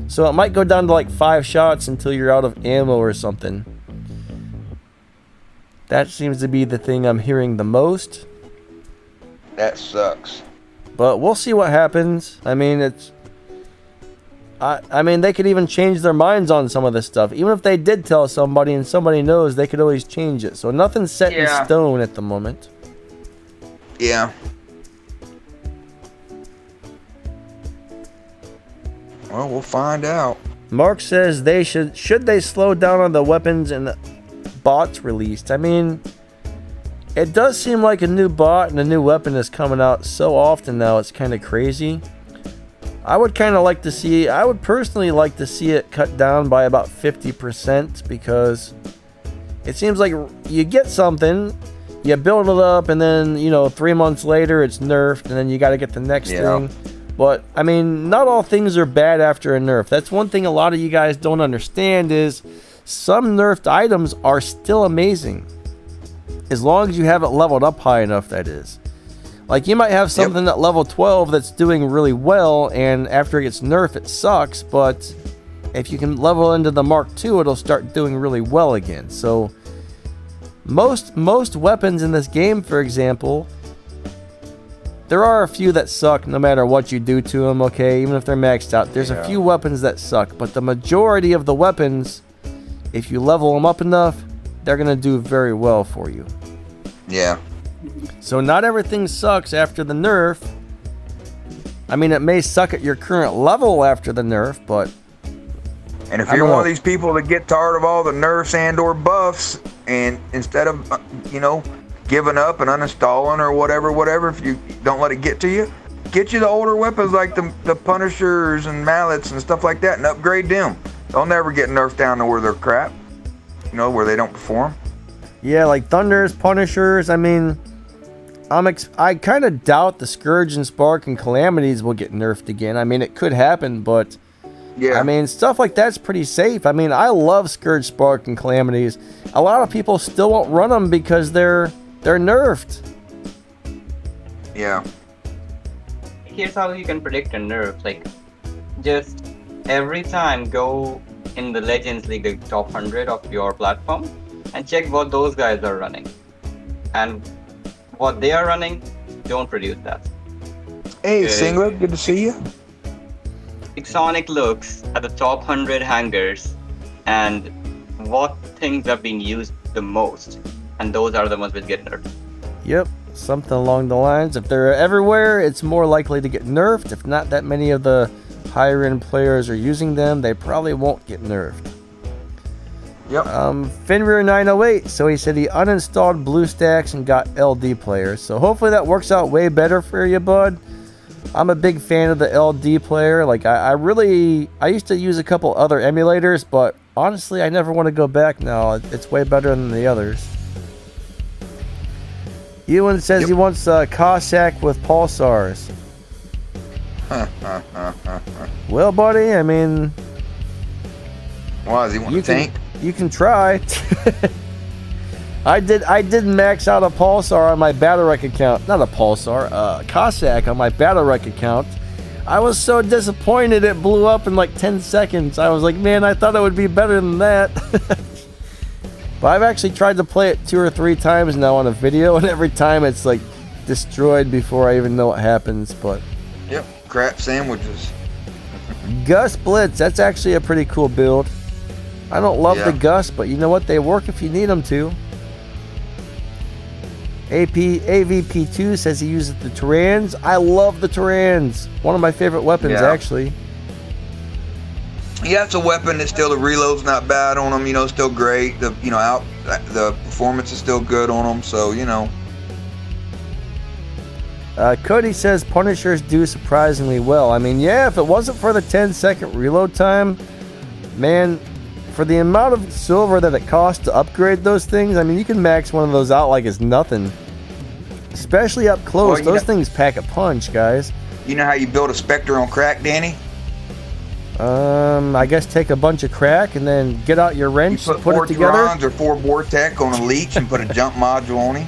So it might go down to like 5 shots until you're out of ammo or something. That seems to be the thing I'm hearing the most. That sucks. But we'll see what happens. I mean, I mean, they could even change their minds on some of this stuff. Even if they did tell somebody and somebody knows, they could always change it. So nothing's set in stone at the moment. Yeah. Well, we'll find out. Mark says they should they slow down on the weapons and bots released. I mean, it does seem like a new bot and a new weapon is coming out so often now, it's kind of crazy. I would personally like to see it cut down by about 50%, because it seems like you get something, you build it up, and then, 3 months later it's nerfed, and then you got to get the next thing. But, I mean, not all things are bad after a nerf. That's one thing a lot of you guys don't understand, is some nerfed items are still amazing. As long as you have it leveled up high enough, that is. Like, you might have something at level 12 that's doing really well, and after it gets nerfed, it sucks, but if you can level into the Mark II, it'll start doing really well again. So, most weapons in this game, for example, there are a few that suck no matter what you do to them, okay? Even if they're maxed out. There's a few weapons that suck, but the majority of the weapons, if you level them up enough, they're going to do very well for you. Yeah. So not everything sucks after the nerf. I mean, it may suck at your current level after the nerf, but... And if you're one of these people that get tired of all the nerfs and or buffs, and instead of, giving up and uninstalling or whatever, if you don't let it get to you, get you the older weapons like the Punishers and Mallets and stuff like that, and upgrade them. They'll never get nerfed down to where they're crap, where they don't perform. Yeah, like Thunders, Punishers. I mean, I kind of doubt the Scourge and Spark and Calamities will get nerfed again. I mean, it could happen, but yeah, I mean, stuff like that's pretty safe. I mean, I love Scourge, Spark, and Calamities. A lot of people still won't run them because they're nerfed. Yeah. Here's how you can predict a nerf. Like, just every time go in the Legends League, the top 100 of your platform, and check what those guys are running. And what they are running, don't produce that. Hey, Singlet, good to see you. Sonic looks at the top 100 hangers and what things are being used the most, and those are the ones which get nerfed. Yep, something along the lines. If they're everywhere, it's more likely to get nerfed. If not that many of the higher end players are using them, they probably won't get nerfed. Yep. Fenrir 908, so he said he uninstalled BlueStacks and got LD players. So hopefully that works out way better for you, bud. I'm a big fan of the LD player. Like, I used to use a couple other emulators, but honestly, I never want to go back now. It's way better than the others. Ewan says he wants Cossack with pulsars. Well, buddy, I mean... Why, does he want a tank? You can try. I did max out a Pulsar on my Battlerec account. Not a Pulsar, Cossack on my Battlerec account. I was so disappointed it blew up in like 10 seconds. I was like, man, I thought it would be better than that. But I've actually tried to play it 2 or 3 times now on a video, and every time it's like destroyed before I even know what happens. But yep, crap sandwiches. Gus Blitz, that's actually a pretty cool build. I don't love the Gus, but you know what? They work if you need them to. AVP2 says he uses the Tyrans. I love the Tyrans. One of my favorite weapons, actually. Yeah, it's a weapon that still, the reload's not bad on them. Still great. The the performance is still good on them. So Cody says Punishers do surprisingly well. I mean, yeah, if it wasn't for the 10-second reload time, man. For the amount of silver that it costs to upgrade those things, I mean, you can max one of those out like it's nothing. Especially up close. Well, those things pack a punch, guys. You know how you build a Specter on crack, Danny? I guess take a bunch of crack and then get out your wrench and put it together. 4 Turons or 4 Vortec on a leech and put a jump module on him.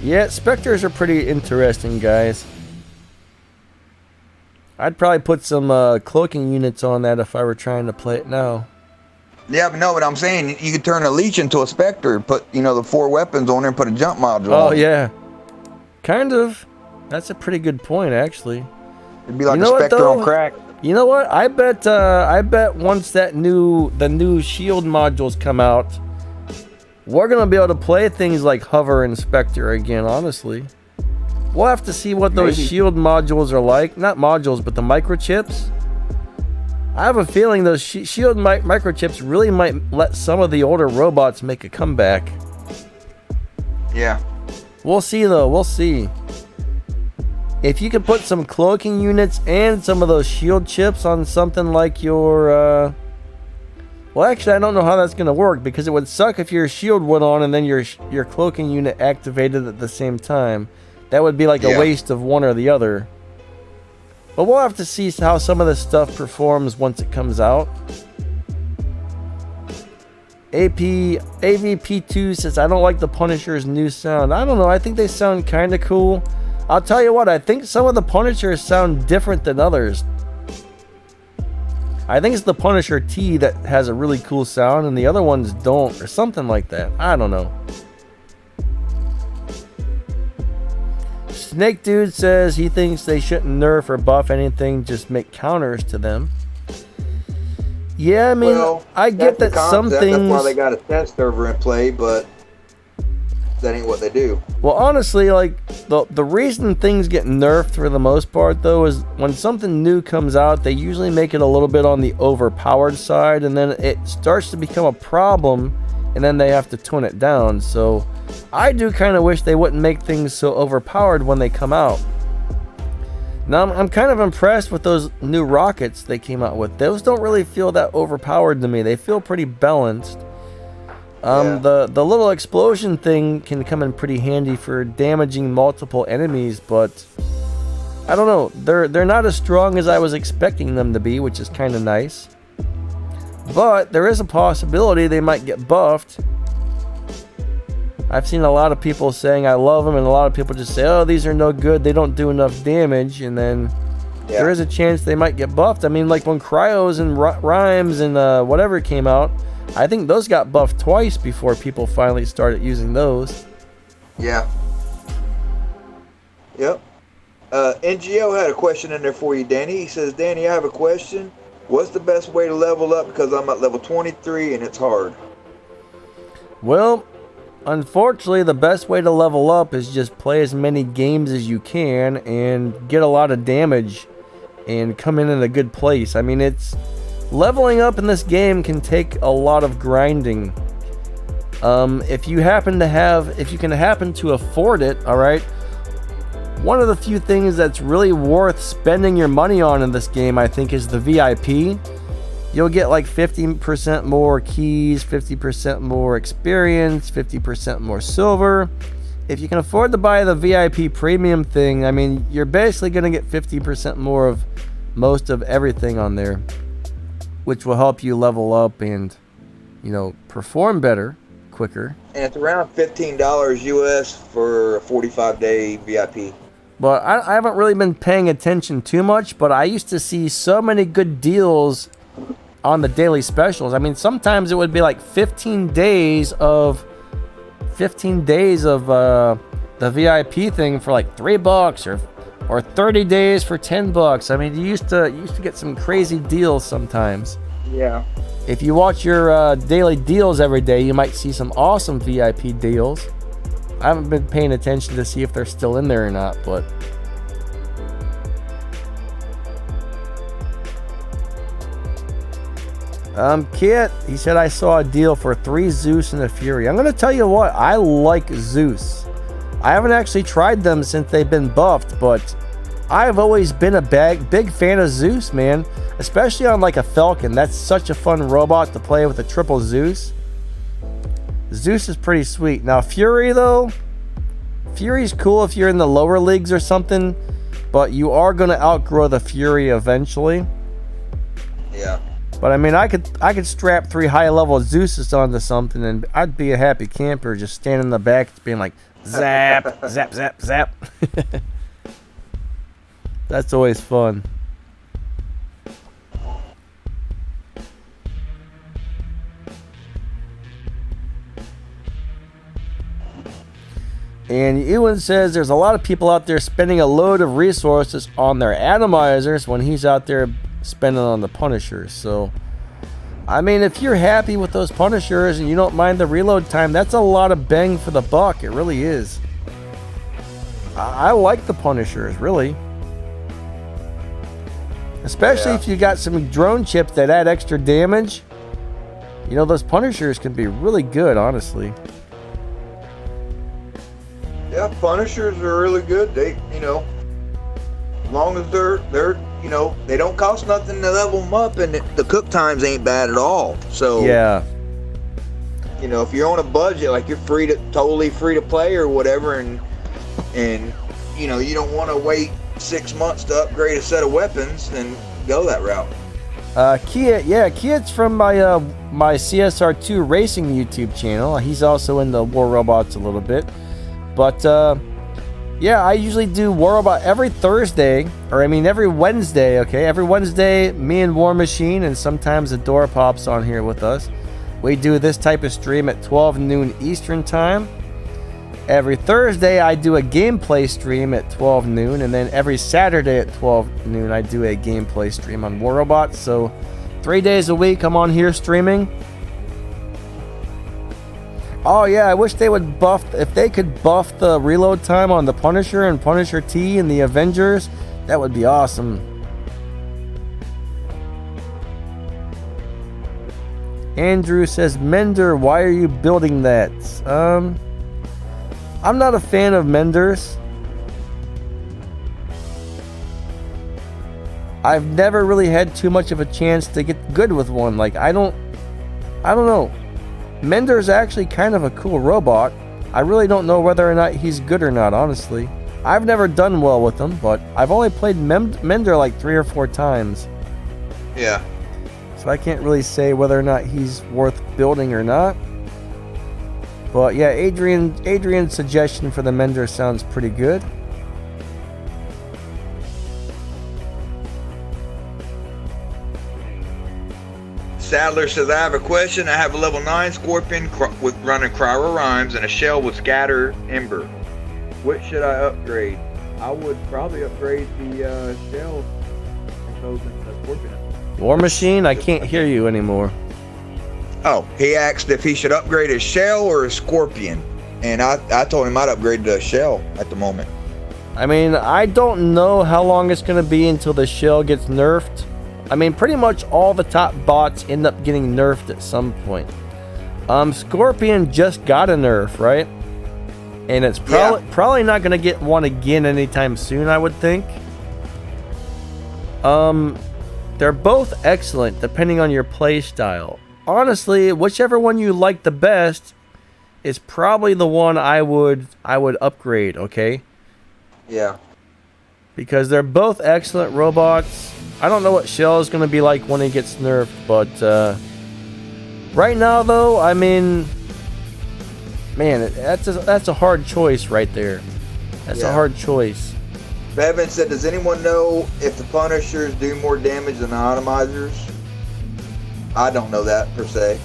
Yeah, Specters are pretty interesting, guys. I'd probably put some cloaking units on that if I were trying to play it now. Yeah, but no, what I'm saying, you could turn a leech into a Specter, put, the 4 weapons on there and put a jump module on. Oh, yeah. Kind of. That's a pretty good point, actually. It'd be like a Specter on crack. You know what? I bet once the new shield modules come out, we're going to be able to play things like Hover and Specter again, honestly. We'll have to see what those shield modules are like. Not modules, but the microchips. I have a feeling those shield microchips really might let some of the older robots make a comeback. Yeah. We'll see, though. We'll see. If you could put some cloaking units and some of those shield chips on something like your... Well, actually, I don't know how that's going to work, because it would suck if your shield went on and then your cloaking unit activated at the same time. That would be like a waste of one or the other. But we'll have to see how some of this stuff performs once it comes out. AVP2 says, I don't like the Punisher's new sound. I don't know, I think they sound kind of cool. I'll tell you what, I think some of the Punishers sound different than others. I think it's the Punisher T that has a really cool sound and the other ones don't, or something like that. I don't know. Snake Dude says he thinks they shouldn't nerf or buff anything, just make counters to them. Yeah, I mean, well, I get that some things... That's why they got a test server in play, but that ain't what they do. Well, honestly, like, the reason things get nerfed for the most part, though, is when something new comes out, they usually make it a little bit on the overpowered side, and then it starts to become a problem, and then they have to tone it down. So I do kind of wish they wouldn't make things so overpowered when they come out. Now, I'm kind of impressed with those new rockets they came out with. Those don't really feel that overpowered to me. They feel pretty balanced. The little explosion thing can come in pretty handy for damaging multiple enemies, but I don't know. They're not as strong as I was expecting them to be, which is kind of nice. But there is a possibility they might get buffed. I've seen a lot of people saying I love them, and a lot of people just say, oh, these are no good, they don't do enough damage, and then there is a chance they might get buffed. I mean, like when Cryos and Rhymes and whatever came out, I think those got buffed twice before people finally started using those. Yeah. Yep. NGO had a question in there for you, Danny. He says, Danny, I have a question. What's the best way to level up? Because I'm at level 23 and it's hard. Well, unfortunately, the best way to level up is just play as many games as you can and get a lot of damage and come in a good place. I mean, leveling up in this game can take a lot of grinding. If you can happen to afford it, all right. One of the few things that's really worth spending your money on in this game, I think, is the VIP. You'll get like 50% more keys, 50% more experience, 50% more silver. If you can afford to buy the VIP premium thing, I mean, you're basically going to get 50% more of most of everything on there, which will help you level up and, perform better, quicker. And it's around $15 US for a 45-day VIP. But I haven't really been paying attention too much, but I used to see so many good deals on the daily specials. I mean, sometimes it would be like 15 days of the VIP thing for like $3 or 30 days for $10. I mean, you used to get some crazy deals sometimes. Yeah. If you watch your daily deals every day, you might see some awesome VIP deals. I haven't been paying attention to see if they're still in there or not, but Kit, he said I saw a deal for 3 Zeus and a Fury. I'm gonna tell you what, I like Zeus. I haven't actually tried them since they've been buffed, but I've always been a big fan of Zeus, man. Especially on like a Falcon. That's such a fun robot to play with a triple Zeus. Zeus is pretty sweet. Now Fury though, Fury's cool if you're in the lower leagues or something, but you are gonna outgrow the Fury eventually. Yeah. But I mean, I could strap 3 high-level Zeuses onto something, and I'd be a happy camper just standing in the back, being like, zap, zap, zap, zap. That's always fun. And Ewan says there's a lot of people out there spending a load of resources on their atomizers when he's out there spending on the Punishers. So, I mean, if you're happy with those Punishers and you don't mind the reload time, that's a lot of bang for the buck. It really is. I like the Punishers, really. Especially if you got some drone chips that add extra damage. You know, those Punishers can be really good, honestly. Yeah, Punishers are really good. They, you know, as long as they're, you know, they don't cost nothing to level them up, and the cook times ain't bad at all. So yeah, you know, if you're on a budget, like you're totally free to play or whatever, and you know, you don't want to wait 6 months to upgrade a set of weapons, then go that route. Kiet's from my CSR2 Racing YouTube channel. He's also in the War Robots a little bit. But, yeah, I usually do War Robot every Thursday, or I mean every Wednesday, okay? Every Wednesday, me and War Machine, and sometimes Adora pops on here with us. We do this type of stream at 12 noon Eastern Time. Every Thursday, I do a gameplay stream at 12 noon, and then every Saturday at 12 noon, I do a gameplay stream on War Robots. So, 3 days a week, I'm on here streaming. Oh yeah, I wish they would if they could buff the reload time on the Punisher and Punisher T and the Avengers, that would be awesome. Andrew says, Mender, why are you building that? I'm not a fan of Menders. I've never really had too much of a chance to get good with one. Like, I don't know. Mender is actually kind of a cool robot. I really don't know whether or not he's good or not, honestly. I've never done well with him, but I've only played Mender like 3 or 4 times. Yeah. So I can't really say whether or not he's worth building or not. But yeah, Adrian's suggestion for the Mender sounds pretty good. Sadler says, I have a question. I have a level 9 Scorpion with running Cryo Rhymes and a shell with Scatter Ember. Which should I upgrade? I would probably upgrade the shell and those in the Scorpion. War Machine, I can't hear you anymore. Oh, he asked if he should upgrade his shell or his Scorpion. And I told him I'd upgrade the shell at the moment. I mean, I don't know how long it's going to be until the shell gets nerfed. I mean, pretty much all the top bots end up getting nerfed at some point. Scorpion just got a nerf, right? And it's probably not going to get one again anytime soon, I would think. They're both excellent depending on your play style. Honestly, whichever one you like the best is probably the one I would upgrade, okay? Yeah. Because they're both excellent robots. I don't know what Shell is going to be like when he gets nerfed, but right now, though, I mean, man, that's a hard choice right there. That's a hard choice. Bevan said, does anyone know if the Punishers do more damage than the Atomizers? I don't know that, per se.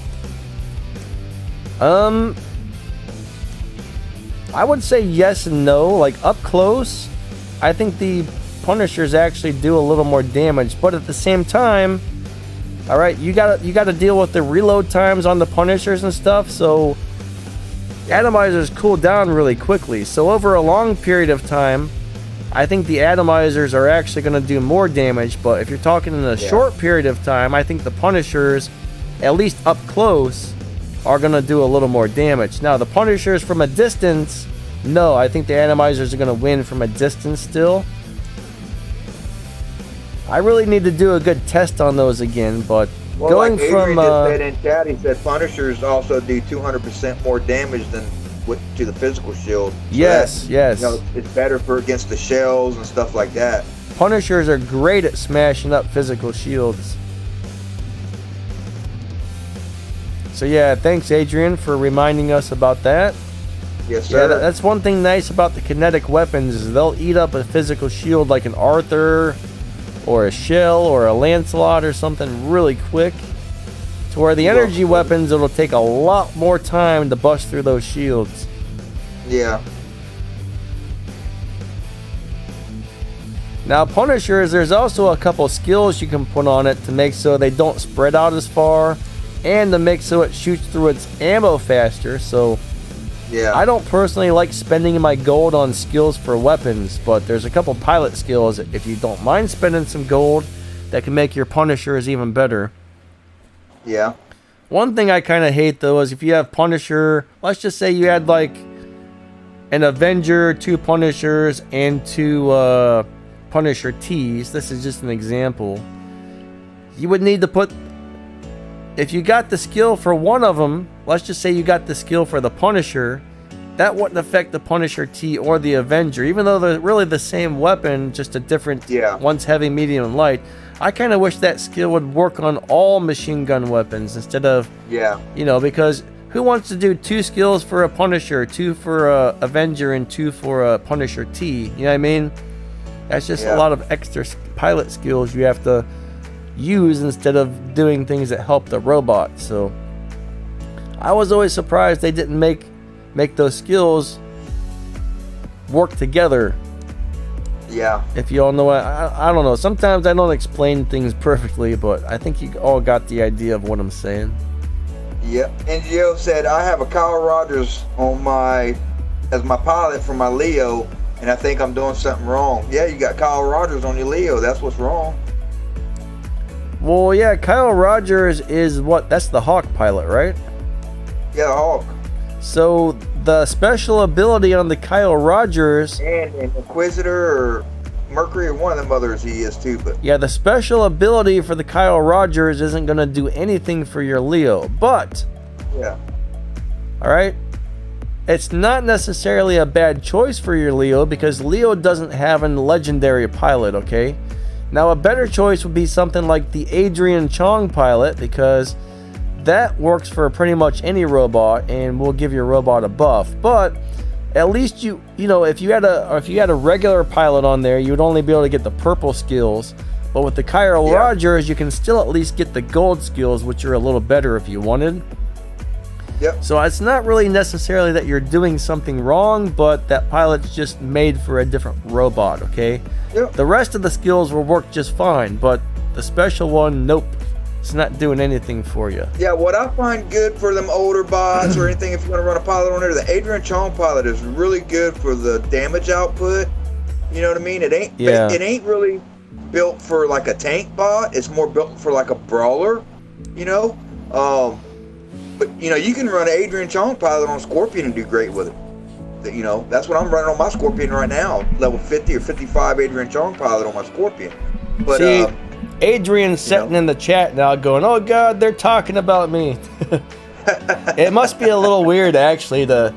I would say yes and no. Like, up close, I think the Punishers actually do a little more damage, but at the same time, all right, you gotta deal with the reload times on the Punishers and stuff. So atomizers cool down really quickly. So over a long period of time, I think the atomizers are actually going to do more damage. But if you're talking in a short period of time, I think the Punishers, at least up close, are going to do a little more damage. Now the Punishers from a distance, no, I think the atomizers are going to win from a distance still. I really need to do a good test on those again, but going like from just said in chat, he said Punishers also do 200% more damage than to the physical shield. So yes. You know, it's better for against the shells and stuff like that. Punishers are great at smashing up physical shields. So yeah, thanks Adrian for reminding us about that. Yes, sir. Yeah, that's one thing nice about the kinetic weapons is they'll eat up a physical shield like an Arthur or a Shell or a Lancelot or something really quick. To where the energy weapons, it'll take a lot more time to bust through those shields. Yeah. Now Punishers, there's also a couple skills you can put on it to make so they don't spread out as far, and to make so it shoots through its ammo faster. So yeah, I don't personally like spending my gold on skills for weapons, but there's a couple pilot skills. If you don't mind spending some gold, that can make your Punishers even better. Yeah. One thing I kind of hate though is if you have Punisher, let's just say you had like an Avenger, 2 Punishers, and 2 Punisher Ts. This is just an example. You would need to put, if you got the skill for one of them, let's just say you got the skill for the Punisher, that wouldn't affect the Punisher T or the Avenger, even though they're really the same weapon, just a different, one's heavy, medium, and light. I kind of wish that skill would work on all machine gun weapons instead of, you know, because who wants to do 2 skills for a Punisher, 2 for a Avenger, and 2 for a Punisher T? You know what I mean? That's just a lot of extra pilot skills you have to use instead of doing things that help the robot. So I was always surprised they didn't make those skills work together. Yeah. If you all know, I don't know. Sometimes I don't explain things perfectly, but I think you all got the idea of what I'm saying. Yep. And Gio said, I have a Kyle Rogers on as my pilot for my Leo, and I think I'm doing something wrong. Yeah, you got Kyle Rogers on your Leo. That's what's wrong. Well, yeah, Kyle Rogers is that's the Hawk pilot, right? Yeah, the Hawk. So the special ability on the Kyle Rogers, and Inquisitor or Mercury or one of them others he is too, but yeah, the special ability for the Kyle Rogers isn't going to do anything for your Leo, but all right, it's not necessarily a bad choice for your Leo because Leo doesn't have a legendary pilot. Okay, now a better choice would be something like the Adrian Chong pilot, because that works for pretty much any robot and will give your robot a buff. But at least you know, if you had a regular pilot on there, you would only be able to get the purple skills. But with the Kyle Rogers, you can still at least get the gold skills, which are a little better if you wanted. Yep. So it's not really necessarily that you're doing something wrong, but that pilot's just made for a different robot, okay? Yep. The rest of the skills will work just fine, but the special one, nope. It's not doing anything for you. Yeah, what I find good for them older bots or anything, if you want to run a pilot on there, the Adrian Chong pilot is really good for the damage output. You know what I mean? It ain't really built for like a tank bot. It's more built for like a brawler, you know? But you know, you can run an Adrian Chong pilot on Scorpion and do great with it. You know, that's what I'm running on my Scorpion right now. Level 50 or 55 Adrian Chong pilot on my Scorpion. But see, Adrian's sitting in the chat now going, oh God, they're talking about me. It must be a little weird actually to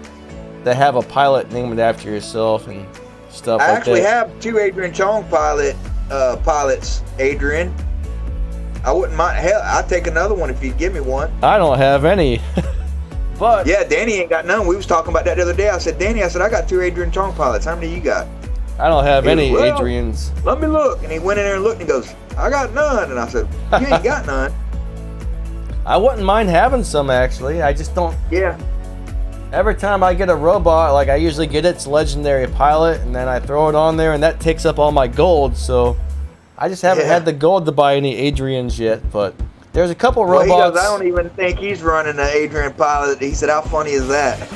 have a pilot named after yourself and stuff like that. I actually have 2 Adrian Chong pilots, Adrian. I wouldn't mind. Hell, I'd take another one if you'd give me one. I don't have any. But yeah, Danny ain't got none. We was talking about that the other day. I said, Danny, I got 2 Adrian Chong pilots. How many you got? I don't have any goes, well, Adrians. Let me look. And he went in there and looked and he goes, I got none. And I said, you ain't got none. I wouldn't mind having some actually. I just don't. Yeah. Every time I get a robot, like I usually get its legendary pilot and then I throw it on there and that takes up all my gold. So I just haven't had the gold to buy any Adrians yet. But there's a couple robots. Well, he goes, I don't even think he's running an Adrian pilot. He said, how funny is that?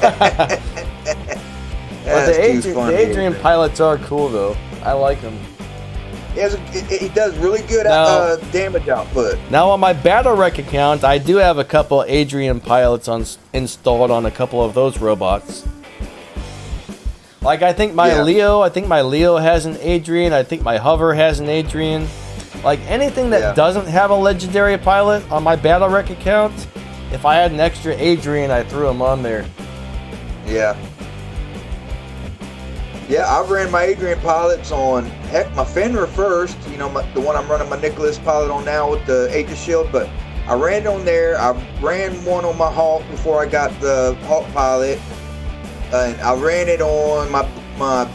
But the Adrian pilots are cool though. I like them. He does really good damage output. Now on my Battle Wreck account, I do have a couple Adrian pilots installed on a couple of those robots. Like I think my Leo has an Adrian. I think my Hover has an Adrian. Like anything that doesn't have a legendary pilot on my Battle Wreck account, if I had an extra Adrian, I threw him on there. Yeah. Yeah, I've ran my Adrian pilots on, my Fenrir first, you know, the one I'm running my Nicholas pilot on now with the Aegis Shield, but I ran it on there. I ran one on my Hawk before I got the Hawk pilot, and I ran it on my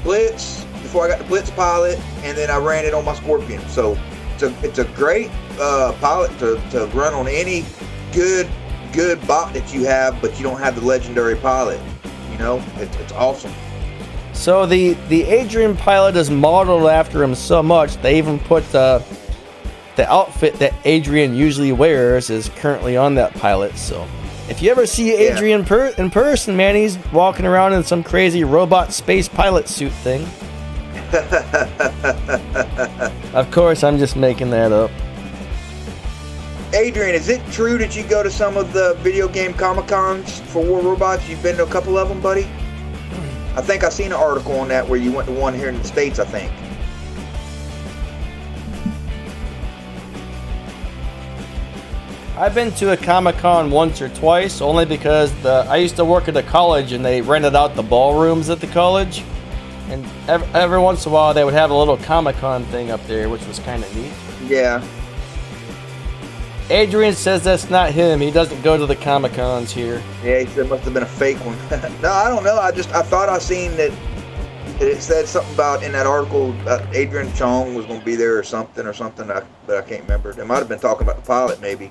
Blitz before I got the Blitz pilot, and then I ran it on my Scorpion. So it's a great pilot to run on any good bot that you have, but you don't have the legendary pilot. You know, it's awesome. So the Adrian pilot is modeled after him so much they even put the outfit that Adrian usually wears is currently on that pilot. So if you ever see Adrian in person, man, he's walking around in some crazy robot space pilot suit thing. Of course, I'm just making that up. Adrian, is it true that you go to some of the video game Comic-Cons for War Robots? You've been to a couple of them, buddy? I think I seen an article on that where you went to one here in the States, I think. I've been to a Comic-Con once or twice, only because I used to work at a college and they rented out the ballrooms at the college. And every once in a while they would have a little Comic-Con thing up there, which was kind of neat. Yeah. Adrian says that's not him. He doesn't go to the Comic-Cons here. Yeah, he said it must have been a fake one. No, I don't know. I thought I seen that it said something about in that article Adrian Chong was going to be there or something, but I can't remember. They might have been talking about the pilot, maybe.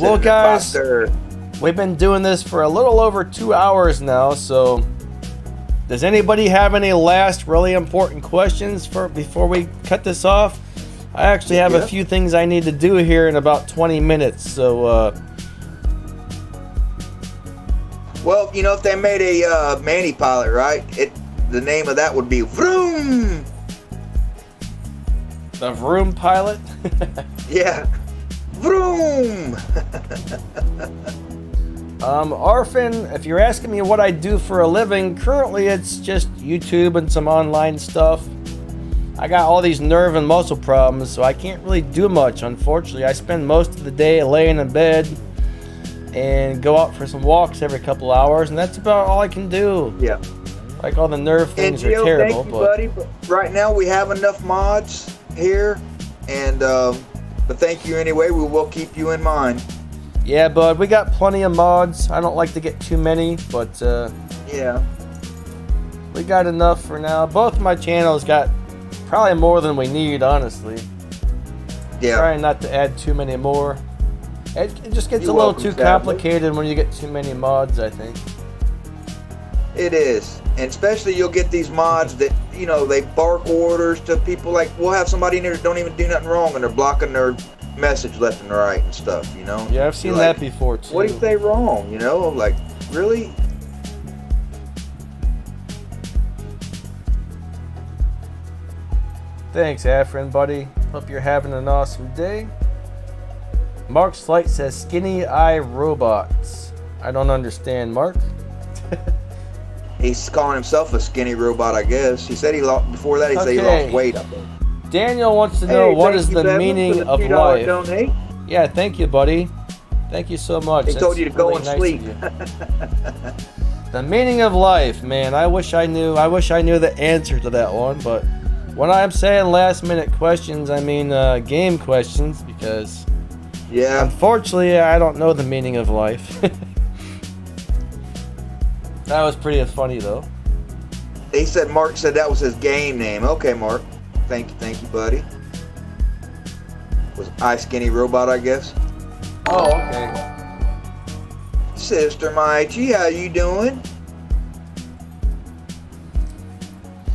Well, guys, we've been doing this for a little over 2 hours now, so does anybody have any last really important questions before we cut this off? I actually have a few things I need to do here in about 20 minutes, so well, you know, if they made a Manny pilot, right? The name of that would be Vroom. The Vroom pilot? Yeah. Vroom. Orphan, if you're asking me what I do for a living, currently it's just YouTube and some online stuff. I got all these nerve and muscle problems, so I can't really do much, unfortunately. I spend most of the day laying in bed and go out for some walks every couple hours, and that's about all I can do. Yeah. Like, all the nerve things and, are terrible. Thank you, buddy. But right now we have enough mods here, and but thank you anyway. We will keep you in mind. Yeah, bud, we got plenty of mods. I don't like to get too many, but yeah, we got enough for now. Both my channels got probably more than we need, honestly. Yeah. Trying not to add too many more. It just gets a little too complicated when you get too many mods, I think. It is. And especially you'll get these mods that, you know, they bark orders to people. Like, we'll have somebody in there that don't even do nothing wrong and they're blocking their message left and right and stuff, you know? Yeah, I've seen that before, too. What do you say wrong, you know? Like, really? Thanks, Afrin, buddy. Hope you're having an awesome day. Mark Slight says, skinny eye robots. I don't understand, Mark. He's calling himself a skinny robot, I guess. He said he lost, before that he said he lost weight, I think. Daniel wants to know what is the meaning of life. Donate. Yeah, thank you, buddy. Thank you so much. He told you to go and sleep. The meaning of life, man. I wish I knew the answer to that one, but when I'm saying last minute questions, I mean game questions, because yeah, unfortunately I don't know the meaning of life. That was pretty funny though. He said Mark said that was his game name. Okay, Mark. Thank you, buddy. Was I Skinny Robot, I guess? Oh, okay. Sister Mighty, how you doing?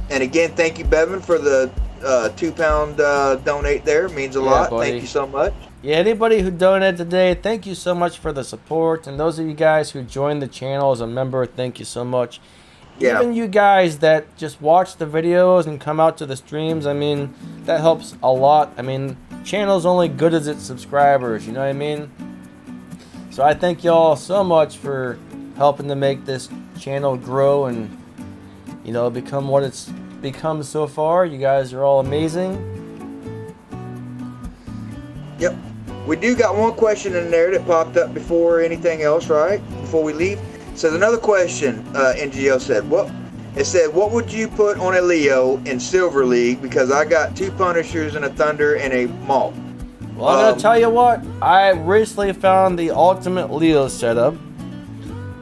And again, thank you, Bevan, for the £2 donate there. It means a lot. Buddy. Thank you so much. Yeah, anybody who donated today, thank you so much for the support. And those of you guys who joined the channel as a member, thank you so much. Yeah. Even you guys that just watch the videos and come out to the streams, I mean, that helps a lot. I mean, channel's only good as its subscribers, you know what I mean? So I thank y'all so much for helping to make this channel grow and, you know, become what it's become so far. You guys are all amazing. Yep. We do got one question in there that popped up before anything else, right? Before we leave. So another question, NGO said, what would you put on a Leo in Silver League? Because I got 2 Punishers and a Thunder and a Maul. Well, I'm going to tell you what, I recently found the ultimate Leo setup.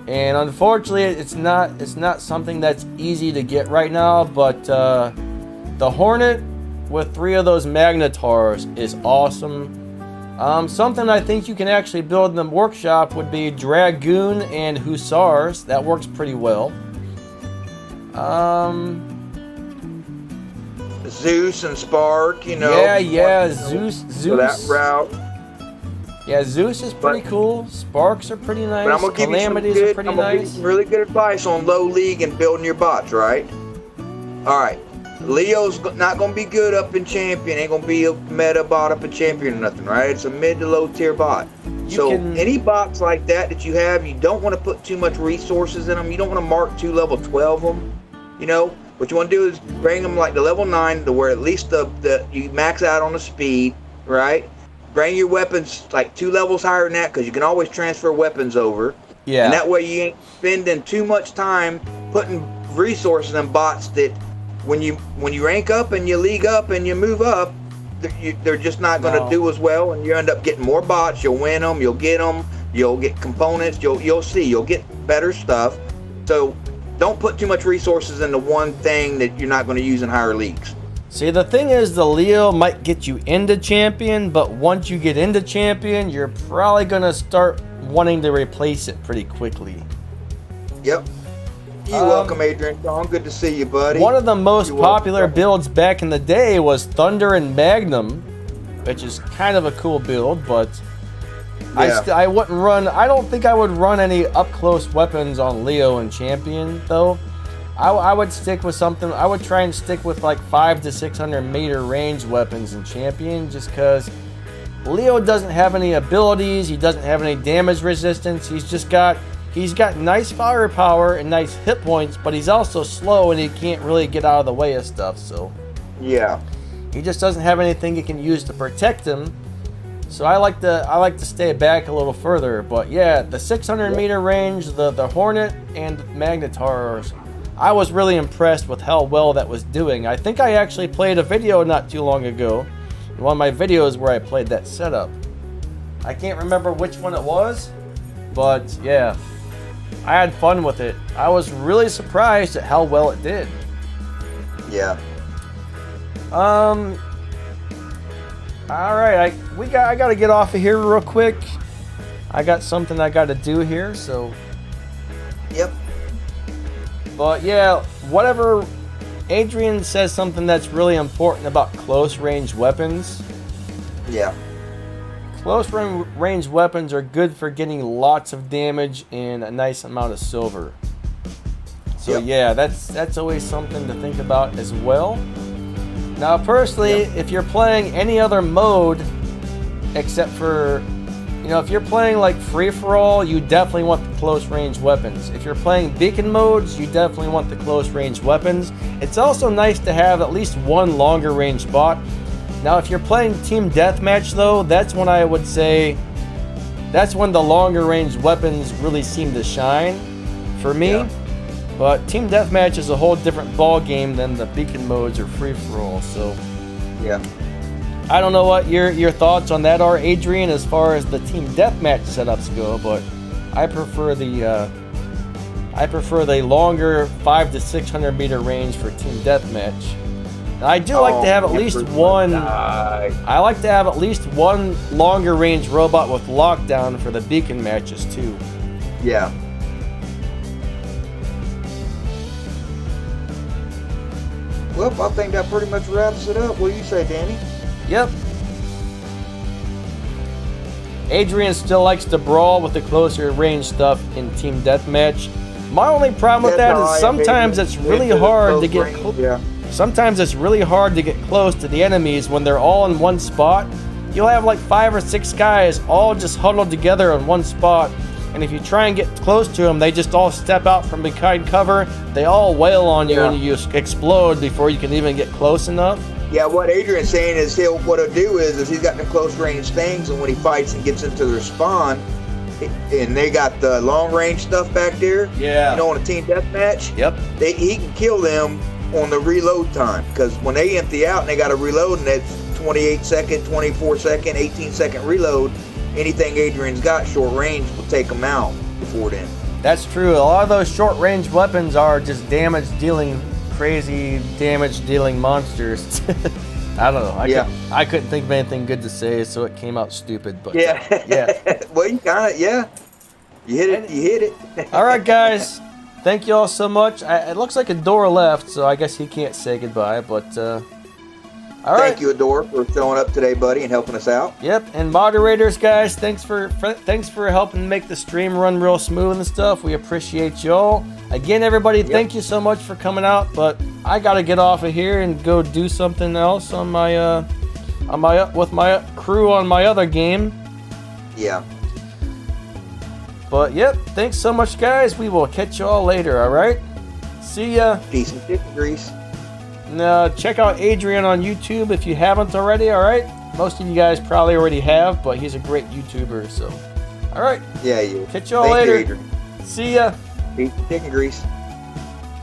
And unfortunately, it's not something that's easy to get right now, but the Hornet with 3 of those Magnetars is awesome. Something I think you can actually build in the workshop would be Dragoon and Hussars. That works pretty well. Zeus and Spark, you know. Yeah, Zeus. For that route. Yeah, Zeus is pretty cool. Sparks are pretty nice. But I'm gonna give you some Calamities are good, pretty I'm gonna give you nice. some really good advice on low league and building your bots, right? All right. Leo's not gonna be good up in champion. Ain't gonna be a meta bot up in champion or nothing, right? It's a mid to low tier bot. So any bots like that you have, you don't want to put too much resources in them. You don't want to mark 2 level 12 them. You know what you want to do is bring them like to level 9 to where at least the you max out on the speed, right? Bring your weapons like 2 levels higher than that because you can always transfer weapons over. Yeah. And that way you ain't spending too much time putting resources in bots that when you rank up and you league up and you move up, they're just not going to do as well, and you end up getting more bots. You'll win them, you'll get them, you'll get components, you'll see, you'll get better stuff. So don't put too much resources into one thing that you're not going to use in higher leagues. See, the thing is, the Leo might get you into champion, but once you get into champion, you're probably going to start wanting to replace it pretty quickly. Yep. You're welcome, Adrian. Sean, good to see you, buddy. One of the most popular builds back in the day was Thunder and Magnum, which is kind of a cool build, but I wouldn't run. I don't think I would run any up close weapons on Leo and Champion though. I would stick with something. I would try and stick with like 500 to 600 meter range weapons in Champion, just because Leo doesn't have any abilities. He doesn't have any damage resistance. He's got nice firepower and nice hit points, but he's also slow and he can't really get out of the way of stuff. So yeah, he just doesn't have anything he can use to protect him. So I like to stay back a little further. But yeah, the 600 meter range, the Hornet and Magnetars, I was really impressed with how well that was doing. I think I actually played a video not too long ago, one of my videos where I played that setup. I can't remember which one it was, but yeah, I had fun with it. I was really surprised at how well it did. Yeah. All right, I gotta get off of here real quick. I got something I gotta do here, so. Yep. But yeah, whatever. Adrian says something that's really important about close range weapons. Yeah. Close range weapons are good for getting lots of damage and a nice amount of silver. So yeah, that's always something to think about as well. Now personally, if you're playing any other mode except for, if you're playing like free-for-all, you definitely want the close range weapons. If you're playing beacon modes, you definitely want the close range weapons. It's also nice to have at least one longer range bot. Now if you're playing team deathmatch though, that's when I would say, that's when the longer range weapons really seem to shine for me. Yeah. But team deathmatch is a whole different ball game than the beacon modes or free-for-all, so. Yeah. I don't know what your thoughts on that are, Adrian, as far as the team deathmatch setups go, but I prefer the longer 500 to 600 meter range for team deathmatch. And I do like to have at least one. I like to have at least one longer range robot with lockdown for the beacon matches too. Yeah. Well, I think that pretty much wraps it up. What do you say, Danny? Yep. Adrian still likes to brawl with the closer range stuff in team deathmatch. My only problem with that is sometimes it's really hard to get sometimes it's really hard to get close to the enemies when they're all in one spot. You'll have like 5 or 6 guys all just huddled together in one spot, and if you try and get close to them, they just all step out from behind cover. They all wail on you and you explode before you can even get close enough. Yeah, what Adrian's saying is what he'll do is he's got the close range things, and when he fights and gets into their spawn, and they got the long range stuff back there. Yeah. On a team deathmatch. Yep. He can kill them on the reload time, because when they empty out and they got to reload, and it's 28 second, 24 second, 18 second reload, anything Adrian's got short range will take them out before then. That's true. A lot of those short range weapons are just crazy damage dealing monsters. I don't know. I couldn't think of anything good to say, so it came out stupid. But yeah. Well, you kind of You hit it. All right, guys. Thank you all so much. It looks like a door left, so I guess he can't say goodbye. But All right. Thank you, Adore, for showing up today, buddy, and helping us out. Yep, and moderators, guys, thanks for helping make the stream run real smooth and stuff. We appreciate y'all. Again, everybody, thank you so much for coming out. But I gotta get off of here and go do something else on my with my crew on my other game. Yeah. But yep, thanks so much, guys. We will catch y'all later. All right. See ya. Peace and chicken grease. And check out Adrian on YouTube if you haven't already, alright? Most of you guys probably already have, but he's a great YouTuber, so. Alright. Yeah, you. Catch y'all Thank you, later. Adrian. See ya. Peace and chicken grease.